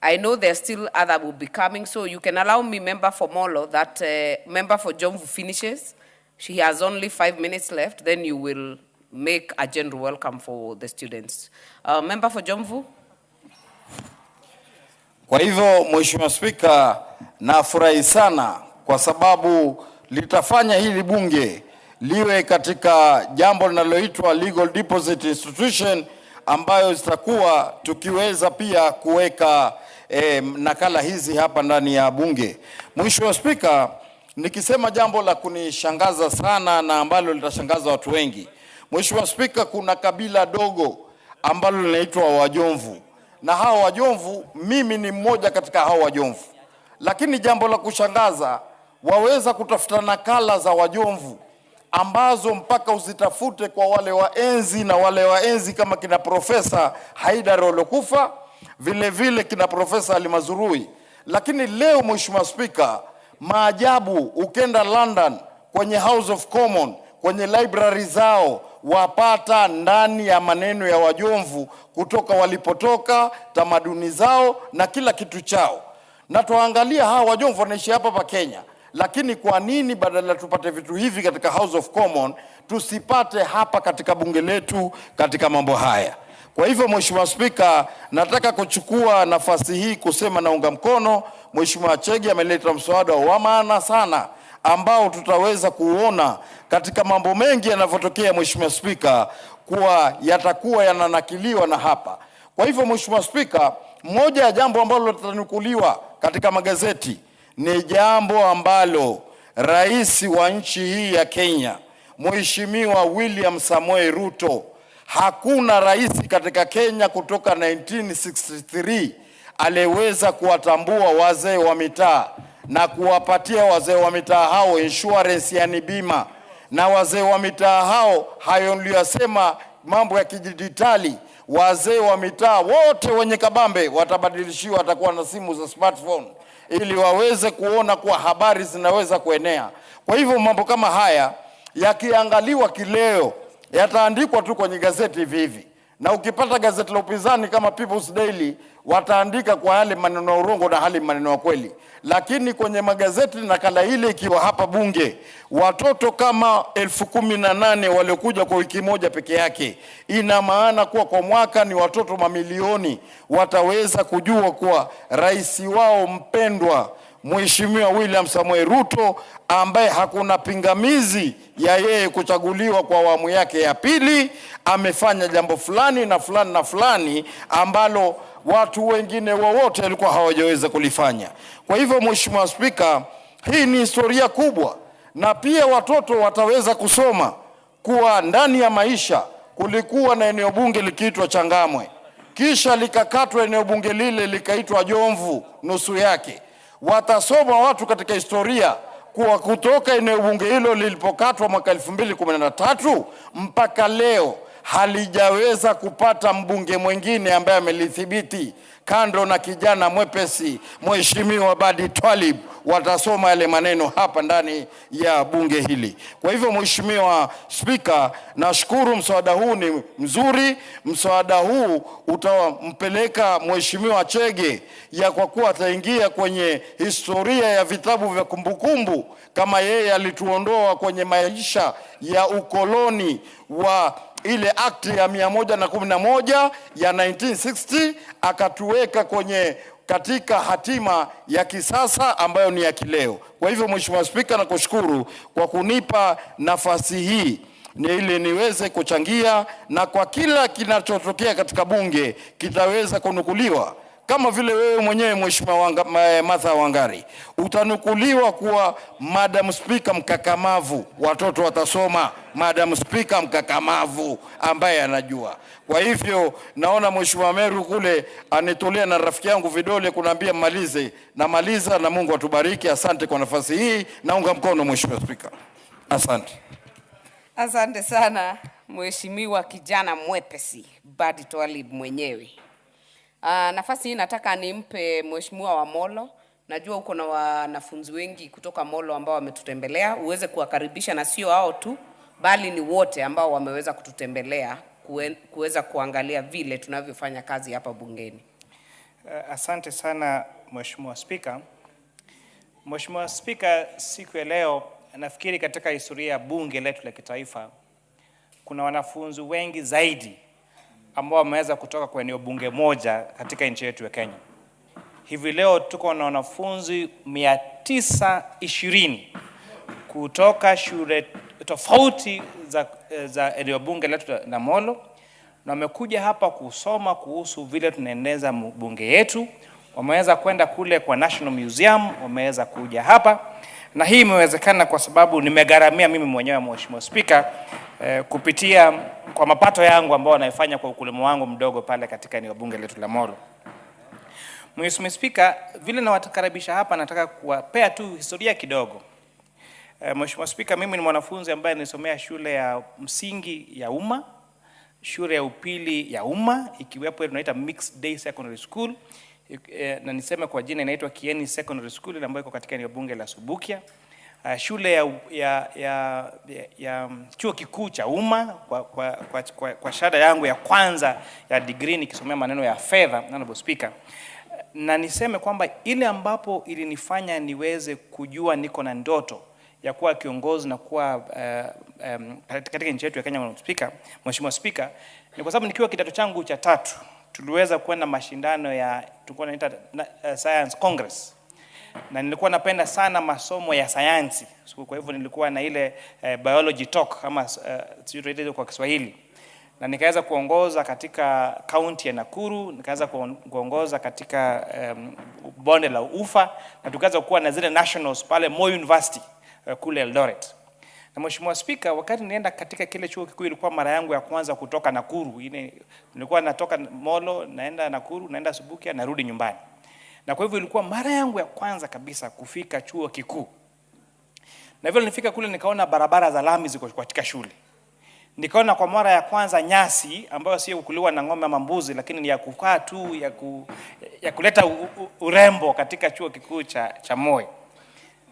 I know there still other will be coming, so you can allow me, member for Molo, that member for Jomvu finishes. She has only 5 minutes left, then you will make a general welcome for the students. Member for Jomvu. Kwa hivyo Mheshimiwa Spika, nafurahi sana kwa sababu litafanya hili bunge liwe katika jambo linaloitwa legal deposit institution, ambayo zitakuwa tukiweza pia kuweka nakala hizi hapa ndani ya bunge. Mheshimiwa Spika, nikisema jambo la kunishangaza sana na ambalo litashangaza watu wengi. Mheshimiwa Spika, kuna kabila dogo ambalo linaitwa Wajomvu, na hao Wajomvu, mimi ni mmoja katika hao Wajomvu. Lakini jambo la kushangaza, waweza kutafuta nakala za Wajomvu ambazo mpaka uzitafute kwa wale waenzi na wale waenzi kama kina Profesa Haidar Olokufa, vile vile kina Profesa Ali Mazurui. Lakini leo Mheshimiwa Spika, maajabu, ukenda London kwenye House of Commons, kwenye library zao, wapata ndani ya maneno ya Wajomvu kutoka walipotoka, tamaduni zao na kila kitu chao. Na tuangalia hawa Wajomvu wanaishi hapa pa Kenya. Lakini kwa nini badala tupate vitu hivi katika House of Commons, tusipate hapa katika bunge letu katika mambo haya? Kwa hivyo Mheshimiwa Spika, nataka kuchukua nafasi hii kusema naunga mkono Mheshimiwa Chege ameleta mswada wa maana sana ambao tutaweza kuona katika mambo mengi yanavyotokea Mheshimiwa Spika kuwa yatakuwa yananakiliwa na hapa. Kwa hivyo Mheshimiwa Spika, moja ya jambo ambalo litanukuliwa katika magazeti ni jambo ambalo rais wa nchi hii ya Kenya Mheshimiwa William Samoei Ruto. Hakuna rais katika Kenya kutoka 1963 aliyeweza kuwatambua wazee wa mitaa na kuwapatia wazee wa mitaa hao insurance, yani bima. Na wazee wa mitaa hao, hayo niliyosema, mambo ya kidijitali, wazee wa mitaa wote wenye kabambe watabadilishiwa, watakuwa na simu za smartphone ili waweze kuona kuwa habari zinaweza kuenea. Kwa hivyo mambo kama haya yakiangaliwa kileo yataandikwa tu kwenye gazeti hivi hivi, na ukipata gazeti la upinzani kama People's Daily wataandika kwa hali maneno ya urongo na hali maneno ya kweli. Lakini kwenye magazeti nakala ile ikiwa hapa bunge, watoto kama 18,000 waliokuja kwa wiki moja peke yake, ina maana kuwa kwa mwaka ni watoto mamilioni wataweza kujua kuwa rais wao mpendwa Mheshimiwa William Samoei Ruto, ambaye hakuna pingamizi ya yeye kuchaguliwa kwa awamu yake ya pili, amefanya jambo fulani na fulani na fulani ambalo watu wengine wowote walikuwa hawajaweza kulifanya. Kwa hivyo Mheshimiwa Spika, hii ni historia kubwa, na pia watoto wataweza kusoma kuwa ndani ya maisha kulikuwa na eneo bunge likiitwa Changamwe, kisha likakatwa eneo bunge lile likaitwa Jomvu nusu yake. Watasoma watu katika historia kuwa kutoka eneo bunge hilo lilipokatwa mwaka 2013 mpaka leo halijaweza kupata mbunge mwingine ambaye amelithibiti kando na kijana mwepesi Mheshimiwa Badi Twalib. Watasoma yale maneno hapa ndani ya bunge hili. Kwa hivyo Mheshimiwa Spika, nashukuru mswada huu ni mzuri. Mswada huu utampeleka Mheshimiwa Chege ya kwa kuwa ataingia kwenye historia ya vitabu vya kumbukumbu, kama yeye alituondoa kwenye maisha ya ukoloni wa ile act ya 111 ya 1960 akatuweka kwenye katika hatima ya kisasa ambayo ni ya kileo. Kwa hivyo Mheshimiwa Spika, nakushukuru kwa kunipa nafasi hii ni ili niweze kuchangia, na kwa kila kinachotokea katika bunge kitaweza kunukuliwa. Kama vile wewe mwenyewe Mheshimiwa Martha Wangari utanukuliwa kuwa Madam Speaker mkakamavu, watoto watasoma Madam Speaker mkakamavu ambaye anajua. Kwa hivyo naona Mheshimiwa Meru kule anitolea na rafiki yangu vidole kunaambia malize, na maliza, na Mungu atubariki. Asante kwa nafasi hii, naunga mkono Mheshimiwa Speaker. Asante. Asante sana Mheshimiwa kijana mwepesi Badi Twalib mwenyewe. Nafasi hii nataka nimpe Mheshimiwa wa Molo. Najua uko na wanafunzi wengi kutoka Molo ambao wametutembelea, uweze kuwakaribisha, na sio hao tu bali ni wote ambao wameweza kututembelea kuweza kuangalia vile tunavyofanya kazi hapa bungeni. Asante sana Mheshimiwa Spika. Mheshimiwa Spika, siku ya leo nafikiri katika historia ya bunge letu la kitaifa kuna wanafunzi wengi zaidi ambao wameweza kutoka kwa eneo bunge moja katika nchi yetu ya Kenya. Hivi leo tuko na wanafunzi 920 kutoka shule tofauti za eneo bunge letu la Molo, na wamekuja hapa kusoma kuhusu vile tunaendeleza bunge yetu. Wameweza kwenda kule kwa National Museum, wameweza kuja hapa, na hii imewezekana kwa sababu nimegharamia mimi mwenyewe Mheshimiwa Spika, kupitia kwa mapato yangu ambao naifanya kwa ukulima wangu mdogo pale katika eneo bunge letu la Molo. Mheshimiwa Spika, vile nawatakaribisha hapa, nataka kuwapea tu historia kidogo. Mheshimiwa Spika, mimi ni mwanafunzi ambaye nilisomea shule ya msingi ya umma, shule ya upili ya umma, ikiwepo tunaita Mixed Day Secondary School, na niseme kwa jina inaitwa Kieni Secondary School ambayo iko katika eneo bunge la Subukia. Shule ya chuo kikuu cha umma kwa shahada yangu ya kwanza ya degree nikisomea maneno ya fedha, Honorable Speaker. Na niseme kwamba ile ambapo ilinifanya niweze kujua niko na ndoto ya kuwa kiongozi na kuwa katika nchi yetu ya Kenya, Mheshimiwa Speaker, ni kwa sababu nikiwa kidato changu cha 3 tuliweza kwenda mashindano ya tulikuwa tunaita Science Congress, na nilikuwa napenda sana masomo ya sayansi. Kwa hivyo nilikuwa na ile biology talk kama sio kwa Kiswahili, na nikaweza kuongoza katika kaunti ya Nakuru, nikaweza kuongoza katika bonde la Ufa, na tukaweza kuwa na zile nationals pale Moi University kule Eldoret. Na Mheshimiwa Spika, wakati nilienda katika kile chuo kikuu ilikuwa mara yangu ya kwanza kutoka Nakuru. Nilikuwa natoka Molo, naenda Nakuru, naenda Subukia, narudi nyumbani. Na kwa hivyo ilikuwa mara yangu ya kwanza kabisa kufika chuo kikuu. Na hivyo nilifika kule nikaona barabara za lami ziko katika shule. Nikaona kwa mara ya kwanza nyasi ambayo sio kukuliwa na ng'ombe ama mbuzi, lakini ni ya kukaa tu, ya kuleta urembo katika chuo kikuu cha Moi.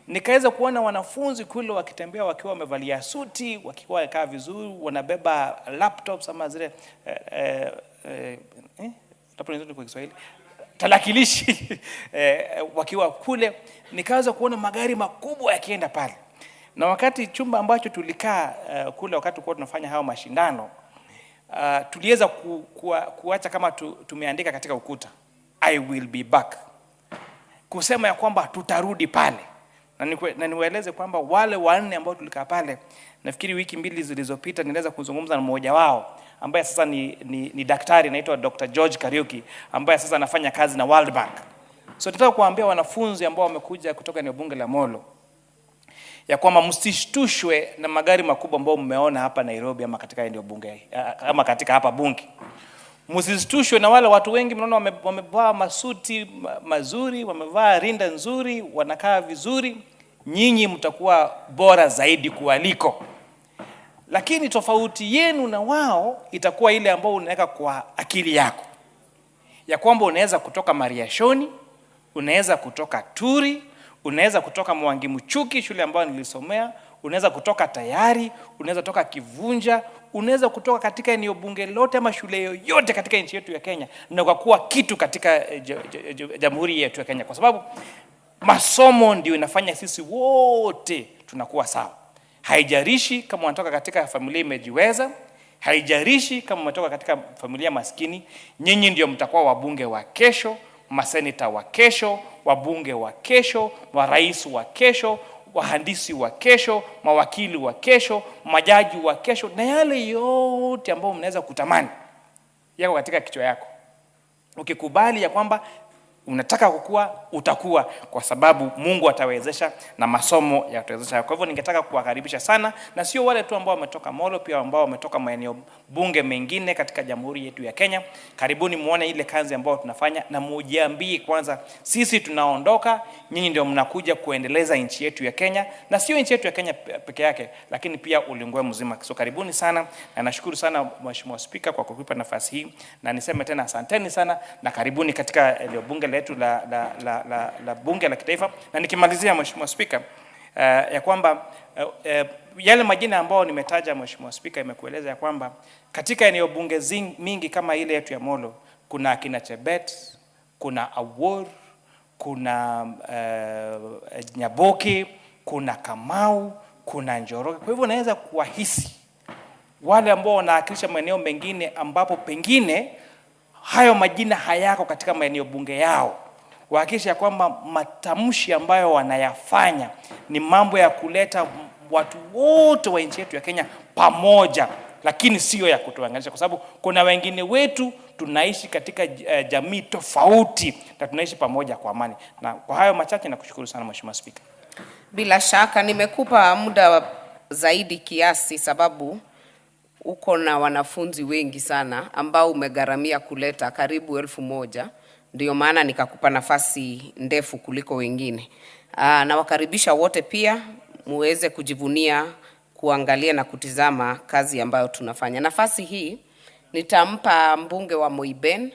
Nikaweza kuona wanafunzi kule wakitembea wakiwa wamevalia suti, wakiwa wamekaa vizuri, wanabeba laptops ama zile kwa Kiswahili talakilishi wakiwa kule. Nikaweza kuona magari makubwa yakienda pale. Na wakati chumba ambacho tulikaa kule wakati tulikuwa tunafanya hao mashindano, tuliweza kuacha kama tumeandika katika ukuta, I will be back, kusema ya kwamba tutarudi pale. Na niwaeleze kwamba wale wanne ambao tulikaa pale, nafikiri wiki 2 zilizopita niliweza kuzungumza na mmoja wao ambaye sasa ni daktari, anaitwa Dr. George Kariuki, ambaye sasa anafanya kazi na World Bank. So nataka kuambia wanafunzi ambao wamekuja kutoka eneo bunge la Molo ya kwamba msishtushwe na magari makubwa ambao mmeona hapa Nairobi ama katika eneo bunge ama katika hapa bunge. Msishtushwe na wale watu wengi mnaona wamevaa masuti mazuri, wamevaa rinda nzuri, wanakaa vizuri. Nyinyi mtakuwa bora zaidi kualiko. Lakini tofauti yenu na wao itakuwa ile ambao unaweka kwa akili yako. Ya kwamba unaweza kutoka Mariashoni, unaweza kutoka Turi, unaweza kutoka Mwangi Mchuki, shule ambayo nilisomea, unaweza kutoka Tayari, unaweza kutoka Kivunja, unaweza kutoka katika eneo bunge lote ama shule yoyote katika nchi yetu ya Kenya, na kwa kuwa kitu katika jamhuri yetu ya Kenya, kwa sababu masomo ndio inafanya sisi wote tunakuwa sawa. Haijarishi kama unatoka katika familia imejiweza, haijarishi kama unatoka katika familia maskini, nyinyi ndio mtakuwa wabunge wa kesho, maseneta wa kesho, wabunge wa kesho, marais wa kesho, wahandisi wa kesho, mawakili wa kesho, majaji wa kesho, na yale yote ambayo mnaweza kutamani yako katika kichwa yako. Ukikubali ya kwamba unataka kukua, utakuwa, kwa sababu Mungu atawezesha na masomo yatawezesha. Kwa hivyo ningetaka kuwakaribisha sana, na sio wale tu ambao wametoka Molo, pia ambao wametoka maeneo bunge mengine katika jamhuri yetu ya Kenya. Karibuni muone ile kazi ambayo tunafanya, na mujiambie kwanza sisi tunaondoka, nyinyi ndio mnakuja kuendeleza nchi yetu ya Kenya, na sio nchi yetu ya Kenya peke yake, lakini pia ulimwengu mzima. So karibuni sana, na nashukuru sana Mheshimiwa Spika kwa kukupa nafasi hii, na niseme tena asanteni sana, na karibuni katika bunge letu la bunge la kitaifa. Na nikimalizia Mheshimiwa Spika, ya kwamba yale majina ambao nimetaja Mheshimiwa Spika imekueleza ya kwamba katika eneo bunge mingi kama ile yetu ya Molo kuna akina Chebet, kuna Awor, kuna Nyaboke, kuna Kamau, kuna Njoroge. Kwa hivyo naweza kuwahisi wale ambao wanawakilisha maeneo mengine ambapo pengine hayo majina hayako katika maeneo bunge yao, wahakikisha kwamba matamshi ambayo wanayafanya ni mambo ya kuleta watu wote wa nchi yetu ya Kenya pamoja, lakini sio ya kutuanganisha, kwa sababu kuna wengine wetu tunaishi katika jamii tofauti na tunaishi pamoja kwa amani. Na kwa hayo machache nakushukuru sana Mheshimiwa Spika. Bila shaka nimekupa muda zaidi kiasi, sababu uko na wanafunzi wengi sana ambao umegharamia kuleta karibu 1000. Ndio maana nikakupa nafasi ndefu kuliko wengine. Na wakaribisha wote pia muweze kujivunia kuangalia na kutizama kazi ambayo tunafanya. Nafasi hii nitampa mbunge wa Moi-Ben.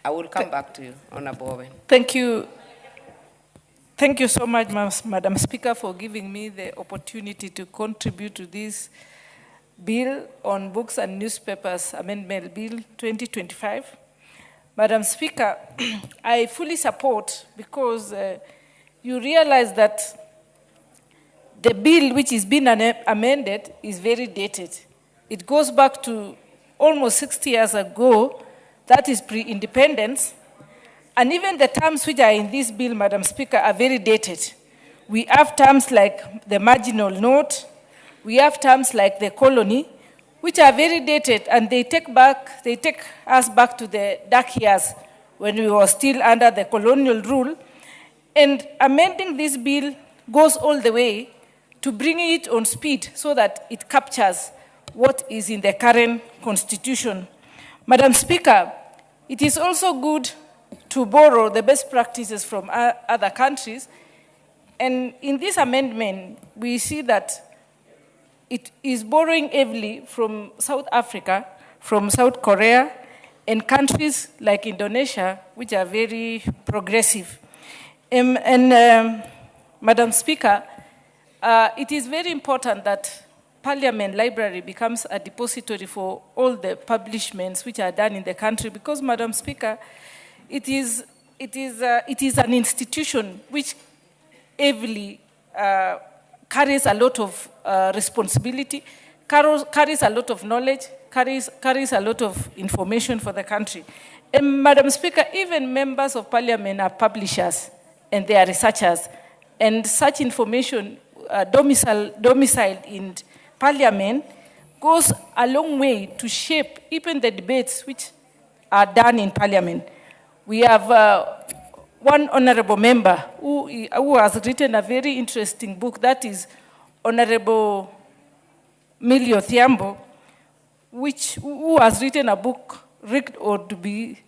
I will come back to you, Honorable Owen. Thank you. Thank you so much, Madam Speaker, for giving me the opportunity to contribute to this bill on Books and Newspapers Amendment Bill 2025. Madam Speaker, I fully support, because you realize that the bill which is being amended is very dated. It goes back to almost 60 years ago. That is pre-independence. And even the terms which are in this bill, Madam Speaker, are very dated. We have terms like the marginal note, we have terms like the colony, which are very dated, and they take us back to the dark years when we were still under the colonial rule. And amending this bill goes all the way to bringing it on speed so that it captures what is in the current constitution. Madam Speaker, it is also good to borrow the best practices from other countries. And in this amendment, we see that it is borrowing heavily from South Africa, from South Korea, and countries like Indonesia, which are very progressive. Madam Speaker, it is very important that Parliament Library becomes a depository for all the publishments which are done in the country, because, Madam Speaker, it is an institution which heavily carries a lot of responsibility, carries a lot of knowledge, carries a lot of information for the country. And Madam Speaker, even members of Parliament are publishers and they are researchers, and such information domiciled in Parliament goes a long way to shape even the debates which are done in Parliament. We have one honorable member who has written a very interesting book, that is Honorable Milio Thiambo, who has written a book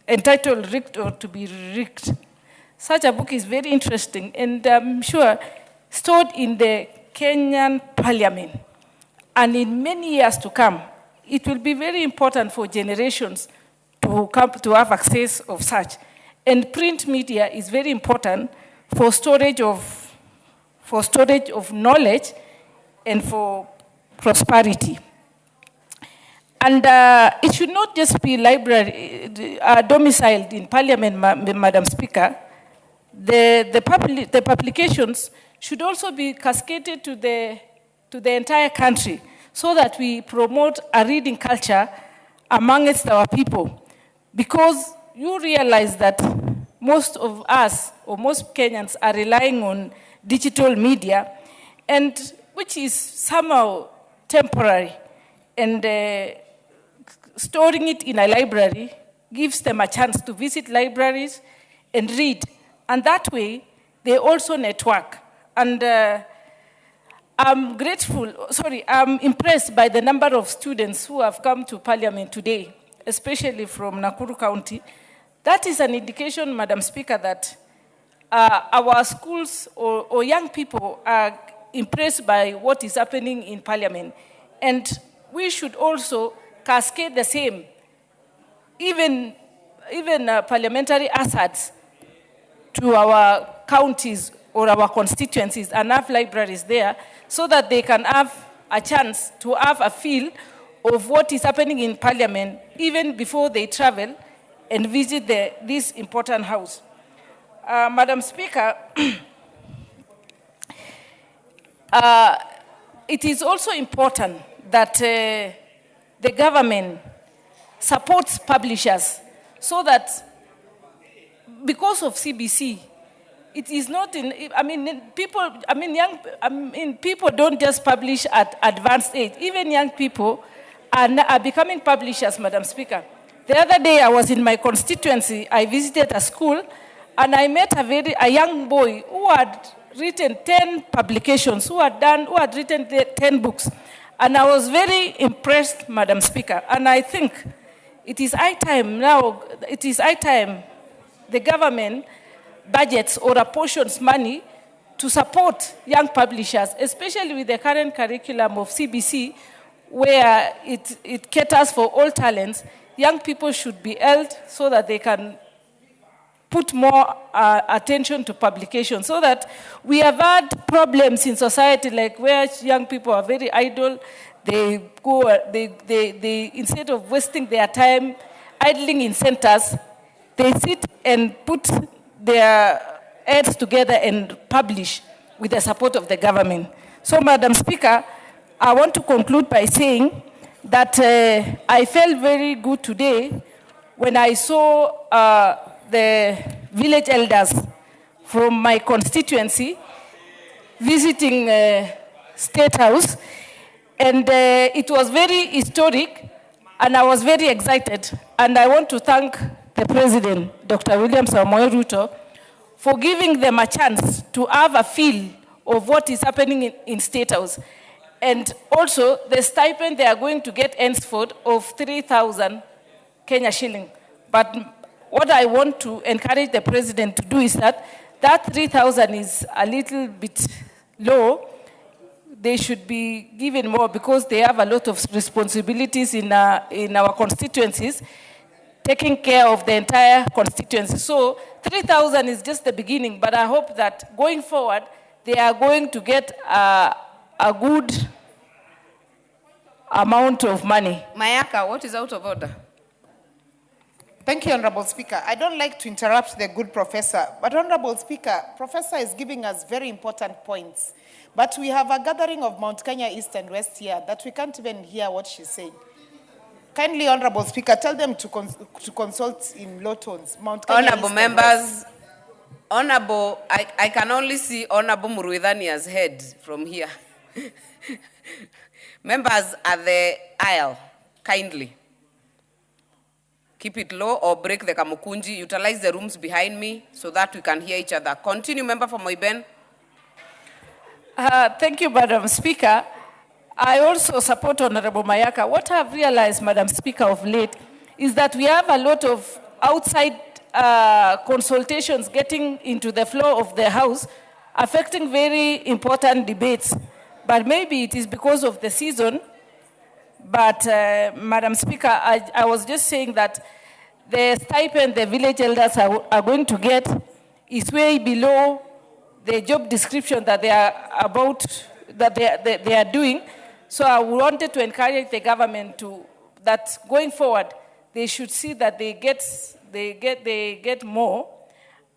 entitled Rigged or to be Rigged. Such a book is very interesting, and I'm sure stored in the Kenyan Parliament. And in many years to come, it will be very important for generations to have access of such. And print media is very important for storage of knowledge and for prosperity. And it should not just be domiciled in Parliament, Madam Speaker. The publications should also be cascaded to the entire country so that we promote a reading culture amongst our people. Because you realize that most of us, or most Kenyans, are relying on digital media, and which is somehow temporary. And storing it in a library gives them a chance to visit libraries and read. And that way, they also network. And I'm impressed by the number of students who have come to Parliament today, especially from Nakuru County. That is an indication, Madam Speaker, that our schools or young people are impressed by what is happening in Parliament. And we should also cascade the same, even parliamentary assets to our counties or our constituencies, and have libraries there so that they can have a chance to have a feel of what is happening in Parliament even before they travel and visit this important house. Madam Speaker, it is also important that the government supports publishers so that, because of CBC, it is not people don't just publish at advanced age. Even young people are becoming publishers, Madam Speaker. The other day I was in my constituency, I visited a school, and I met a young boy who had written 10 publications, who had written 10 books. And I was very impressed, Madam Speaker. And I think it is high time the government budgets or apportions money to support young publishers, especially with the current curriculum of CBC, where it caters for all talents. Young people should be held so that they can put more attention to publication, so that we have had problems in society like where young people are very idle. They instead of wasting their time idling in centers, they sit and put their heads together and publish with the support of the government. So, Madam Speaker, I want to conclude by saying that I felt very good today when I saw the village elders from my constituency visiting State House, and it was very historic, and I was very excited. And I want to thank the President, Dr. William Samoei Ruto, for giving them a chance to have a feel of what is happening in State House. And also, the stipend they are going to get henceforth of 3,000 Kenya shilling. But what I want to encourage the President to do is that 3,000 is a little bit low. They should be given more because they have a lot of responsibilities in our constituencies, taking care of the entire constituency. So 3,000 is just the beginning, but I hope that going forward, they are going to get a good amount of money. Mayaka, what is out of order? Thank you, Honorable Speaker. I don't like to interrupt the good professor, but Honorable Speaker, Professor is giving us very important points. But we have a gathering of Mount Kenya East and West here that we can't even hear what she's saying. Kindly, Honorable Speaker, tell them to consult in low tones. Mount Kenya Honorable East members, Honorable, I can only see Honorable Mukurwe-ini's head from here. Members at the aisle, kindly. Keep it low or break the kamukunji. Utilize the rooms behind me so that we can hear each other. Continue, member for Moiben. Thank you, Madam Speaker. I also support Honorable Mayaka. What I've realized, Madam Speaker, of late is that we have a lot of outside consultations getting into the floor of the House, affecting very important debates. But maybe it is because of the season. But, Madam Speaker, I was just saying that the stipend the village elders are going to get is way below the job description that they are about, that they are doing. So I wanted to encourage the government to, that going forward, they should see that they get more,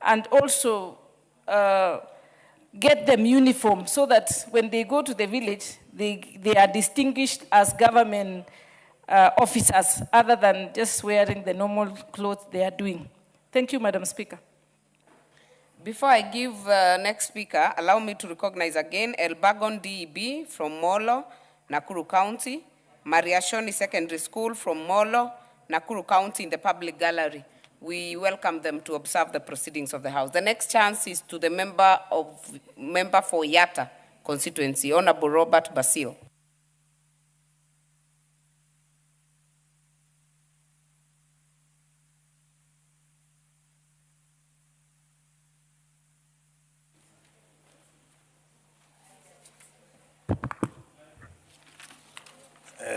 and also get them uniform so that when they go to the village, they are distinguished as government officers, other than just wearing the normal clothes they are doing. Thank you, Madam Speaker. Before I give next speaker, allow me to recognize again Elbagon DEB from Molo, Nakuru County, Maria Shoni Secondary School from Molo, Nakuru County in the public gallery. We welcome them to observe the proceedings of the House. The next chance is to the member for Yatta constituency, Honorable Robert Basil.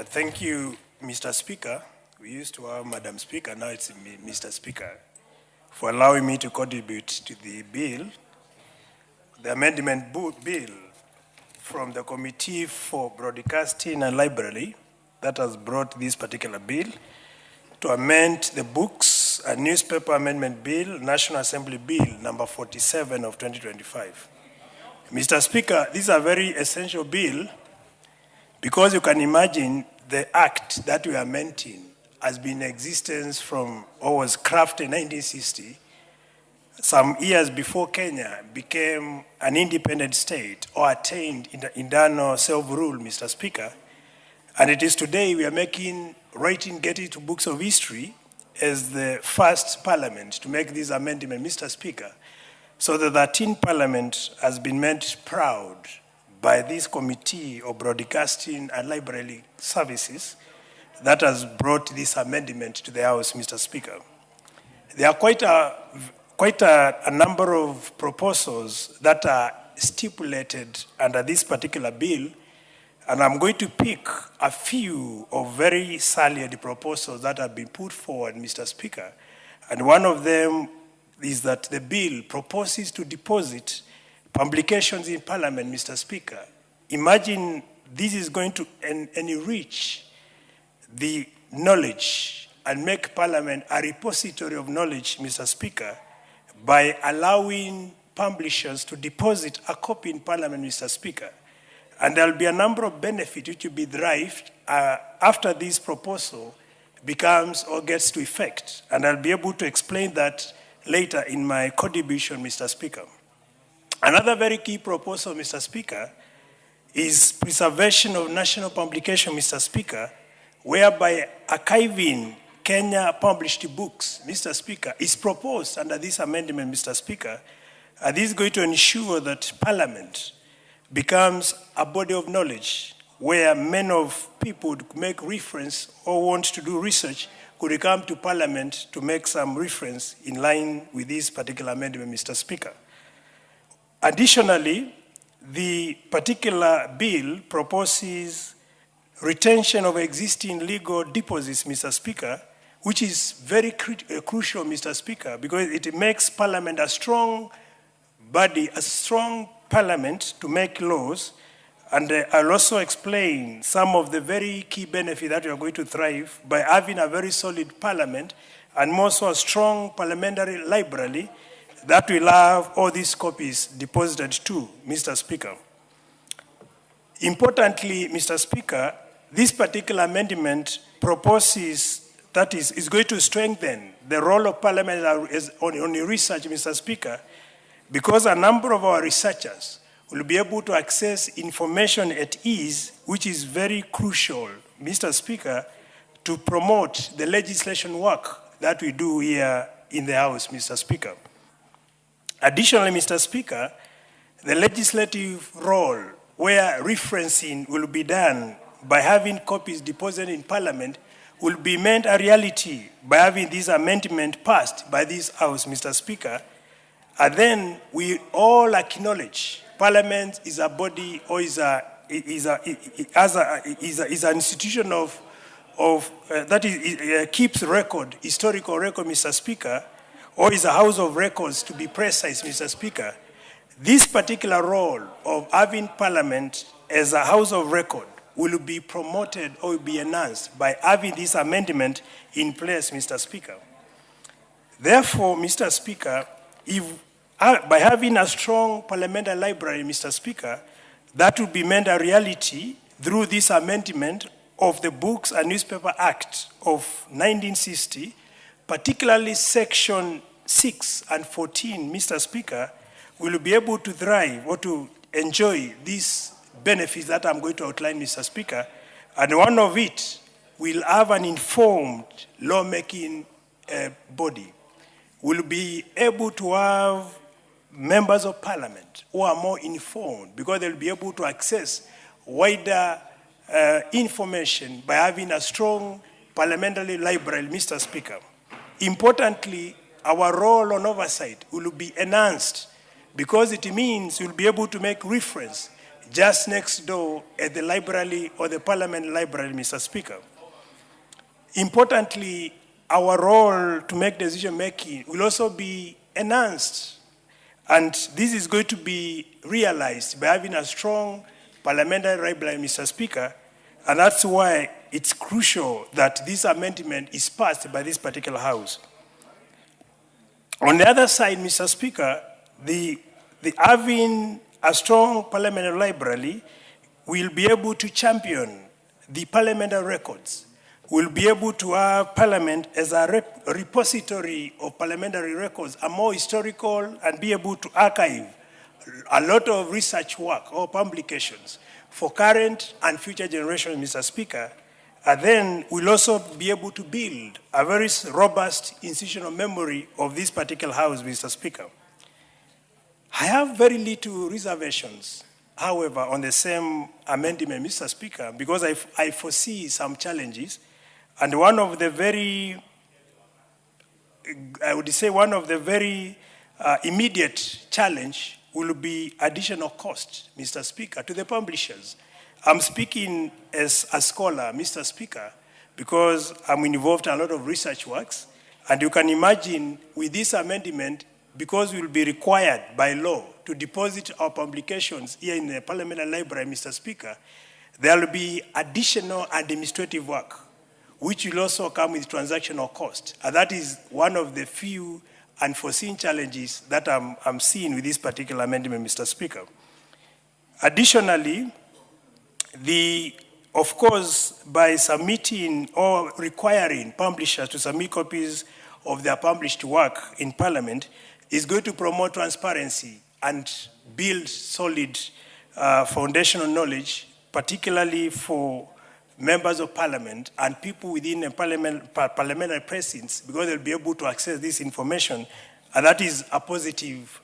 Thank you, Mr. Speaker. We used to have Madam Speaker, now it's Mr. Speaker, for allowing me to contribute to the bill, the amendment bill from the Committee for Broadcasting and Library that has brought this particular bill to amend the Books and Newspaper Amendment Bill, National Assembly Bill number 47 of 2025. Mr. Speaker, this is a very essential bill because you can imagine the act that we are amending has been in existence from, or was crafted in 1960, some years before Kenya became an independent state or attained internal self-rule, Mr. Speaker. And it is today we are getting to books of history as the first parliament to make this amendment, Mr. Speaker. So the 13th parliament has been made proud by this Committee of Broadcasting and Library Services that has brought this amendment to the House, Mr. Speaker. There are quite a number of proposals that are stipulated under this particular bill, and I'm going to pick a few of very salient proposals that have been put forward, Mr. Speaker. And one of them is that the bill proposes to deposit publications in Parliament, Mr. Speaker. Imagine this is going to enrich the knowledge and make Parliament a repository of knowledge, Mr. Speaker, by allowing publishers to deposit a copy in Parliament, Mr. Speaker. And there will be a number of benefits which will be derived after this proposal becomes or gets to effect. And I'll be able to explain that later in my contribution, Mr. Speaker. Another very key proposal, Mr. Speaker, is preservation of national publication, Mr. Speaker, whereby archiving Kenya published books, Mr. Speaker, is proposed under this amendment, Mr. Speaker. This is going to ensure that Parliament becomes a body of knowledge where men of people make reference or want to do research could come to Parliament to make some reference in line with this particular amendment, Mr. Speaker. Additionally, the particular bill proposes retention of existing legal deposits, Mr. Speaker, which is very crucial, Mr. Speaker, because it makes Parliament a strong body, a strong Parliament to make laws. And I'll also explain some of the very key benefits that we are going to thrive by having a very solid Parliament and also a strong parliamentary library that will have all these copies deposited to, Mr. Speaker. Importantly, Mr. Speaker, this particular amendment proposes that is going to strengthen the role of Parliament on research, Mr. Speaker, because a number of our researchers will be able to access information at ease, which is very crucial, Mr. Speaker, to promote the legislation work that we do here in the House, Mr. Speaker. Additionally, Mr. Speaker, the legislative role where referencing will be done by having copies deposited in Parliament will be made a reality by having this amendment passed by this House, Mr. Speaker. And then we all acknowledge Parliament is a body or is an institution that keeps record, historical record, Mr. Speaker, or is a house of records, to be precise, Mr. Speaker. This particular role of having Parliament as a house of record will be promoted or will be enhanced by having this amendment in place, Mr. Speaker. Therefore, Mr. Speaker, by having a strong parliamentary library, Mr. Speaker, that will be made a reality through this amendment of the Books and Newspaper Act of 1960, particularly Section 6 and 14, Mr. Speaker, will be able to thrive or to enjoy these benefits that I'm going to outline, Mr. Speaker. And one of it will have an informed lawmaking body. We'll be able to have members of Parliament who are more informed because they'll be able to access wider information by having a strong parliamentary library, Mr. Speaker. Importantly, our role on oversight will be enhanced because it means we'll be able to make reference just next door at the library or the Parliament library, Mr. Speaker. Importantly, our role to make decision making will also be enhanced. And this is going to be realized by having a strong parliamentary library, Mr. Speaker. And that's why it's crucial that this amendment is passed by this particular House. On the other side, Mr. Speaker, the having a strong parliamentary library will be able to champion the parliamentary records. We'll be able to have Parliament as a repository of parliamentary records, a more historical, and be able to archive a lot of research work or publications for current and future generations, Mr. Speaker. And then we'll also be able to build a very robust institutional memory of this particular House, Mr. Speaker. I have very little reservations, however, on the same amendment, Mr. Speaker, because I foresee some challenges. And one of the very, I would say one of the very immediate challenge will be additional cost, Mr. Speaker, to the publishers. I'm speaking as a scholar, Mr. Speaker, because I'm involved in a lot of research works. And you can imagine with this amendment, because we will be required by law to deposit our publications here in the Parliamentary Library, Mr. Speaker, there will be additional administrative work, which will also come with transactional cost. And that is one of the few unforeseen challenges that I'm seeing with this particular amendment, Mr. Speaker. Additionally, of course, by submitting or requiring publishers to submit copies of their published work in Parliament is going to promote transparency and build solid foundational knowledge, particularly for members of parliament and people within a parliamentary precincts, because they'll be able to access this information, and that is a positive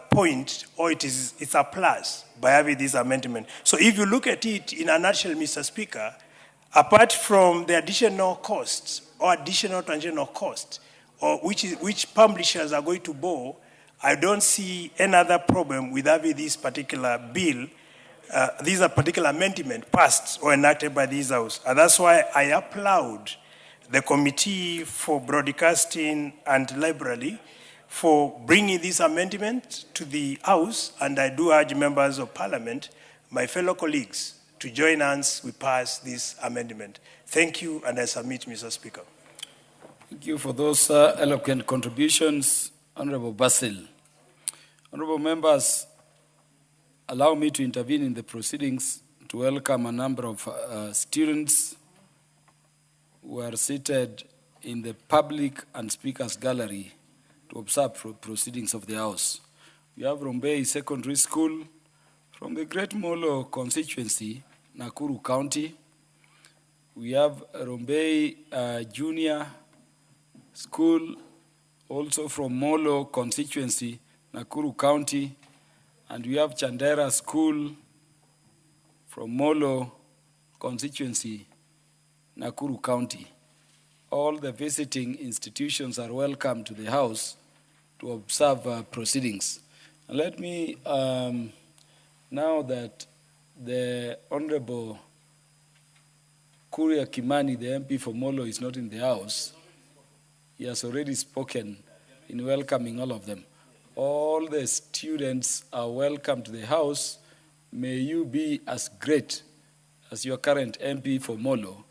point, or it's a plus by having this amendment. So if you look at it in a nutshell, Mr. Speaker, apart from the additional costs or additional transitional costs, or which publishers are going to bear, I don't see any other problem with having this particular bill, this particular amendment passed or enacted by this House. And that's why I applaud the Committee for Broadcasting and Library for bringing this amendment to the House, and I do urge members of Parliament, my fellow colleagues, to join hands we pass this amendment. Thank you, and I submit, Mr. Speaker. Thank you for those eloquent contributions, Honorable Basil. Honorable members, allow me to intervene in the proceedings to welcome a number of students who are seated in the public and speakers gallery to observe proceedings of the House. We have Rombei Secondary School from the Great Molo constituency, Nakuru County. We have Rombei Junior School, also from Molo constituency, Nakuru County. And we have Chandera School from Molo constituency, Nakuru County. All the visiting institutions are welcome to the House to observe proceedings. And let me, now that the Honorable Kuria Kimani, the MP for Molo, is not in the House, he has already spoken in welcoming all of them. All the students are welcome to the House. May you be as great as your current MP for Molo,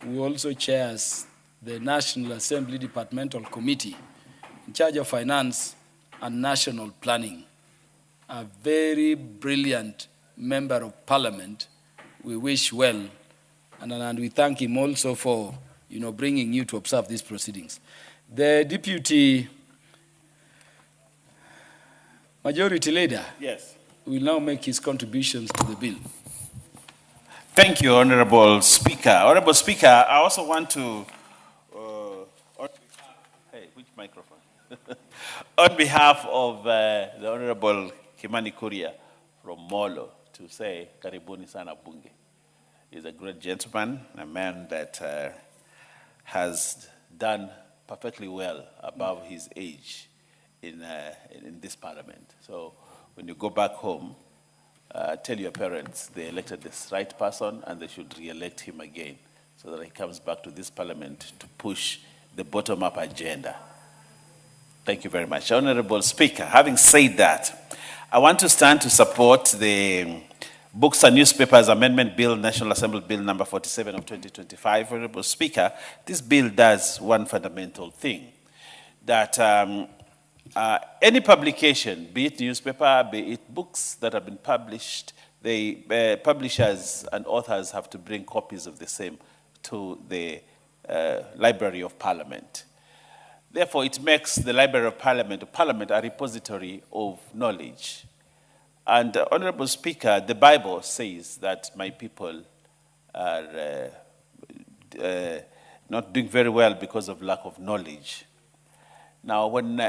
who also chairs the National Assembly Departmental Committee in charge of finance and national planning. A very brilliant member of Parliament. We wish well, and we thank him also for bringing you to observe these proceedings. The Deputy Majority Leader will now make his contributions to the bill. Thank you, Honorable Speaker. Honorable Speaker, I also want to, which microphone? On behalf of the Honorable Kimani Kuria from Molo, to say Karibuni Sana Bunge. He's a great gentleman, a man that has done perfectly well above his age in this parliament. So when you go back home, tell your parents they elected this right person and they should re-elect him again so that he comes back to this parliament to push the bottom-up agenda. Thank you very much. Honorable Speaker, having said that, I want to stand to support the Books and Newspapers Amendment Bill, National Assembly Bill number 47 of 2025. Honorable Speaker, this bill does one fundamental thing, that any publication, be it newspaper, be it books that have been published, the publishers and authors have to bring copies of the same to the Library of Parliament. Therefore, it makes the Library of Parliament a repository of knowledge. And Honorable Speaker, the Bible says that my people are not doing very well because of lack of knowledge. Now, when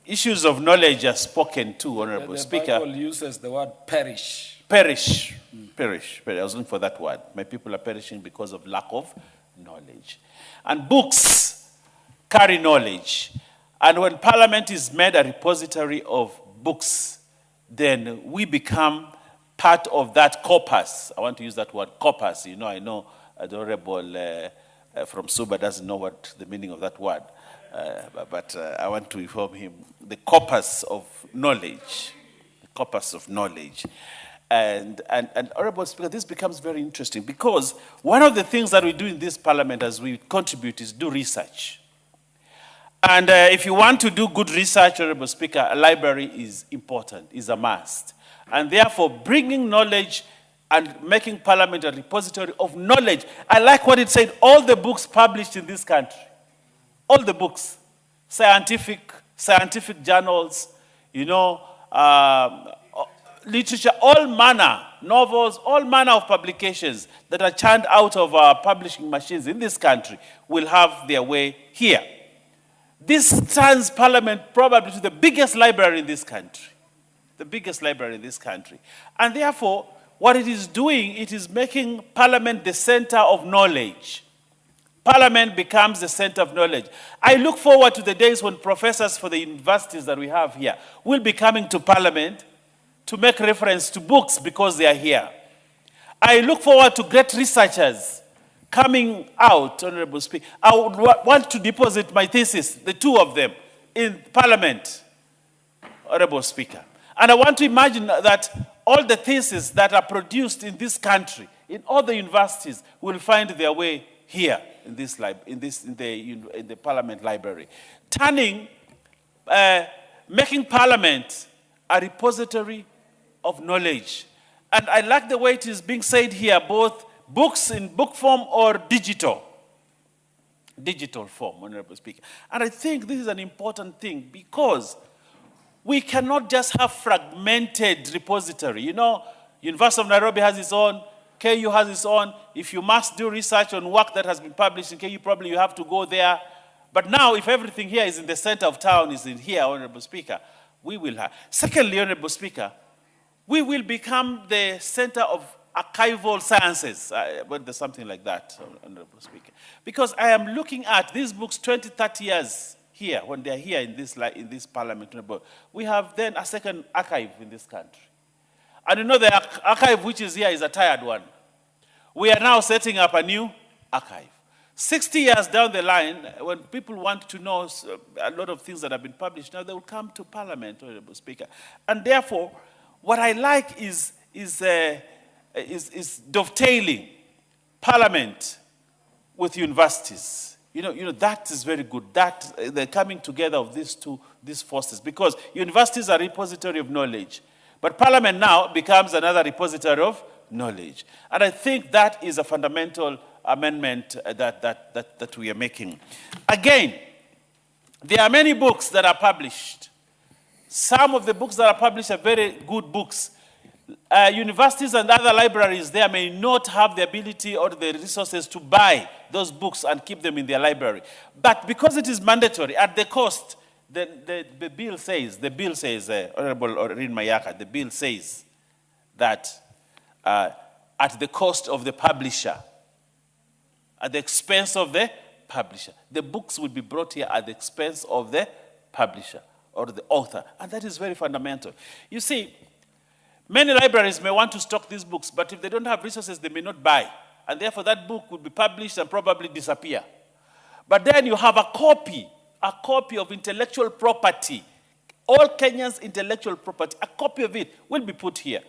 issues of knowledge are spoken to, Honorable Speaker. The Bible uses the word perish. Perish. Perish. I was looking for that word. My people are perishing because of lack of knowledge. And books carry knowledge. And when Parliament is made a repository of books, then we become part of that corpus. I want to use that word, corpus. I know the Honorable from Suba doesn't know what the meaning of that word. But I want to inform him, the corpus of knowledge, And Honorable Speaker, this becomes very interesting because one of the things that we do in this parliament as we contribute is do research. And if you want to do good research, Honorable Speaker, a library is important, is a must. And therefore, bringing knowledge and making Parliament a repository of knowledge. I like what it said, all the books published in this country, all the books, scientific journals, literature, all manner, novels, all manner of publications that are churned out of our publishing machines in this country will have their way here. This turns Parliament probably to the biggest library in this country. The biggest library in this country. And therefore, what it is doing, it is making Parliament the center of knowledge. Parliament becomes the center of knowledge. I look forward to the days when professors for the universities that we have here will be coming to Parliament to make reference to books because they are here. I look forward to great researchers coming out, Honorable Speaker. I would want to deposit my thesis, the two of them, in Parliament, Honorable Speaker. And I want to imagine that all the theses that are produced in this country, in all the universities, will find their way here in the Parliament Library. Making Parliament a repository of knowledge. And I like the way it is being said here, both books in book form or digital form, Honorable Speaker. And I think this is an important thing because we cannot just have fragmented repository. You know, University of Nairobi has its own, KU has its own. If you must do research on work that has been published in KU, probably you have to go there. But now, if everything here is in the center of town, is in here, Honorable Speaker, we will have. Secondly, Honorable Speaker, we will become the center of archival sciences. But there's something like that, Honorable Speaker. Because I am looking at these books 20, 30 years here, when they're here in this Parliament. We have then a second archive in this country. And you know the archive which is here is a tired one. We are now setting up a new archive. 60 years down the line, when people want to know a lot of things that have been published, now they will come to Parliament, Honorable Speaker. And therefore, what I like is dovetailing Parliament with universities. You know, that is very good. That the coming together of these forces, because universities are a repository of knowledge, but Parliament now becomes another repository of knowledge. And I think that is a fundamental amendment that we are making. Again, there are many books that are published. Some of the books that are published are very good books. Universities and other libraries there may not have the ability or the resources to buy those books and keep them in their library. But because it is mandatory, at the cost, the bill says, Honorable Orin Mayaka, the bill says that at the cost of the publisher, at the expense of the publisher, the books will be brought here at the expense of the publisher or the author. And that is very fundamental. You see, many libraries may want to stock these books, but if they don't have resources, they may not buy. And therefore, that book would be published and probably disappear. But then you have a copy of intellectual property. All Kenyans' intellectual property, a copy of it will be put here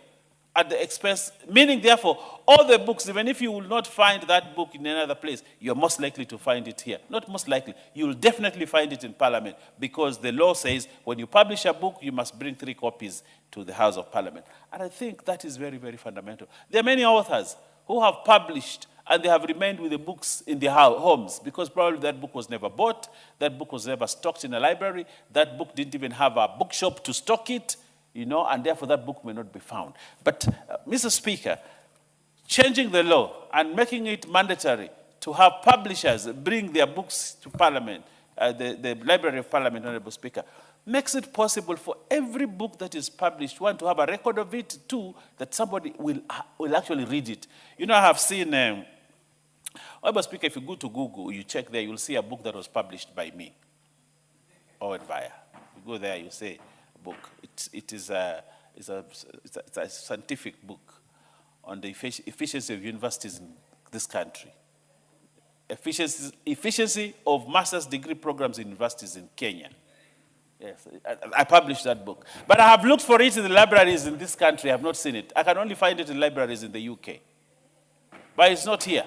at the expense, meaning therefore, all the books, even if you will not find that book in another place, you're most likely to find it here. Not most likely, you will definitely find it in Parliament, because the law says when you publish a book, you must bring 3 copies to the House of Parliament. And I think that is very, very fundamental. There are many authors who have published and they have remained with the books in their homes because probably that book was never bought, that book was never stocked in a library, that book didn't even have a bookshop to stock it, you know, and therefore that book may not be found. But, Mr. Speaker, changing the law and making it mandatory to have publishers bring their books to Parliament, the Library of Parliament, Honorable Speaker, makes it possible for every book that is published, one, to have a record of it, two, that somebody will actually read it. You know, I have seen, Honorable Speaker, if you go to Google, you check there, you'll see a book that was published by me, Owen Vaya. You go there, you say, book. It's a scientific book on the efficiency of universities in this country. Efficiency of master's degree programs in universities in Kenya. Yes, I published that book. But I have looked for it in the libraries in this country. I have not seen it. I can only find it in libraries in the UK. But it's not here.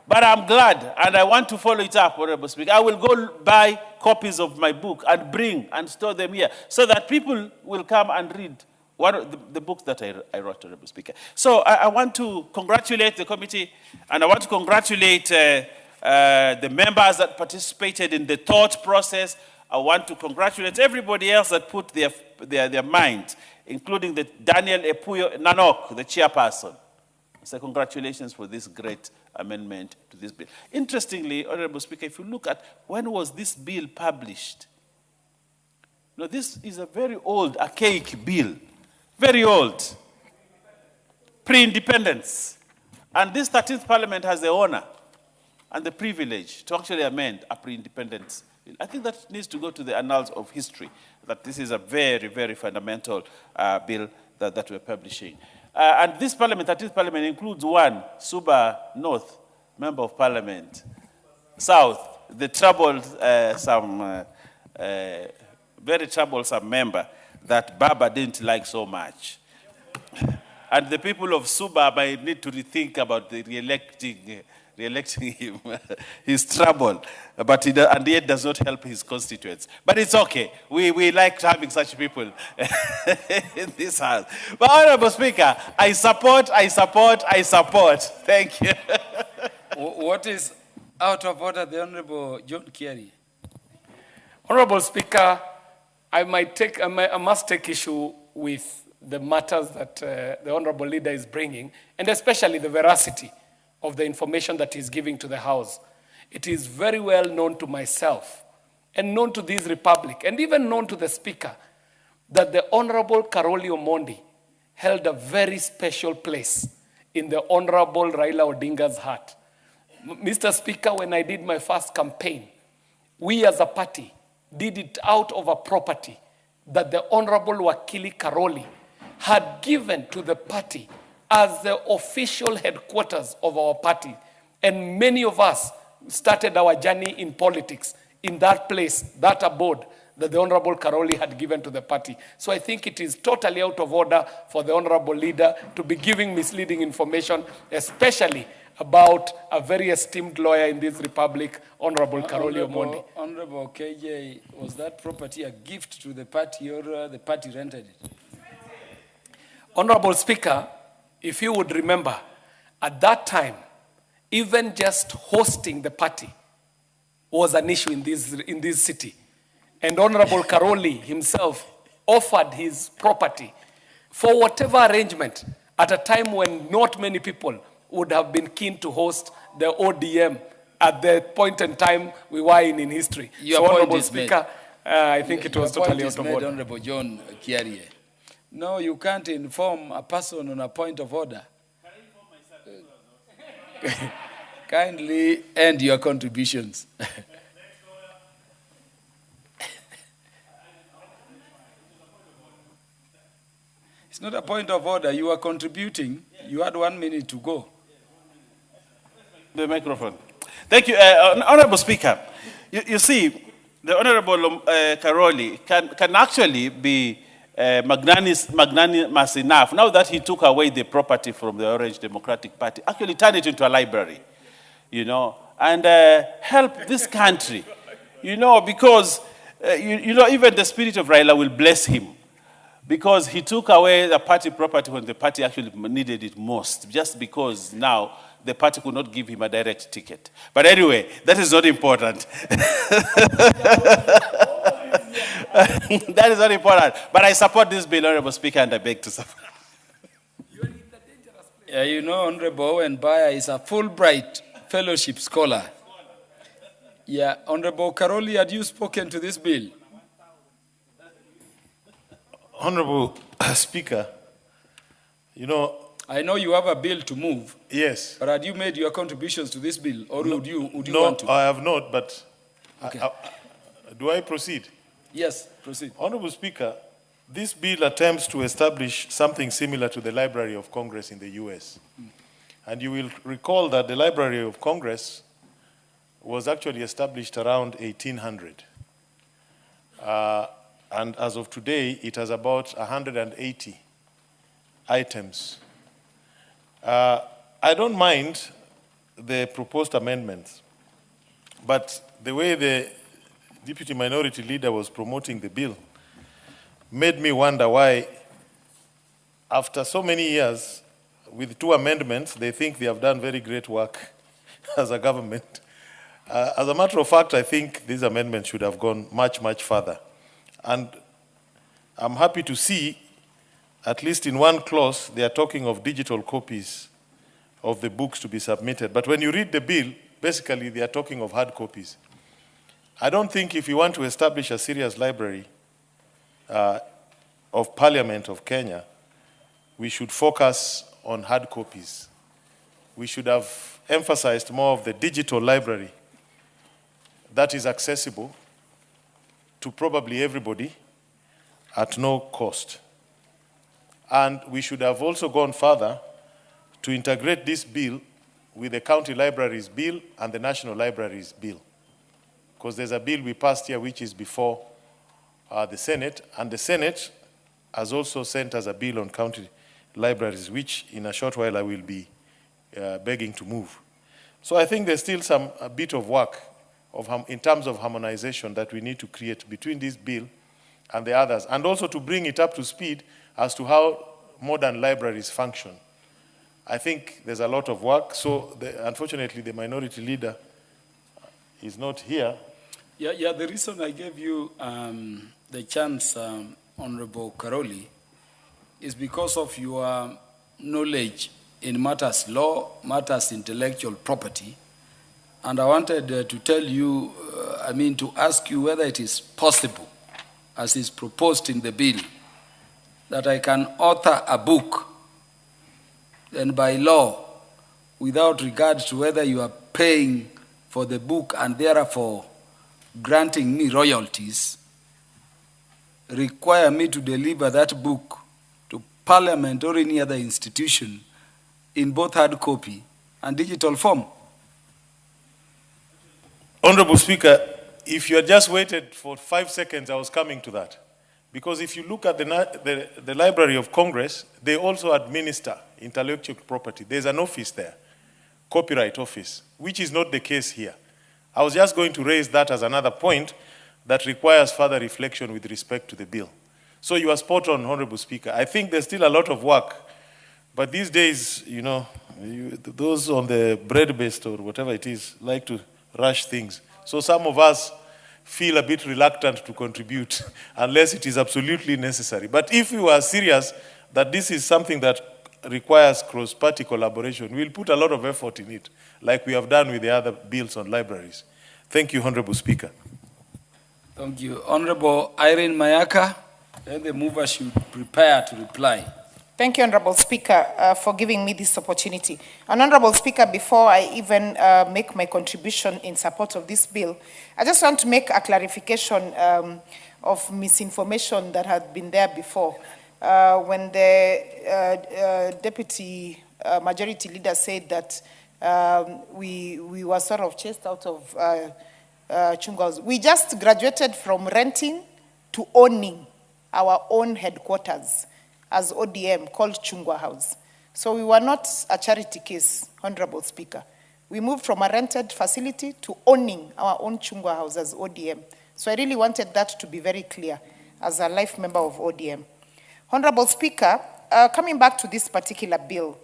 But I'm glad, and I want to follow it up, Honorable Speaker. I will go buy copies of my book and bring and store them here so that people will come and read one of the books that I wrote, Honorable Speaker. So I want to congratulate the committee, and I want to congratulate the members that participated in the thought process. I want to congratulate everybody else that put their mind including the Daniel Epuyo Nanok, the chairperson. So congratulations for this great amendment to this bill. Interestingly, Honorable Speaker, if you look at when was this bill published, now this is a very old, archaic bill, very old, pre-independence. And this 13th Parliament has the honor and the privilege to actually amend a pre-independence bill. I think that needs to go to the annals of history, that this is a very, very fundamental bill that we're publishing. And this Parliament, 13th Parliament, includes one Suba North Member of Parliament, South, the troubled, very troublesome member that Baba didn't like so much. And the people of Suba might need to rethink about the re-electing him. He's trouble, but and yet does not help his constituents. But it's okay. We like having such people in this house. But Honorable Speaker, I support. Thank you. What is out of order, the Honorable John Nyeri? Honorable Speaker, I must take issue with the matters that the Honorable Leader is bringing, and especially the veracity of the information that he's giving to the House. It is very well known to myself and known to this Republic and even known to the Speaker that the Honorable Karoli Omondi held a very special place in the Honorable Raila Odinga's heart. Mr. Speaker, when I did my first campaign, we as a party did it out of a property that the Honorable Wakili Karoli had given to the party as the official headquarters of our party. And many of us started our journey in politics in that place, that abode that the Honorable Karoli had given to the party. So I think it is totally out of order for the Honorable Leader to be giving misleading information, especially about a very esteemed lawyer in this Republic, Honorable Karoli Omondi. Honorable KJ, was that property a gift to the party or the party rented it? Honorable Speaker, if you would remember, at that time, even just hosting the party was an issue in this city. And Honorable Karoli himself offered his property for whatever arrangement at a time when not many people would have been keen to host the ODM at the point in time we were in history. Your so, Honorable Speaker, I think it was totally out of order. Honorable John Nyeri. No, you can't inform a person on a point of order. Can I inform myself? Kindly end your contributions. It's not a point of order. You are contributing. You had 1 minute to go. The microphone. Thank you, Honorable Speaker. You see, the Honorable Karoli can actually be magnanimous enough, now that he took away the property from the Orange Democratic Party, actually turn it into a library, you know, and help this country, you know, because, you know, even the spirit of Raila will bless him, because he took away the party property when the party actually needed it most, just because now the party could not give him a direct ticket. But anyway, that is not important. That is not important. But I support this bill, Honorable Speaker, and I beg to support. You know, Honorable Owen Baya is a Fulbright Fellowship scholar. Yeah, Honorable Karoli, had you spoken to this bill? Honorable Speaker, you know, I know you have a bill to move. Yes. But had you made your contributions to this bill, or would you no, want to? No, I have not, but okay. Do I proceed? Yes, proceed. Honorable Speaker, this bill attempts to establish something similar to the Library of Congress in the US. And you will recall that the Library of Congress was actually established around 1800. And as of today, it has about 180 items. I don't mind the proposed amendments, but the way the Deputy Minority Leader was promoting the bill made me wonder why, after so many years, with 2 amendments, they think they have done very great work as a government. As a matter of fact, I think these amendments should have gone much, much further. And I'm happy to see at least in one clause, they are talking of digital copies of the books to be submitted. But when you read the bill, basically they are talking of hard copies. I don't think if you want to establish a serious library of Parliament of Kenya, we should focus on hard copies. We should have emphasized more of the digital library that is accessible to probably everybody at no cost. And we should have also gone further to integrate this bill with the county libraries bill and the national libraries bill. Because there's a bill we passed here which is before the Senate, and the Senate has also sent us a bill on county libraries, which in a short while I will be begging to move. So I think there's still a bit of work in terms of harmonization that we need to create between this bill and the others, and also to bring it up to speed as to how modern libraries function. I think there's a lot of work. So unfortunately, the minority leader is not here. Yeah, the reason I gave you the chance, Honorable Karoli, is because of your knowledge in matters law, matters intellectual property. And I wanted to tell you, to ask you whether it is possible, as is proposed in the bill, that I can author a book, and by law, without regard to whether you are paying for the book and therefore granting me royalties, require me to deliver that book to Parliament or any other institution in both hard copy and digital form. Honorable Speaker, if you had just waited for 5 seconds, I was coming to that. Because if you look at the Library of Congress, they also administer intellectual property. There's an office there, copyright office, which is not the case here. I was just going to raise that as another point that requires further reflection with respect to the bill. So you are spot on, Honorable Speaker. I think there's still a lot of work. But these days, those on the bread-based or whatever it is like to rush things. So some of us feel a bit reluctant to contribute unless it is absolutely necessary. But if we are serious that this is something that requires cross-party collaboration, we'll put a lot of effort in it, like we have done with the other bills on libraries. Thank you, Honorable Speaker. Thank you. Honorable Irene Mayaka, then the mover should prepare to reply. Thank you, Honorable Speaker, for giving me this opportunity. And Honorable Speaker, before I even make my contribution in support of this bill, I just want to make a clarification of misinformation that had been there before. When the Deputy Majority Leader said that we were sort of chased out of Chungwa House. We just graduated from renting to owning our own headquarters as ODM called Chungwa House. So we were not a charity case, Honorable Speaker. We moved from a rented facility to owning our own Chungwa House as ODM. So I really wanted that to be very clear as a life member of ODM. Honorable Speaker, coming back to this particular bill,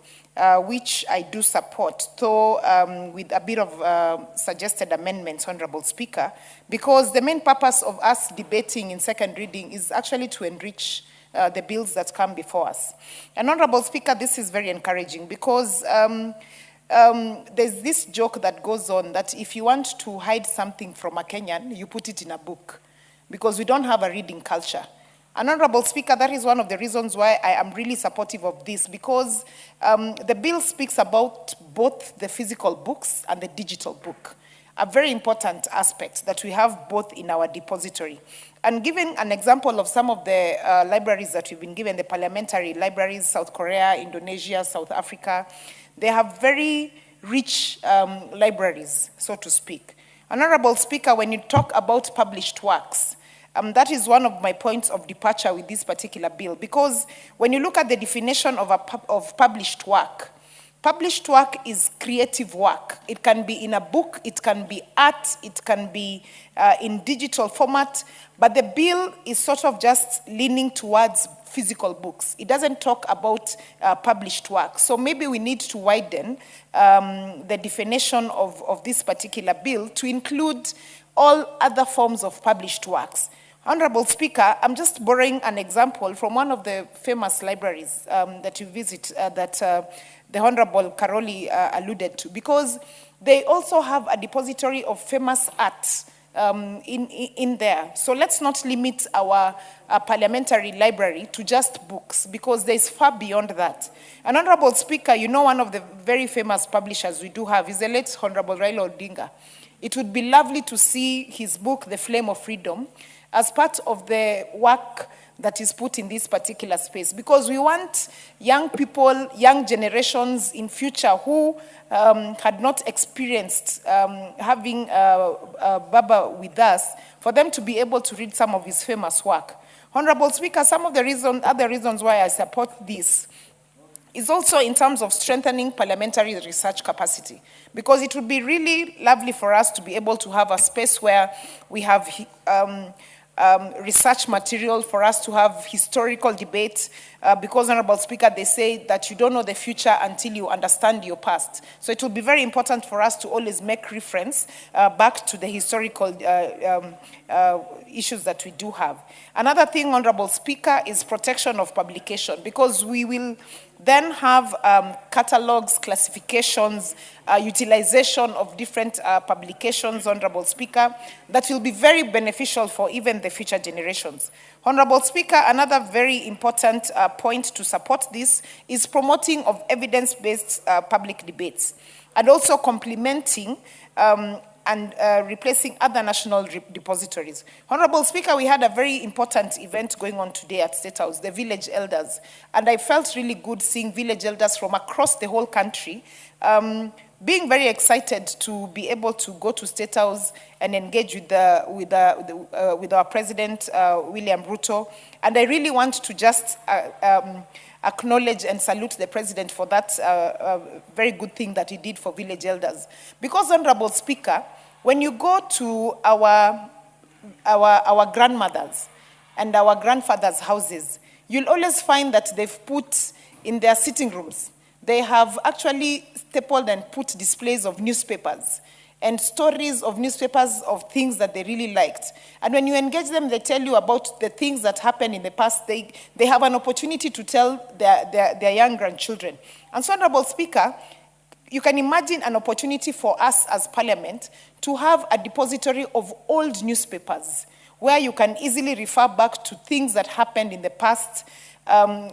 which I do support, though with a bit of suggested amendments, Honorable Speaker, because the main purpose of us debating in second reading is actually to enrich the bills that come before us. And Honorable Speaker, this is very encouraging because there's this joke that goes on that if you want to hide something from a Kenyan, you put it in a book because we don't have a reading culture. And Honorable Speaker, that is one of the reasons why I am really supportive of this because the bill speaks about both the physical books and the digital book, a very important aspect that we have both in our depository. And giving an example of some of the libraries that we've been given, the parliamentary libraries, South Korea, Indonesia, South Africa, they have very rich libraries, so to speak. Honorable Speaker, when you talk about published works, that is one of my points of departure with this particular bill, because when you look at the definition of published work is creative work. It can be in a book, it can be art, it can be in digital format, but the bill is sort of just leaning towards physical books. It doesn't talk about published work. So maybe we need to widen the definition of this particular bill to include all other forms of published works. Honorable Speaker, I'm just borrowing an example from one of the famous libraries that you visit, that the Honorable Karoli alluded to, because they also have a depository of famous art in there. So let's not limit our parliamentary library to just books, because there's far beyond that. And Honorable Speaker, you know, one of the very famous publishers we do have is the late Honorable Raila Odinga. It would be lovely to see his book, The Flame of Freedom, as part of the work that is put in this particular space, because we want young people, young generations in future who had not experienced having Baba with us, for them to be able to read some of his famous work. Honorable Speaker, some of the other reasons why I support this is also in terms of strengthening parliamentary research capacity, because it would be really lovely for us to be able to have a space where we have research material, for us to have historical debates, because, Honorable Speaker, they say that you don't know the future until you understand your past. So it will be very important for us to always make reference back to the historical issues that we do have. Another thing, Honorable Speaker, is protection of publication, because we will then have catalogs, classifications, utilization of different publications, Honorable Speaker, that will be very beneficial for even the future generations. Honorable Speaker, another very important point to support this is promoting of evidence-based public debates, and also complementing and replacing other national depositories. Honorable Speaker, we had a very important event going on today at State House, the village elders, and I felt really good seeing village elders from across the whole country being very excited to be able to go to State House and engage with our President, William Ruto. And I really want to just acknowledge and salute the President for that very good thing that he did for village elders. Because, Honorable Speaker, when you go to our grandmothers and our grandfathers' houses, you'll always find that they've put in their sitting rooms, they have actually stapled and put displays of newspapers and stories of newspapers of things that they really liked. And when you engage them, they tell you about the things that happened in the past. They have an opportunity to tell their young grandchildren. And so, Honorable Speaker, you can imagine an opportunity for us as Parliament to have a depository of old newspapers where you can easily refer back to things that happened in the past,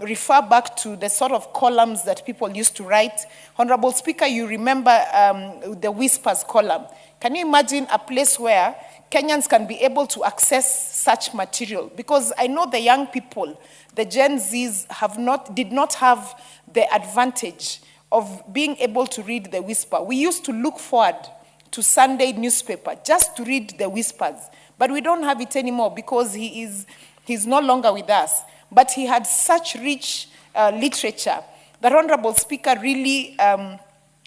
refer back to the sort of columns that people used to write. Honorable Speaker, you remember the Whispers column. Can you imagine a place where Kenyans can be able to access such material? Because I know the young people, the Gen Zs, did not have the advantage of being able to read the Whisper. We used to look forward to Sunday newspaper just to read the Whispers, but we don't have it anymore because he's no longer with us. But he had such rich literature that, Honorable Speaker, really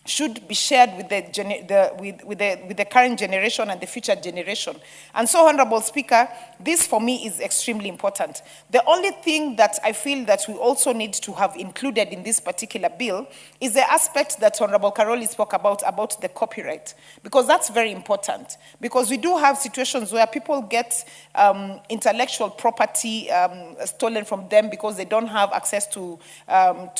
should be shared with the current generation and the future generation. And so, Honorable Speaker, this for me is extremely important. The only thing that I feel that we also need to have included in this particular bill is the aspect that Honorable Karoli spoke about the copyright, because that's very important. Because we do have situations where people get intellectual property stolen from them because they don't have access to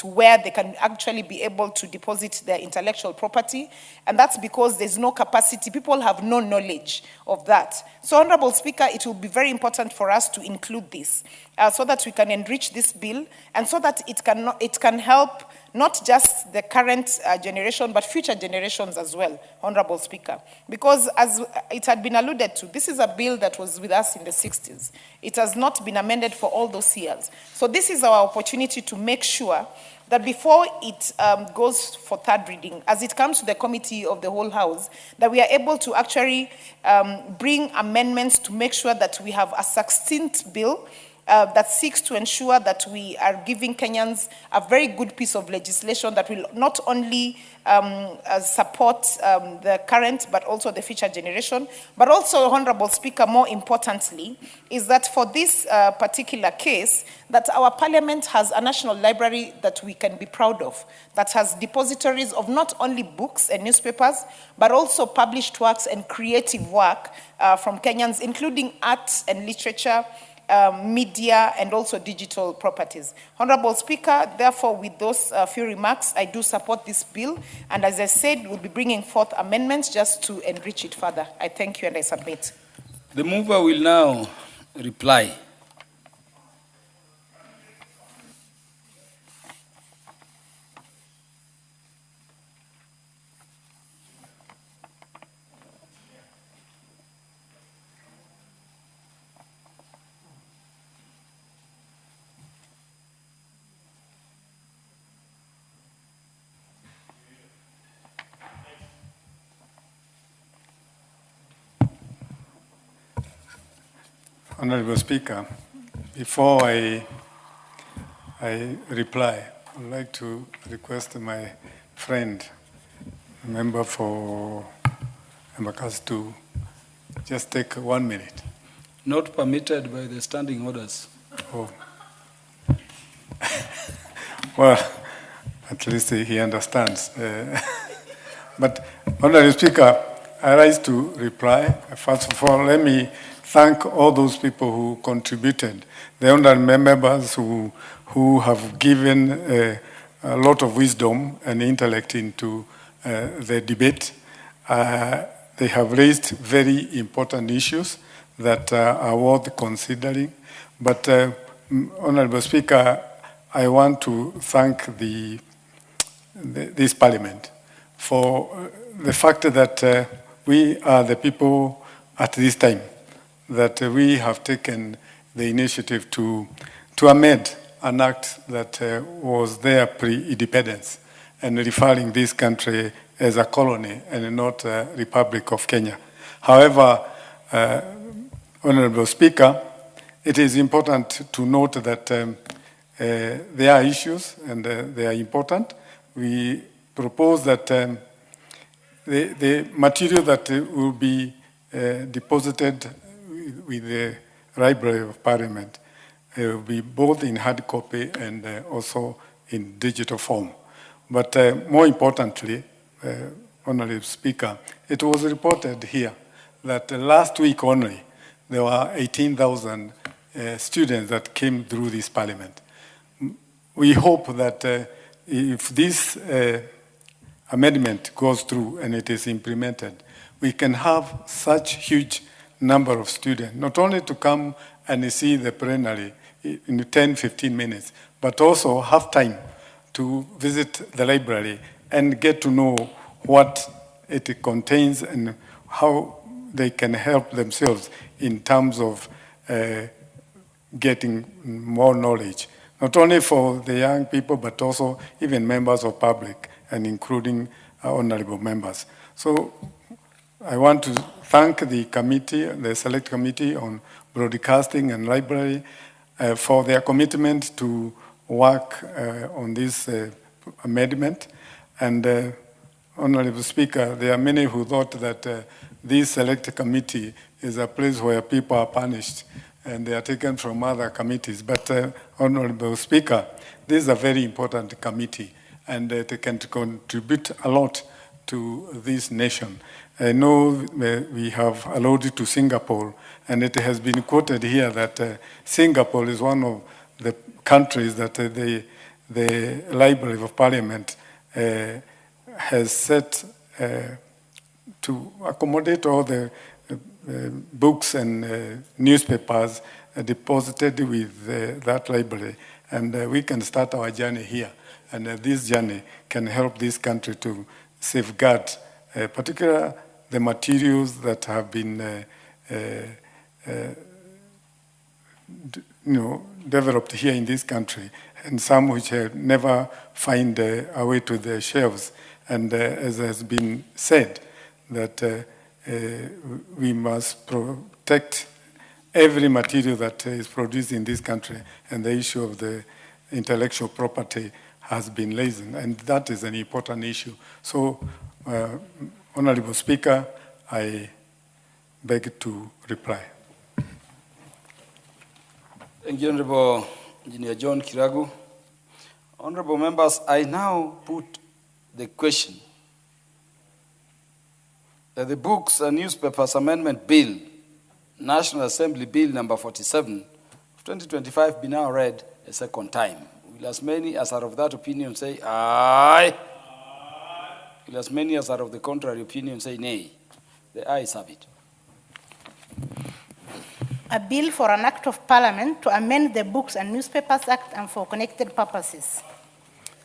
where they can actually be able to deposit their intellectual property, and that's because there's no capacity. People have no knowledge of that. So, Honorable Speaker, it will be very important for us to include this so that we can enrich this bill, and so that it can help not just the current generation, but future generations as well, Honorable Speaker. Because as it had been alluded to, this is a bill that was with us in the 60s. It has not been amended for all those years. So this is our opportunity to make sure that before it goes for third reading, as it comes to the committee of the whole House, that we are able to actually bring amendments to make sure that we have a succinct bill that seeks to ensure that we are giving Kenyans a very good piece of legislation that will not only support the current but also the future generation. But also, Honorable Speaker, more importantly, is that for this particular case, that our parliament has a national library that we can be proud of, that has depositories of not only books and newspapers, but also published works and creative work from Kenyans, including art and literature, media, and also digital properties. Honorable Speaker, therefore, with those few remarks, I do support this bill. And as I said, we'll be bringing forth amendments just to enrich it further. I thank you and I submit. The mover will now reply. Honorable Speaker, before I reply, I would like to request my friend, member for Embakasi, to just take 1 minute. Not permitted by the standing orders. Oh. Well, at least he understands. But, Honorable Speaker, I rise to reply. First of all, let me thank all those people who contributed, the honorable members who have given a lot of wisdom and intellect into the debate. They have raised very important issues that are worth considering. But, Honorable Speaker, I want to thank this Parliament for the fact that we are the people at this time that we have taken the initiative to amend an act that was there pre-independence and referring this country as a colony and not a Republic of Kenya. However, Honorable Speaker, it is important to note that there are issues and they are important. We propose that the material that will be deposited with the Library of Parliament will be both in hard copy and also in digital form. But more importantly, Honorable Speaker, it was reported here that last week only there were 18,000 students that came through this Parliament. We hope that if this amendment goes through and it is implemented, we can have such huge number of students, not only to come and see the plenary in 10, 15 minutes, but also have time to visit the library and get to know what it contains and how they can help themselves in terms of getting more knowledge, not only for the young people, but also even members of public and including honorable members. So I want to thank the committee, the Select Committee on Broadcasting and Library for their commitment to work on this amendment. And Honorable Speaker, there are many who thought that this Select Committee is a place where people are punished and they are taken from other committees. But Honorable Speaker, this is a very important committee and it can contribute a lot to this nation. I know we have alluded to Singapore, and it has been quoted here that Singapore is one of the countries that the Library of Parliament has set to accommodate all the books and newspapers deposited with that library. And we can start our journey here. And this journey can help this country to safeguard, particularly the materials that have been developed here in this country, and some which have never find a way to the shelves. And as has been said, that we must protect every material that is produced in this country, and the issue of the intellectual property has been lazen, and that is an important issue. So, Honorable Speaker, I beg to reply. Thank you, Honorable Engineer John Kiragu. Honorable members, I now put the question that the Books and Newspapers Amendment Bill, National Assembly Bill number 47 of 2025 be now read a second time. Will as many as are of that opinion say aye? Will as many as are of the contrary opinion say nay? The ayes have it. A bill for an act of parliament to amend the Books and Newspapers Act and for connected purposes.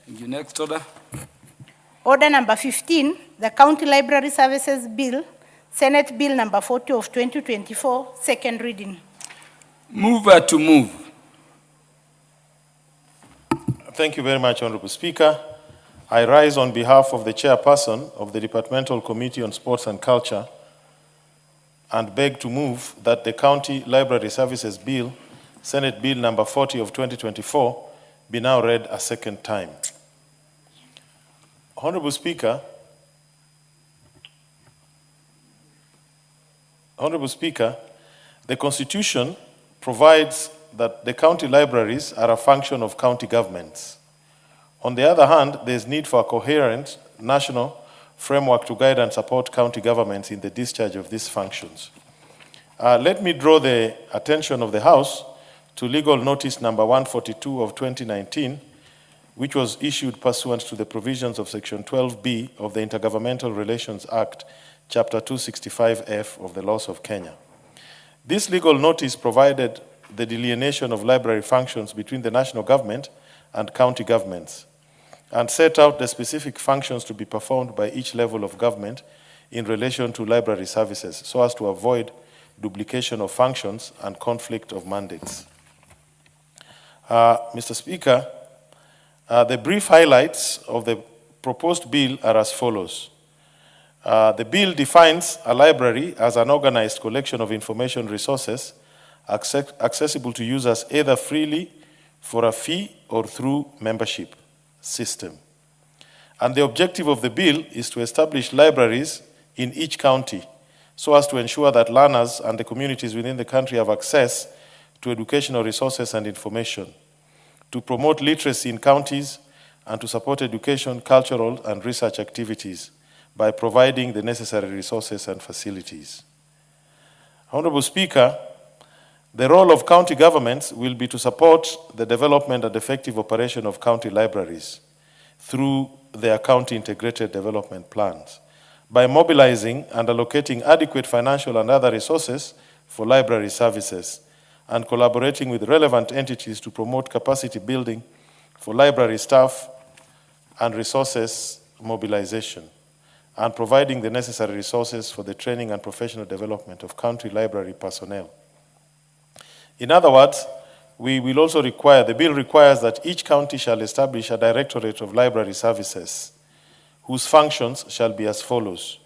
Thank you. Next order. Order number 15, the County Library Services Bill, Senate Bill number 40 of 2024, second reading. Mover to move. Thank you very much, Honorable Speaker. I rise on behalf of the chairperson of the Departmental Committee on Sports and Culture and beg to move that the County Library Services Bill, Senate Bill number 40 of 2024, be now read a second time. Honorable Speaker, the Constitution provides that the county libraries are a function of county governments. On the other hand, there is need for a coherent national framework to guide and support county governments in the discharge of these functions. Let me draw the attention of the House to Legal Notice number 142 of 2019, which was issued pursuant to the provisions of Section 12B of the Intergovernmental Relations Act, Chapter 265F of the Laws of Kenya. This legal notice provided the delineation of library functions between the national government and county governments, and set out the specific functions to be performed by each level of government in relation to library services, so as to avoid duplication of functions and conflict of mandates. Mr. Speaker, the brief highlights of the proposed bill are as follows. The bill defines a library as an organized collection of information resources accessible to users either freely, for a fee, or through membership system. And the objective of the bill is to establish libraries in each county so as to ensure that learners and the communities within the country have access to educational resources and information, to promote literacy in counties, and to support education, cultural, and research activities by providing the necessary resources and facilities. Honorable Speaker, the role of county governments will be to support the development and effective operation of county libraries through their county integrated development plans by mobilizing and allocating adequate financial and other resources for library services and collaborating with relevant entities to promote capacity building for library staff and resources mobilization, and providing the necessary resources for the training and professional development of county library personnel. In other words, the bill requires that each county shall establish a directorate of library services whose functions shall be as follows: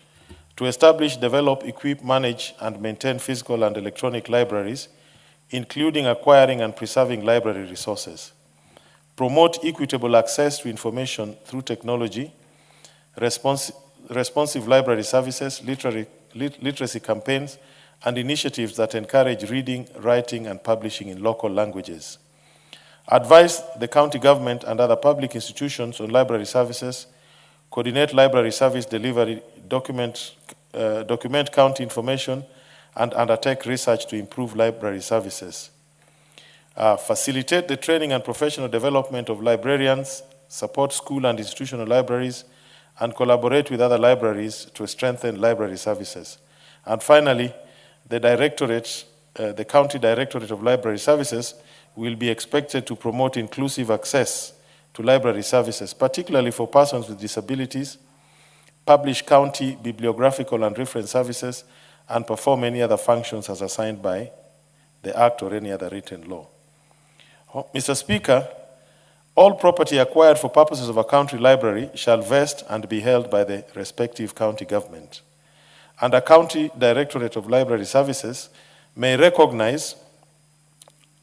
to establish, develop, equip, manage, and maintain physical and electronic libraries, including acquiring and preserving library resources; promote equitable access to information through technology, responsive library services, literacy campaigns, and initiatives that encourage reading, writing, and publishing in local languages; advise the county government and other public institutions on library services; coordinate library service delivery, document county information, and undertake research to improve library services; facilitate the training and professional development of librarians, support school and institutional libraries, and collaborate with other libraries to strengthen library services. And finally, the County Directorate of Library Services will be expected to promote inclusive access to library services, particularly for persons with disabilities, publish county bibliographical and reference services, and perform any other functions as assigned by the Act or any other written law. Mr. Speaker, all property acquired for purposes of a county library shall vest and be held by the respective county government. And a County Directorate of Library Services may recognize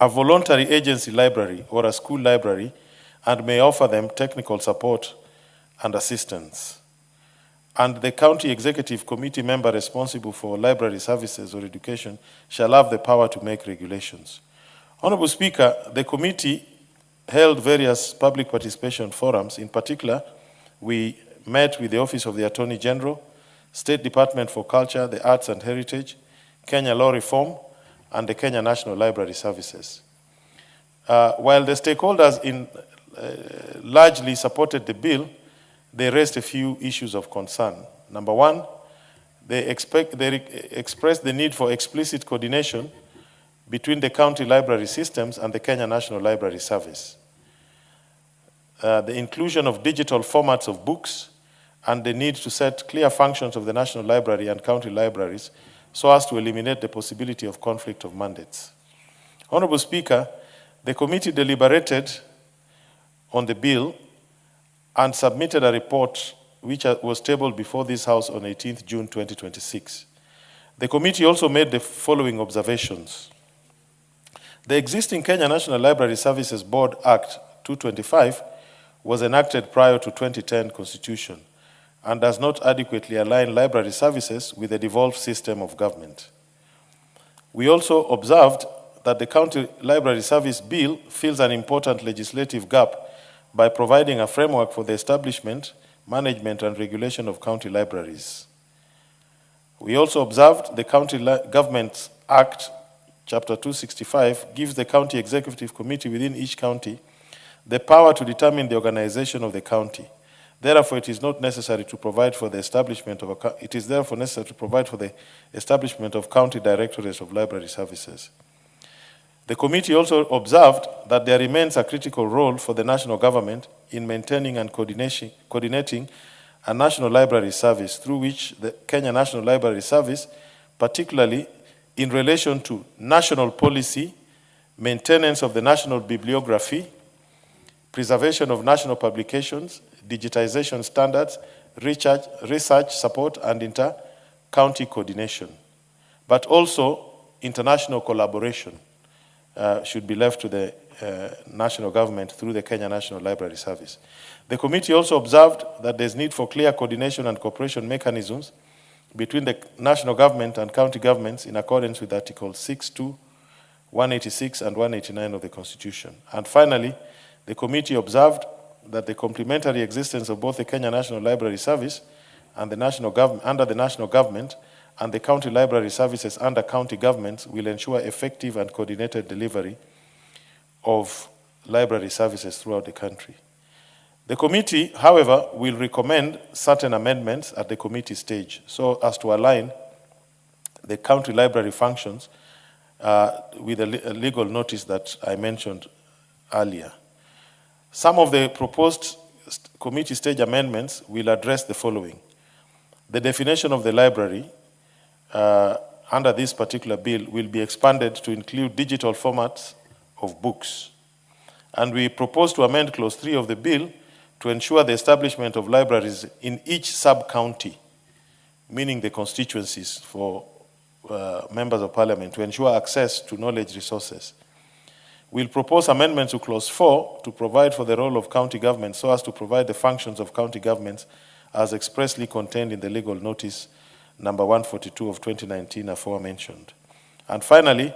a voluntary agency library or a school library and may offer them technical support and assistance. And the county executive committee member responsible for library services or education shall have the power to make regulations. Honorable Speaker, the committee held various public participation forums. In particular, we met with the Office of the Attorney General, State Department for Culture, the Arts and Heritage, Kenya Law Reform, and the Kenya National Library Services. While the stakeholders largely supported the bill, they raised a few issues of concern. Number one, they expressed the need for explicit coordination between the county library systems and the Kenya National Library Service. The inclusion of digital formats of books and the need to set clear functions of the National Library and county libraries so as to eliminate the possibility of conflict of mandates. Honorable Speaker, the committee deliberated on the bill and submitted a report which was tabled before this House on 18th June 2026. The committee also made the following observations. The existing Kenya National Library Services Board Act 225 was enacted prior to 2010 Constitution and does not adequately align library services with the devolved system of government. We also observed that the County Library Service Bill fills an important legislative gap by providing a framework for the establishment, management, and regulation of county libraries. We also observed the County Government Act, Chapter 265, gives the County Executive Committee within each county the power to determine the organization of the county. Therefore, it is not necessary to provide for the establishment of county directorates of library services. The committee also observed that there remains a critical role for the national government in maintaining and coordinating a national library service through which the Kenya National Library Service, particularly in relation to national policy, maintenance of the national bibliography, preservation of national publications, digitization standards, research support, and inter-county coordination. But also international collaboration should be left to the national government through the Kenya National Library Service. The committee also observed that there's need for clear coordination and cooperation mechanisms between the national government and county governments in accordance with Articles 6.2, 186, and 189 of the Constitution. And finally, the committee observed that the complementary existence of both the Kenya National Library Service and the national under the national government and the county library services under county governments will ensure effective and coordinated delivery of library services throughout the country. The committee, however, will recommend certain amendments at the committee stage so as to align the county library functions with the legal notice that I mentioned earlier. Some of the proposed committee stage amendments will address the following. The definition of the library under this particular bill will be expanded to include digital formats of books. And we propose to amend Clause 3 of the bill to ensure the establishment of libraries in each sub-county, meaning the constituencies for members of parliament, to ensure access to knowledge resources. We'll propose amendments to Clause 4 to provide for the role of county government so as to provide the functions of county governments as expressly contained in the legal notice number 142 of 2019 aforementioned. And finally,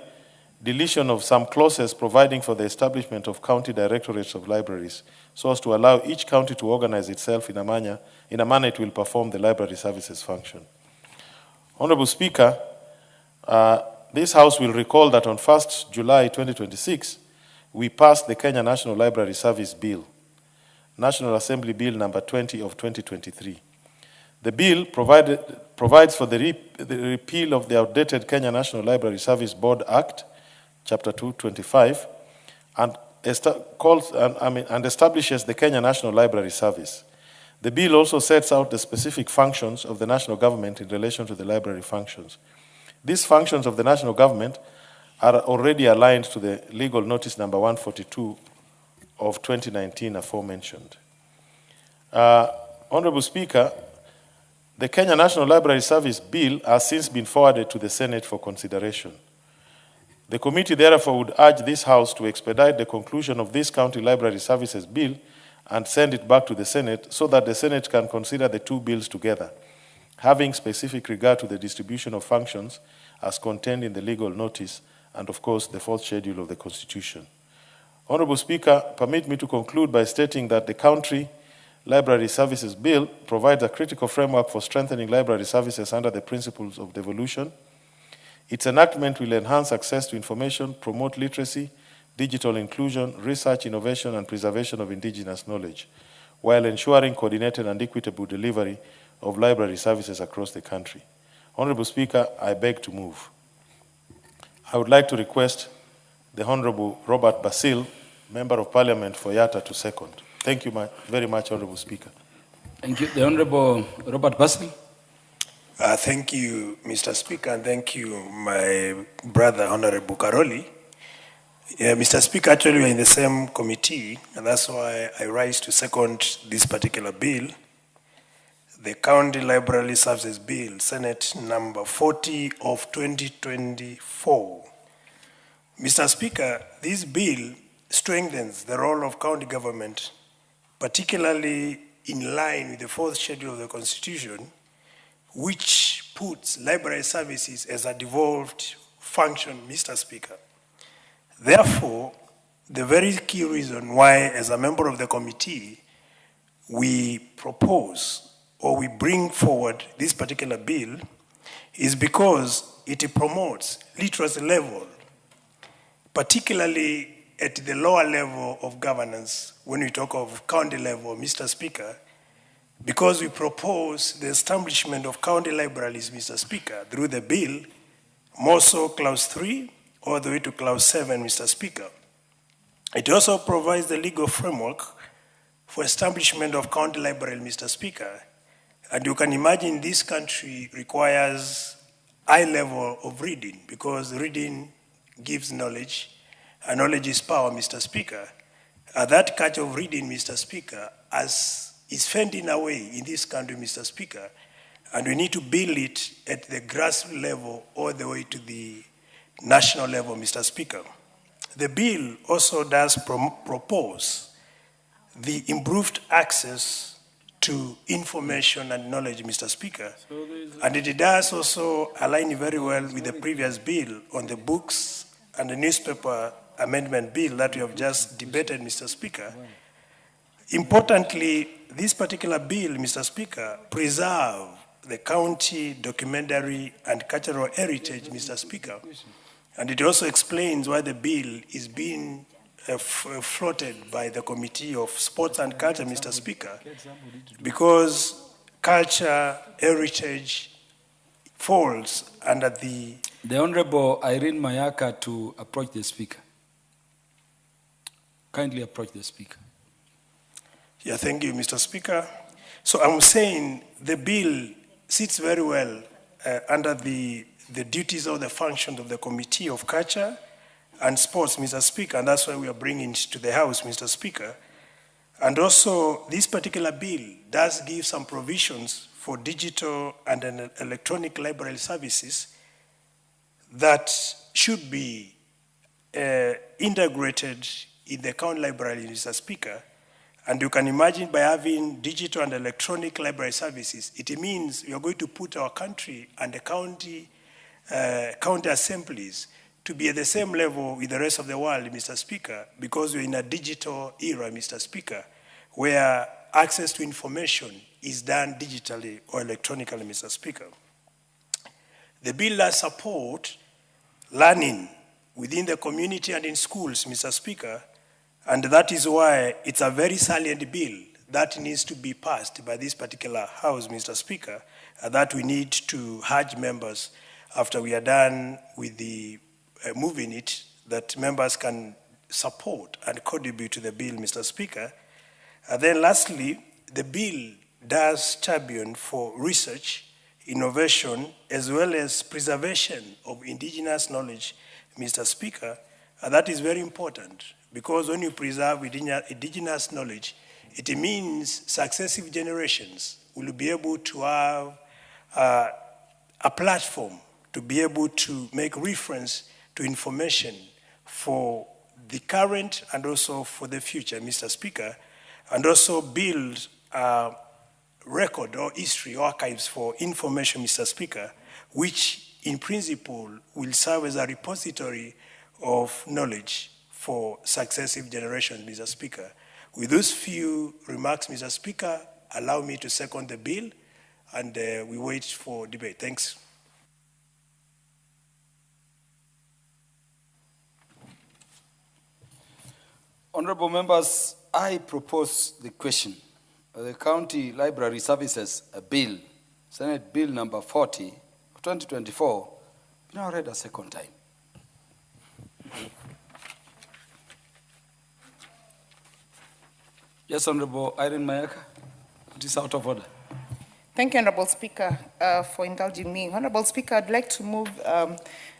deletion of some clauses providing for the establishment of county directorates of libraries so as to allow each county to organize itself in a manner it will perform the library services function. Honorable Speaker, this House will recall that on 1st July 2026, we passed the Kenya National Library Service Bill, National Assembly Bill number 20 of 2023. The bill provides for the repeal of the outdated Kenya National Library Service Board Act, Chapter 225, and establishes the Kenya National Library Service. The bill also sets out the specific functions of the national government in relation to the library functions. These functions of the national government are already aligned to the legal notice number 142 of 2019 aforementioned. Honorable Speaker, the Kenya National Library Service Bill has since been forwarded to the Senate for consideration. The committee therefore would urge this House to expedite the conclusion of this County Library Services Bill and send it back to the Senate so that the Senate can consider the two bills together, having specific regard to the distribution of functions as contained in the legal notice and, of course, the fourth schedule of the Constitution. Honorable Speaker, permit me to conclude by stating that the County Library Services Bill provides a critical framework for strengthening library services under the principles of devolution. Its enactment will enhance access to information, promote literacy, digital inclusion, research, innovation, and preservation of indigenous knowledge, while ensuring coordinated and equitable delivery of library services across the country. Honorable Speaker, I beg to move. I would like to request the Honorable Robert Basil, Member of Parliament for Yatta, to second. Thank you very much, Honorable Speaker. Thank you. The Honorable Robert Basil. Thank you, Mr. Speaker, and thank you, my brother, Honorable Karoli. Mr. Speaker, actually we are in the same committee, and that's why I rise to second this particular bill, the County Library Services Bill, Senate number 40 of 2024. Mr. Speaker, this bill strengthens the role of county government, particularly in line with the fourth schedule of the Constitution, which puts library services as a devolved function, Mr. Speaker. Therefore, the very key reason why, as a member of the committee, we propose or we bring forward this particular bill is because it promotes literacy level, particularly at the lower level of governance when we talk of county level, Mr. Speaker, because we propose the establishment of county libraries, Mr. Speaker, through the bill, more so clause 3, all the way to clause 7, Mr. Speaker. It also provides the legal framework for establishment of county library, Mr. Speaker. And you can imagine this country requires high level of reading because reading gives knowledge, and knowledge is power, Mr. Speaker. That catch of reading, Mr. Speaker, is fading away in this country, Mr. Speaker, and we need to build it at the grassroots level all the way to the national level, Mr. Speaker. The bill also does propose the improved access to information and knowledge, Mr. Speaker, and it does also align very well with the previous bill on the books and the newspaper amendment bill that we have just debated, Mr. Speaker. Importantly, this particular bill, Mr. Speaker, preserve the county documentary and cultural heritage, Mr. Speaker. And it also explains why the bill is being floated by the Committee of Sports and Culture, Mr. Speaker, because culture, heritage falls under the... The Honorable Irene Mayaka to approach the Speaker. Kindly approach the Speaker. Yeah, thank you, Mr. Speaker. So I'm saying the bill sits very well under the duties of the functions of the Committee of Culture and Sports, Mr. Speaker, and that's why we are bringing it to the House, Mr. Speaker. And also, this particular bill does give some provisions for digital and electronic library services that should be integrated in the county library, Mr. Speaker. And you can imagine by having digital and electronic library services, it means we are going to put our country and the county assemblies to be at the same level with the rest of the world, Mr. Speaker, because we're in a digital era, Mr. Speaker, where access to information is done digitally or electronically, Mr. Speaker. The bill does support learning within the community and in schools, Mr. Speaker, and that is why it's a very salient bill that needs to be passed by this particular House, Mr. Speaker, that we need to urge members after we are done with the moving it, that members can support and contribute to the bill, Mr. Speaker. And then lastly, the bill does champion for research, innovation, as well as preservation of indigenous knowledge, Mr. Speaker. And that is very important because when you preserve indigenous knowledge, it means successive generations will be able to have a platform to be able to make reference to to information for the current and also for the future, Mr. Speaker, and also build a record or history or archives for information, Mr. Speaker, which in principle will serve as a repository of knowledge for successive generations, Mr. Speaker. With those few remarks, Mr. Speaker, allow me to second the bill, and we wait for debate. Thanks. Honorable members, I propose the question. The County Library Services Bill, Senate Bill number 40 of 2024, now read a second time. Yes, Honorable Irene Mayaka, it is out of order. Thank you, Honorable Speaker, for indulging me. Honorable Speaker, I'd like to move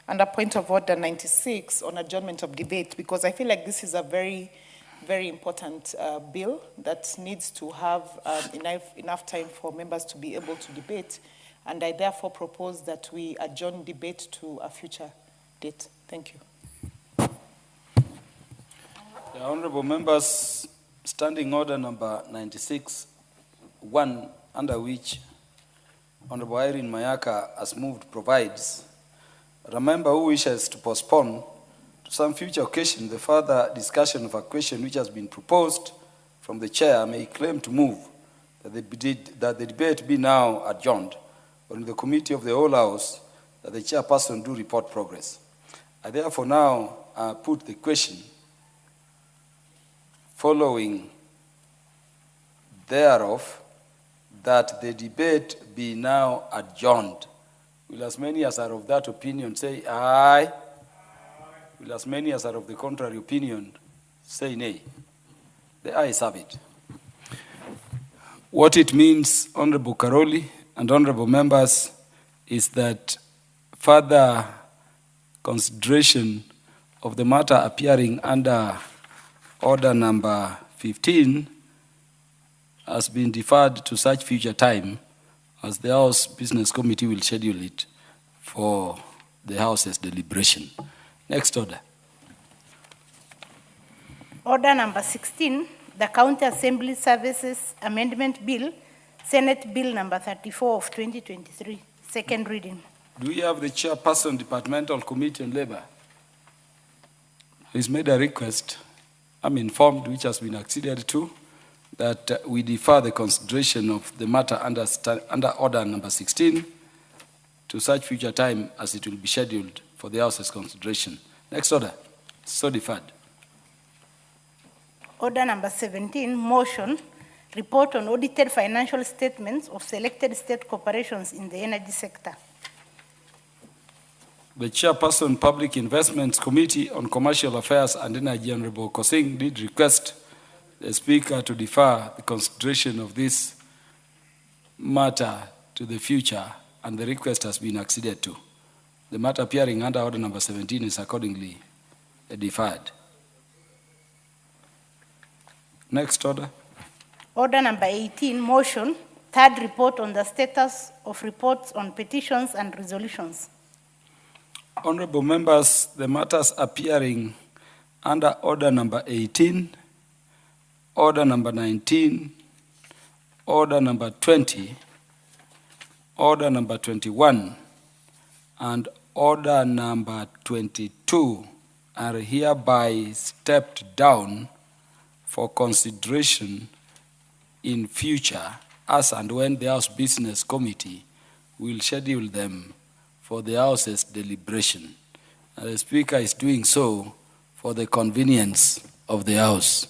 under point of order 96 on adjournment of debate, because I feel like this is a very, very important bill that needs to have enough time for members to be able to debate. And I therefore propose that we adjourn debate to a future date. Thank you. The honorable members, standing order number 96, 1, under which Honorable Irene Mayaka has moved, provides that a member who wishes to postpone to some future occasion the further discussion of a question which has been proposed from the chair may claim to move that the debate be now adjourned, or in the committee of the whole House that the chairperson do report progress. I therefore now put the question following thereof that the debate be now adjourned. Will as many as are of that opinion say aye? Will as many as are of the contrary opinion say nay? The ayes have it. What it means, Honorable Karoli and honorable members, is that further consideration of the matter appearing under order number 15 has been deferred to such future time as the House Business Committee will schedule it for the House's deliberation. Next order. Order number 16, the County Assembly Services Amendment Bill, Senate Bill number 34 of 2023, second reading. Do we have the chairperson, Departmental Committee on Labor? He's made a request, I'm informed, which has been acceded to, that we defer the consideration of the matter under order number 16 to such future time as it will be scheduled for the House's consideration. Next order. So deferred. Order number 17, motion, report on audited financial statements of selected state corporations in the energy sector. The chairperson, Public Investments Committee on Commercial Affairs and Energy, Honorable Kosing, did request the Speaker to defer the consideration of this matter to the future, and the request has been acceded to. The matter appearing under order number 17 is accordingly deferred. Next order. Order number 18, motion, third report on the status of reports on petitions and resolutions. Honorable members, the matters appearing under order number 18, order number 19, order number 20, order number 21, and order number 22 are hereby stepped down for consideration in future as and when the House Business Committee will schedule them for the House's deliberation. And the Speaker is doing so for the convenience of the House.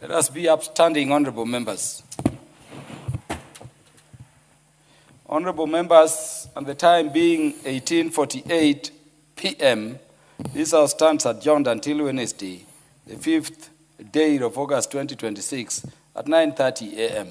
Let us be upstanding, honorable members. Honorable members, and the time being 18:48 p.m., this House stands adjourned until Wednesday, the 5th day of August 2026 at 9:30 a.m.